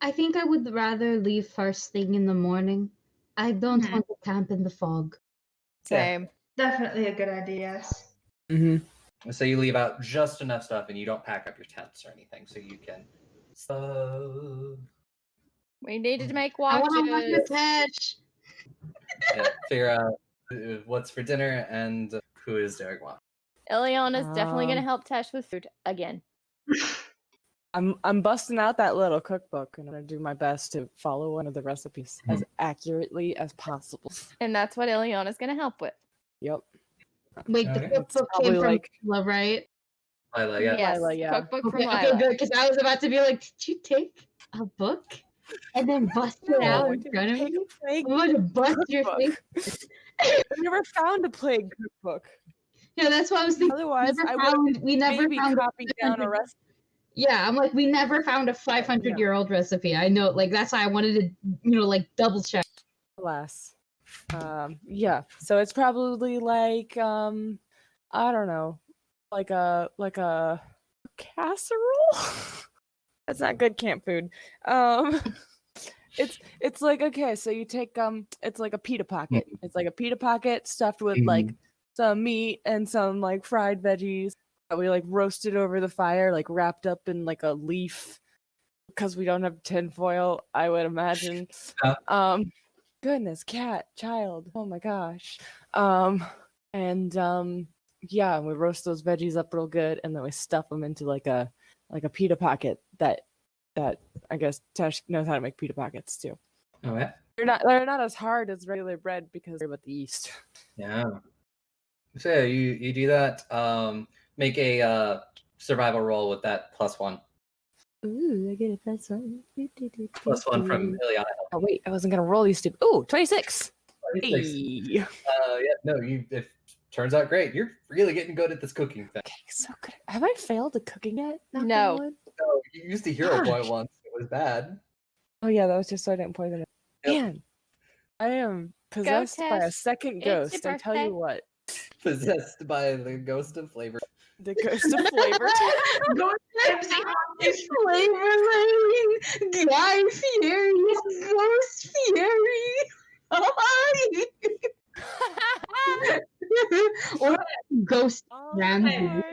D: I think I would rather leave first thing in the morning. I don't
B: Mhm.
D: want to camp in the fog.
I: Same.
B: definitely a good idea. Yes.
C: Mm-hmm.
A: So you leave out just enough stuff, and you don't pack up your tents or anything, so you can.
I: We needed to make
D: I want to watch
I: watches.
D: the Tesh.
A: Yeah, figure out what's for dinner and who is doing what.
I: Ileana's definitely gonna
C: Um,
I: help Tesh with food again.
C: I'm busting out that little cookbook and I'm gonna do my best to follow one of the recipes as accurately as possible.
I: And that's what Ileana's gonna help with.
C: Yep.
D: Wait, the
A: Okay.
D: cookbook
C: Probably
D: came from
C: like-
D: Lila, right?
A: Lila, yeah.
I: Yes,
C: Lila, yeah.
I: cookbook from
D: Okay,
I: Lila.
D: good, because I was about to be like, did you take a book and then bust it
C: No,
D: out
C: I
D: in
C: didn't
D: front of
C: take
D: me?
C: a plague
D: I'm going to bust your
C: cookbook.
D: face.
C: I never found a plague cookbook.
D: Yeah, that's what I was thinking.
C: Otherwise, I would
D: We never
C: maybe
D: found
C: copied down a recipe.
D: Yeah, I'm like, we never found a 500-year-old recipe. I know, like, that's why I wanted to, like, double check.
C: Alas. Yeah. So it's probably like I don't know, like a casserole. That's not good camp food. It's like, okay, so you take it's like a pita pocket. It's like a pita pocket stuffed with like some meat and some like fried veggies that we like roasted over the fire, like wrapped up in like a leaf because we don't have tinfoil, I would imagine. Goodness, cat, child. Oh my gosh. And yeah, we roast those veggies up real good and then we stuff them into like a pita pocket that I guess Tesh knows how to make pita pockets too.
A: Oh yeah.
C: They're not as hard as regular bread because they're about the yeast.
A: Yeah. So yeah, you do that. Make a survival roll with that +1.
C: Ooh, I get a +1.
A: +1 from Ileana.
C: Oh wait, I wasn't gonna roll these two. Ooh, 26.
A: 26.
C: Hey.
A: Yeah, no, it turns out great. You're really getting good at this cooking thing.
C: Okay, so good. Have I failed at cooking yet? Knock on
I: No.
C: wood?
A: No, you used the hero point
C: Gosh.
A: once. It was bad.
C: Oh yeah, that was just so I didn't poison it.
A: Yep.
C: Man, I am possessed by a
I: Tesh.
C: second
I: It's your
C: ghost. I tell you
I: birthday.
C: what,
A: Possessed by the ghost of flavor.
C: the ghost of flavor.
D: Flavor lane, Guy Fieri, Ghost Fieri. Hi. Or Ghost
C: Oh,
D: Ramsay.
C: Lord.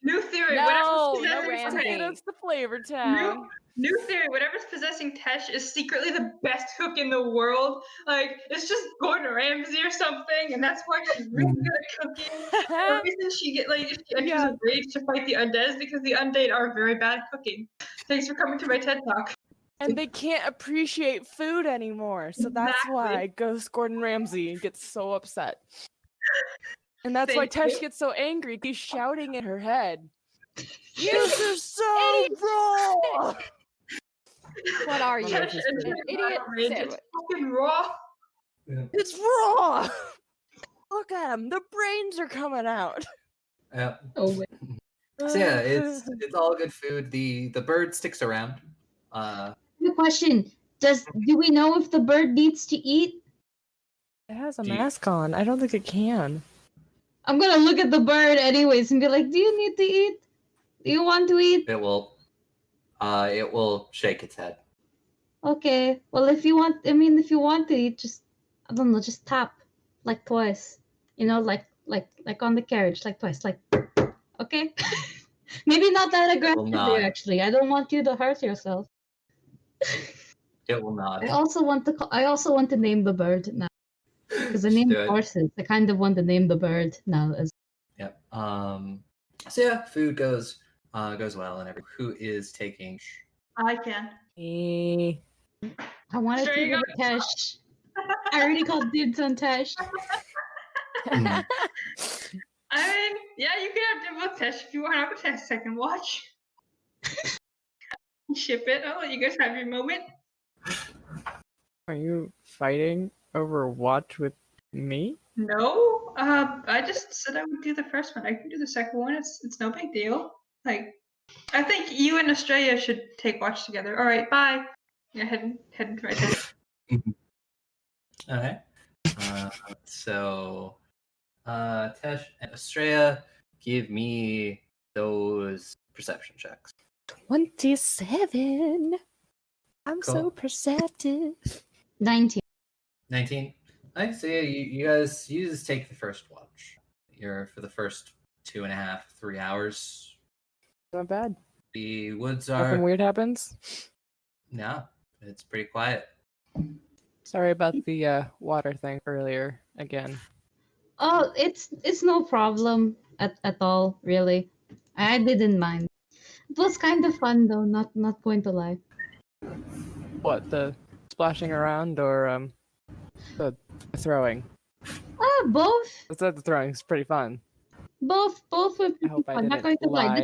B: New theory.
I: No,
B: whatever's
I: no
B: possessing
I: Ramsay.
C: Take
B: Tesh-
C: us to Flavor Town.
B: New theory. Whatever's possessing Tesh is secretly the best cook in the world. Like it's just Gordon Ramsay or something, and that's why she's really good at cooking. The reason she enters
C: Yeah.
B: a rage to fight the undead is because the undead are very bad at cooking. Thanks for coming to my TED Talk.
C: And they can't appreciate food anymore. So that's
B: Exactly.
C: why Ghost Gordon Ramsay gets so upset. And that's why
B: Thank
C: Tesh
B: you.
C: gets so angry. He's shouting in her head. This is so raw!
I: What are you?
B: Tesh enters
I: An
B: a
I: idiot
B: rage. It's
I: sandwich.
B: fucking raw.
C: It's raw! Look at him. The brains are coming out.
A: Yeah.
D: Oh, wait.
A: So yeah, it's all good food. The bird sticks around.
D: The question: do we know if the bird needs to eat?
C: It has a
A: Do you-
C: mask on. I don't think it can.
D: I'm gonna look at the bird anyways and be like, "Do you need to eat? Do you want to eat?"
A: It will shake its head.
D: Okay. Well, if you want to eat, just I don't know, just tap like twice. Like on the carriage, like twice, like. Okay. Maybe not that aggressively.
A: not.
D: Actually, I don't want you to hurt yourself.
A: It will not.
D: I also want to name the bird now because I named
A: do it.
D: horses. I kind of want to name the bird now as.
A: Yep. So yeah, food goes well and everything. Who is taking?
B: I can.
D: I wanted
B: Sure
D: to
B: you
D: go with Tesh. I already called dibs on Tesh.
B: I mean, yeah, you can have Dimble Tesh if you want to have a test second watch. Ship it. I'll let you guys have your moment.
C: Are you fighting over watch with me?
B: No, I just said I would do the first one. I can do the second one. It's no big deal. Like, I think you and Astraea should take watch together. All right, bye. Yeah, heading right there.
A: Okay. So, Tesh and Astraea, give me those perception checks.
C: 27. I'm so
A: Cool.
C: perceptive.
D: 19.
A: 19. I see. You guys just take the first watch. You're for the first 2.5, 3 hours.
C: Not bad.
A: The woods
C: Nothing
A: are.
C: weird happens.
A: No, it's pretty quiet.
C: Sorry about the water thing earlier again.
D: Oh, it's no problem at all, really. I didn't mind. It was kind of fun though, not going to lie.
C: What, the splashing around or the throwing?
D: Both.
C: I said the throwing is pretty fun.
D: Both were pretty
C: hope I
D: fun. Not
C: didn't
D: going to lie.
C: lie.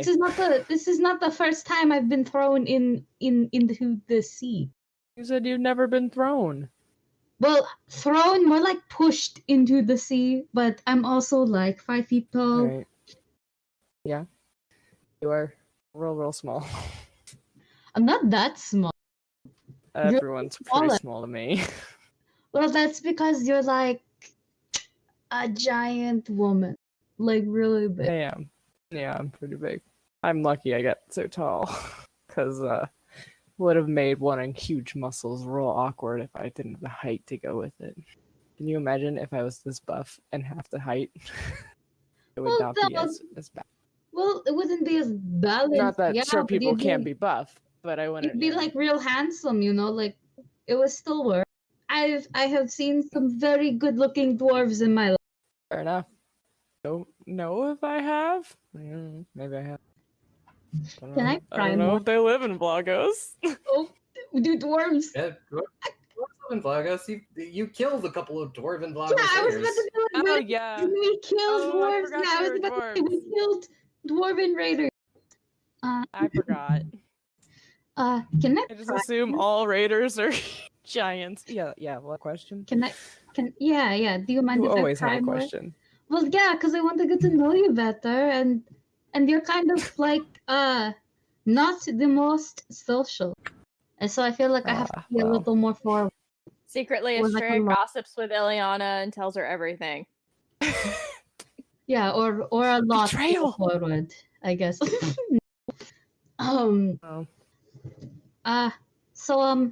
D: This is not the first time I've been thrown into the sea.
C: You said you've never been thrown.
D: Well, thrown, more like pushed into the sea, but I'm also like 5 feet tall.
C: Right. Yeah. You are real small.
D: I'm not that small.
C: Everyone's pretty small to me.
D: Well, that's because you're like a giant woman. Like really big.
C: I am. Yeah, I'm pretty big. I'm lucky I got so tall. Because would have made wanting huge muscles real awkward if I didn't have the height to go with it. Can you imagine if I was this buff and half the height? It would not be as bad.
D: Well, it wouldn't be as balanced.
C: Not that short people can't be buff, but I wouldn't.
D: It'd be like real handsome, you know, like it would still work. I have seen some very good looking dwarves in my life.
C: Fair enough. Don't know if I have. Maybe I have.
D: Can I
C: I don't know if they live in Blagos.
D: Oh, do dwarves?
A: Yeah, dwarves live in Blagos. You killed a couple of dwarven Blagos.
D: Yeah, I was about to be like,
C: Oh yeah.
D: we killed dwarves.
C: I
D: Yeah, I was about to say we killed dwarven raiders.
C: I forgot.
D: Can I?
C: I just assume all raiders are giants. Yeah. What question?
D: Yeah. Do you mind
C: You
D: if
C: always
D: I
C: have a
D: more?
C: question.
D: Well, yeah, because I want to get to know you better, and you're kind of like not the most social, and so I feel like I have to be a little more forward.
I: Secretly, Astraea gossips with Ileana and tells her everything.
D: Yeah, or a lot
C: Betrayal.
D: Forward, I guess. So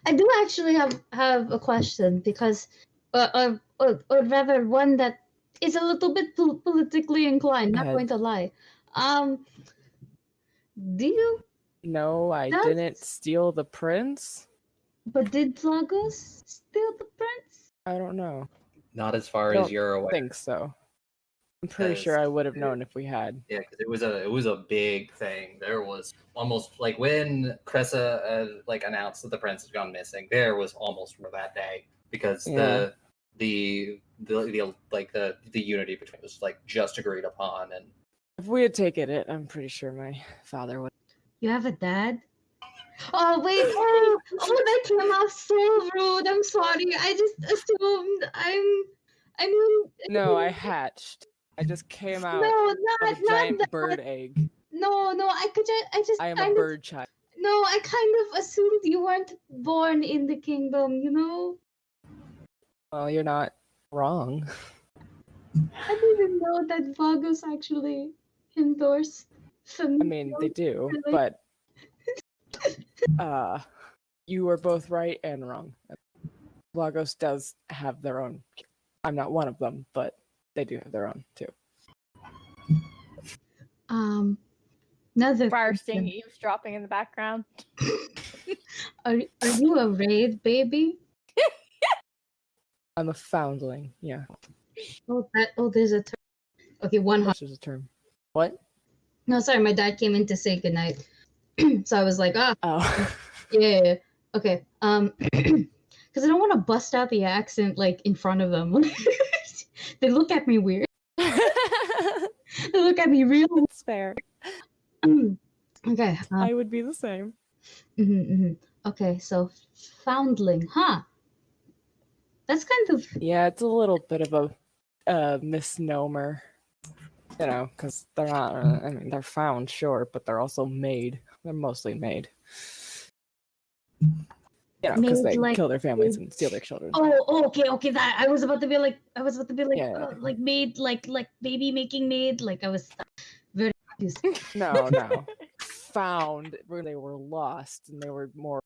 D: I do actually have a question because or rather one that is a little bit politically inclined, not going to lie. Do you?
C: No, I didn't steal the prince.
D: But did Blagos steal the prince?
C: I don't know.
A: Not as far as you're aware.
C: I think so. I'm pretty sure I would have known if we had.
A: Yeah, because it was a big thing. There was almost like when Cressa announced that the prince had gone missing. There was almost for that day because the unity between was like just agreed upon. And
C: if we had taken it, I'm pretty sure my father would.
D: You have a dad? Oh wait! Oh, that came off so rude. I'm sorry. I just assumed
C: No, I hatched. I just came out
D: of
C: a giant bird egg.
D: No,
C: I am a bird child.
D: No, I kind of assumed you weren't born in the kingdom, you know?
C: Well, you're not wrong.
D: I didn't know that Vagos actually endorsed some.
C: I mean, they do, but you were both right and wrong. Blagos does have their own. I'm not one of them, but they do have their own too.
D: Another
I: fire sting eavesdropping in the background.
D: Are you a raid baby?
C: I'm a foundling. Yeah.
D: Oh, there's a term. Okay,
C: There's a term. What?
D: No, sorry, my dad came in to say goodnight, so I was like,
C: Oh.
D: Yeah. Okay. Because I don't want to bust out the accent like in front of them. They look at me weird. They look at me real.
C: It's fair.
D: Okay.
C: I would be the same.
D: Okay, so foundling, huh? That's kind of.
C: Yeah, it's a little bit of a misnomer. You know, because they're not. I mean, they're found, sure, but they're also made. They're mostly made. You know, because they kill their families and steal their children.
D: Oh, okay. That I was about to be like,
C: Yeah.
D: like maid, like baby making maid. Like I was very confused.
C: No. found where they were lost, and they were more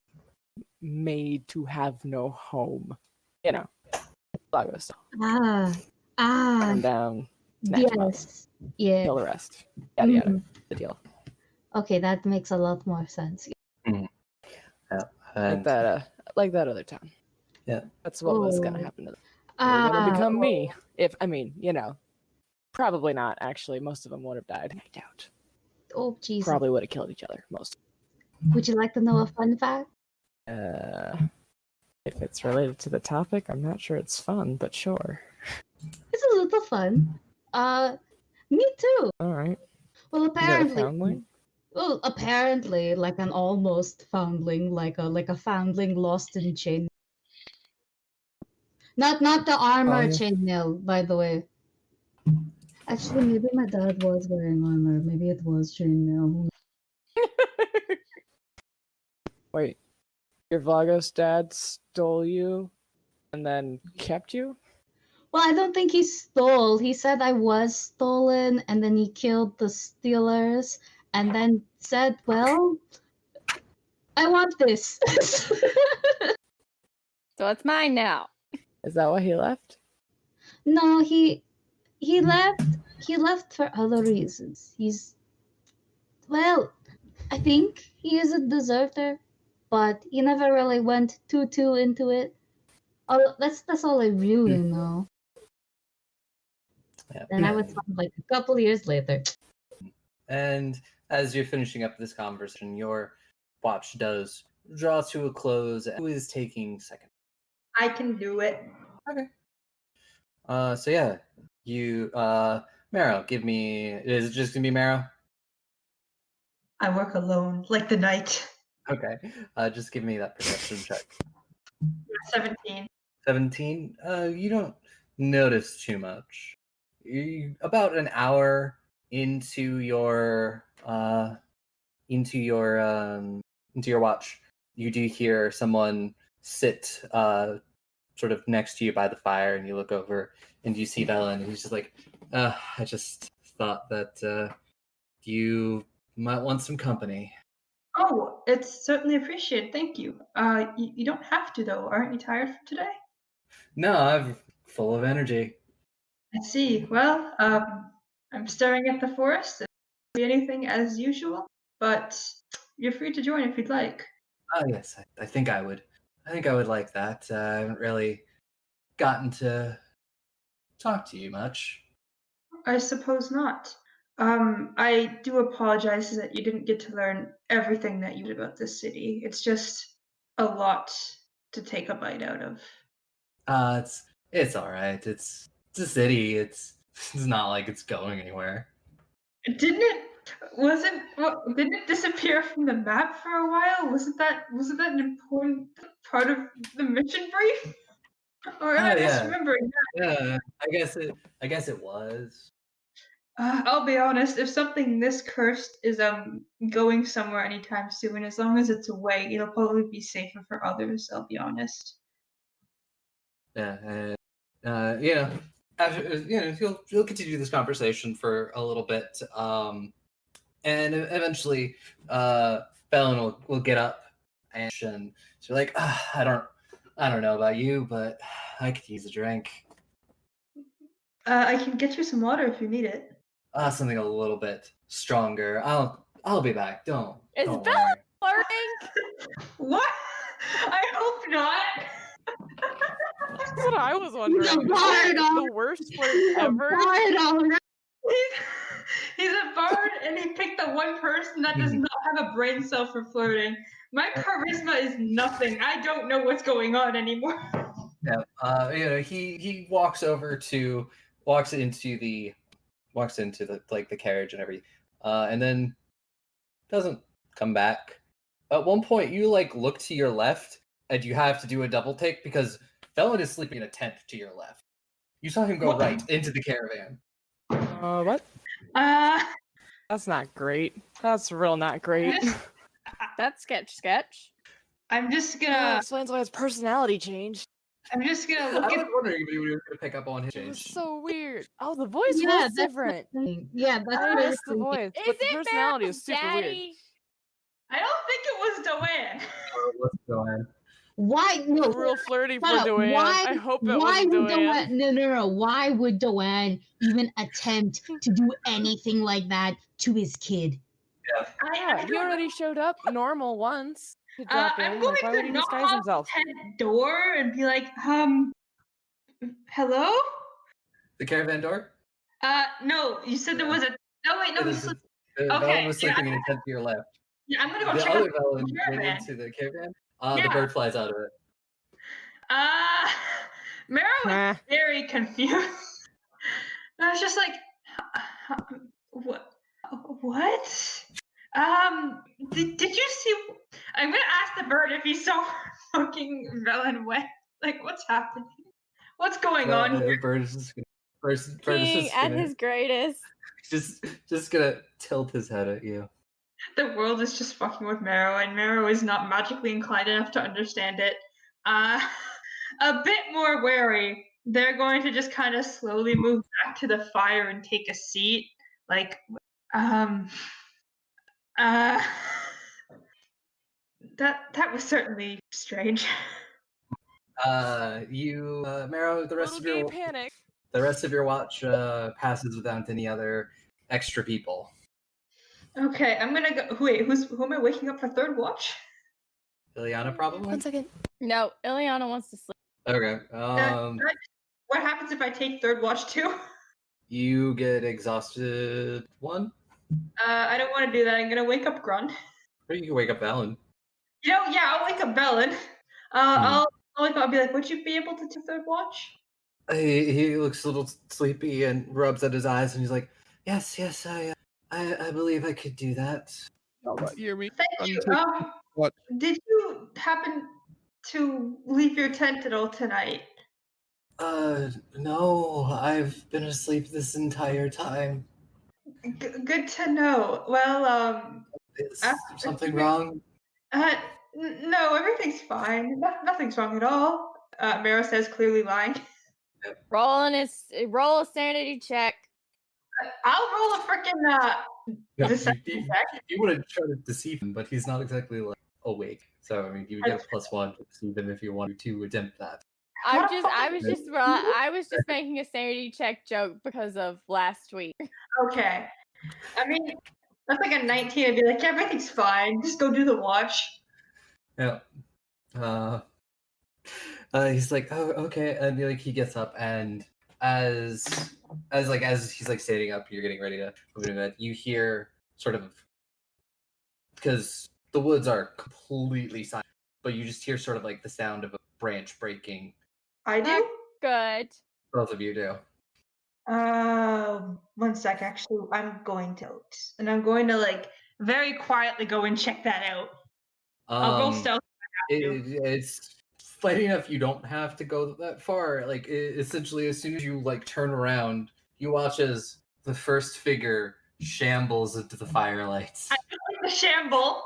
C: made to have no home. You know, Lagos style. Burn down, snatch them up,
D: yeah,
C: kill the rest. Yada yada. The deal.
D: Okay, that makes a lot more sense.
A: Yeah,
C: Like that other town.
A: Yeah,
C: that's what was gonna happen to them. They're gonna become me. If I mean, probably not. Actually, most of them would have died. I doubt.
D: Oh, Jesus.
C: Probably would have killed each other. Most.
D: Would you like to know a fun fact?
C: If it's related to the topic, I'm not sure it's fun, but sure.
D: It's a little fun. Me too.
C: All right.
D: Well, apparently.
C: Foundling?
D: Well, apparently, like an almost foundling, like a foundling lost in chain. Not the armor chainmail, by the way. Actually, maybe my dad was wearing armor. Maybe it was chainmail.
C: Wait, your Vagos dad stole you and then kept you?
D: Well, I don't think he stole. He said I was stolen, and then he killed the stealers, and then said, well, I want this.
I: So it's mine now.
C: Is that why he left?
D: No, he left. He left for other reasons. I think he is a deserter, but he never really went too into it. Oh, that's all I really know.
A: Yeah.
D: And I was like a couple years later.
A: And as you're finishing up this conversation, your watch does draw to a close. Who is taking second?
B: I can do it.
A: Okay. So yeah, you, Marrow, give me. Is it just gonna be Marrow?
B: I work alone, like the night.
A: Okay. Just give me that perception check.
B: 17.
A: 17. You don't notice too much. About an hour into your watch, you do hear someone sit sort of next to you by the fire, and you look over and you see Velen, and he's just like, I just thought that you might want some company.
B: Oh, it's certainly appreciated. Thank you. You don't have to though. Aren't you tired from today?
A: No, I'm full of energy.
B: I see. Well, I'm staring at the forest. It could be anything as usual, but you're free to join if you'd like.
A: Oh yes, I think I would. I think I would like that. I haven't really gotten to talk to you much.
B: I suppose not. I do apologize that you didn't get to learn everything that you did about this city. It's just a lot to take a bite out of.
A: It's all right. It's a city. It's not like it's going anywhere.
B: Didn't it disappear from the map for a while? Wasn't that an important part of the mission brief? Or am I misremembering that?
A: Yeah, I guess it was.
B: I'll be honest, if something this cursed is going somewhere anytime soon, as long as it's away, it'll probably be safer for others, I'll be honest.
A: Yeah, after, you'll continue this conversation for a little bit, and eventually, Belen will get up, and she's like, I don't know about you, but I could use a drink.
B: I can get you some water if you need it.
A: Something a little bit stronger. I'll be back. Don't
I: Belen flirting?
B: What? I hope not.
C: That's what I was wondering. The worst flirt ever.
B: He's a bard, and he picked the one person that does not have a brain cell for flirting. My charisma is nothing. I don't know what's going on anymore.
A: Yeah. He walks into the carriage and everything, and then doesn't come back. At one point, you look to your left, and you have to do a double take because Belen is sleeping in a tent to your left. You saw him go right into the caravan.
C: What? That's not great. That's real not great.
I: That's sketch.
B: I'm just gonna.
C: That explains why his personality changed.
B: I'm just gonna look
A: I was wondering if you were going to pick up on his change.
C: It was so weird. Oh, the voice was different.
D: Yeah, that's
C: I missed the voice, but the
I: Is it
C: personality
I: Bad
C: is super
I: Daddy?
C: weird.
B: I don't think it was Doan.
A: What's going?
D: Why? No,
C: real flirty for
D: shut up.
C: Doan.
D: Why?
C: I hope it
D: Why
C: wasn't
D: would
C: Doan.
D: No. Why would Doan even attempt to do anything like that to his kid?
C: Yeah, he already showed up normal once to drop in.
B: I'm going
C: Like, why would
B: to
C: he
B: knock
C: disguise
B: on
C: himself?
B: the tent door and be like, hello?
A: The caravan door?
B: No, you said there was a. Oh wait, no, he's.
A: Velen was sleeping in a tent to your left.
B: Yeah, I'm gonna go
A: The
B: check
A: other
B: out
A: Velen
B: the
A: went
B: caravan.
A: into the caravan.
B: Yeah.
A: The bird flies out of it.
B: Marrow was very confused. I was just like, what? What? Did you see? I'm gonna ask the bird if he saw fucking Velen wet. Like, what's happening? What's going on here?
A: The bird is just gonna,
I: King at his greatest.
A: Just gonna tilt his head at you.
B: The world is just fucking with Marrow, and Marrow is not magically inclined enough to understand it. A bit more wary. They're going to just kind of slowly move back to the fire and take a seat. Like, that was certainly strange.
A: Marrow, the rest of your watch passes without any other extra people.
B: Okay, I'm gonna go. Wait, who am I waking up for third watch?
A: Ileana, probably.
I: 1 second. No, Ileana wants to sleep.
A: Okay.
B: What happens if I take third watch too?
A: You get exhausted 1.
B: I don't want to do that. I'm gonna wake up Grunt.
A: Or you can wake up Velen.
B: You know, yeah, I'll wake up Velen. I'll be like, would you be able to do third watch?
A: He looks a little sleepy and rubs at his eyes, and he's like, "Yes, I believe I could do that."
E: Y'all not hear me?
B: Thank you.
E: What?
B: Did you happen to leave your tent at all tonight?
A: No, I've been asleep this entire time.
B: Good to know. Well,
A: is something wrong?
B: No, everything's fine. Nothing's wrong at all. Marrow says, clearly lying.
I: Roll a sanity check.
B: I'll roll a freaking deception check.
A: You would have tried to deceive him, but he's not exactly like awake. So I mean, you would get a +1 to deceive him if you wanted to attempt that.
I: I was just making a sanity check joke because of last week.
B: Okay. I mean, that's like a 19. I'd be like, yeah, everything's fine. Just go do the watch.
A: Yeah. He's like, oh, okay, and like he gets up, and as he's like standing up, you're getting ready to move to bed. You hear sort of, because the woods are completely silent, but you just hear sort of like the sound of a branch breaking.
B: I do?
I: Good.
A: Both of you do.
B: 1 sec. Actually, I'm going to like very quietly go and check that out. I'll roll stealth.
A: It's funny enough. You don't have to go that far. Like essentially, as soon as you like turn around, you watch as the first figure shambles into the firelights.
B: I like the shamble.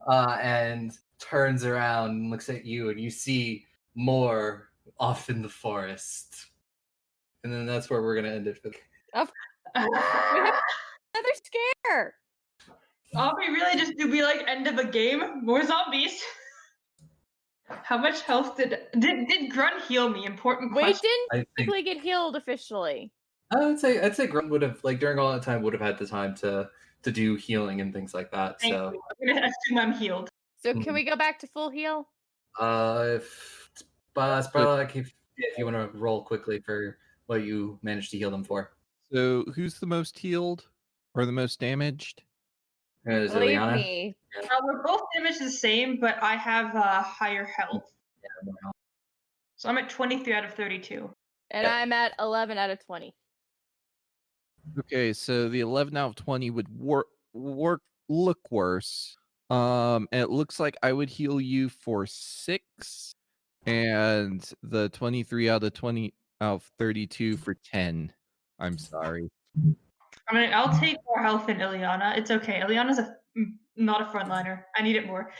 A: And turns around and looks at you, and you see more off in the forest. And then that's where we're gonna end it.
I: We have another scare.
B: Are we really just do we like end of a game? More zombies. How much health did Grunt heal me? Important question.
I: We didn't technically get healed officially.
A: I'd say Grunt would have, like, during all that time, would have had the time to do healing and things like that.
B: Thank
A: so
B: you. I'm gonna assume I'm healed.
I: So can we go back to full heal?
A: It's probably like if you want to roll quickly for what you managed to heal them for.
F: So who's the most healed or the most damaged?
A: Is
I: Believe
A: Ileana?
I: me.
B: We're both damaged the same, but I have higher health.
A: Yeah, more health.
B: So I'm at 23 out of 32.
I: And I'm at 11 out of 20.
F: Okay, so the 11 out of 20 would look worse. And it looks like I would heal you for 6, and the 23 out of 32 for 10. I'm sorry.
B: I mean, I'll take more health than Ileana. It's okay. Ileana's not a frontliner. I need it more.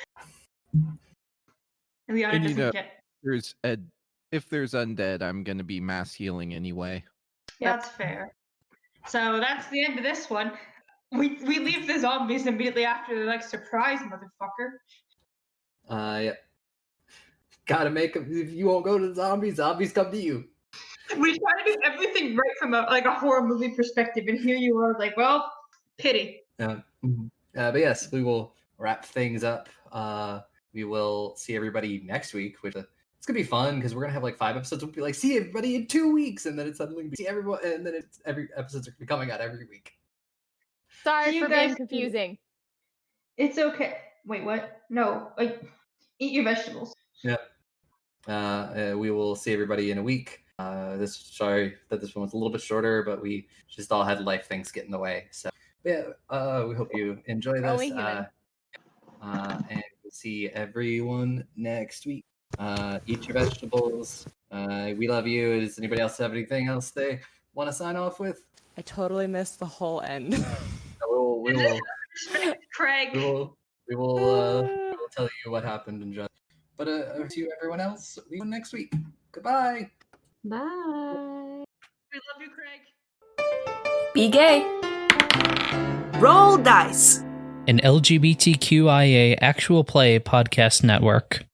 B: Ileana doesn't get.
F: If there's undead, I'm gonna be mass healing anyway.
B: That's fair. So that's the end of this one. We leave the zombies immediately after. They're like, surprise, motherfucker.
A: Yeah. Gotta make them. If you won't go to the zombies, zombies come to you.
B: We try to do everything right from a horror movie perspective, and here you are, like, well, pity.
A: But yes, we will wrap things up. We will see everybody next week, which it's gonna be fun because we're gonna have like 5 episodes. We'll be like, see everybody in 2 weeks, and then it's suddenly see everyone, and then every episodes are gonna be coming out every week.
I: Sorry for being confusing.
B: It's okay. Wait, what? No, eat your vegetables.
A: Yeah. We will see everybody in a week. Sorry that this one was a little bit shorter, but we just all had life things get in the way. So yeah, we hope you enjoy this. And we'll see everyone next week. Eat your vegetables. We love you. Does anybody else have anything else they want to sign off with?
C: I totally missed the whole end.
A: We will.
B: Craig.
A: We will tell you what happened in just. But to everyone else, we will next week. Goodbye.
D: Bye.
B: We love you, Craig.
J: Be gay. Roll dice.
K: An LGBTQIA actual play podcast network.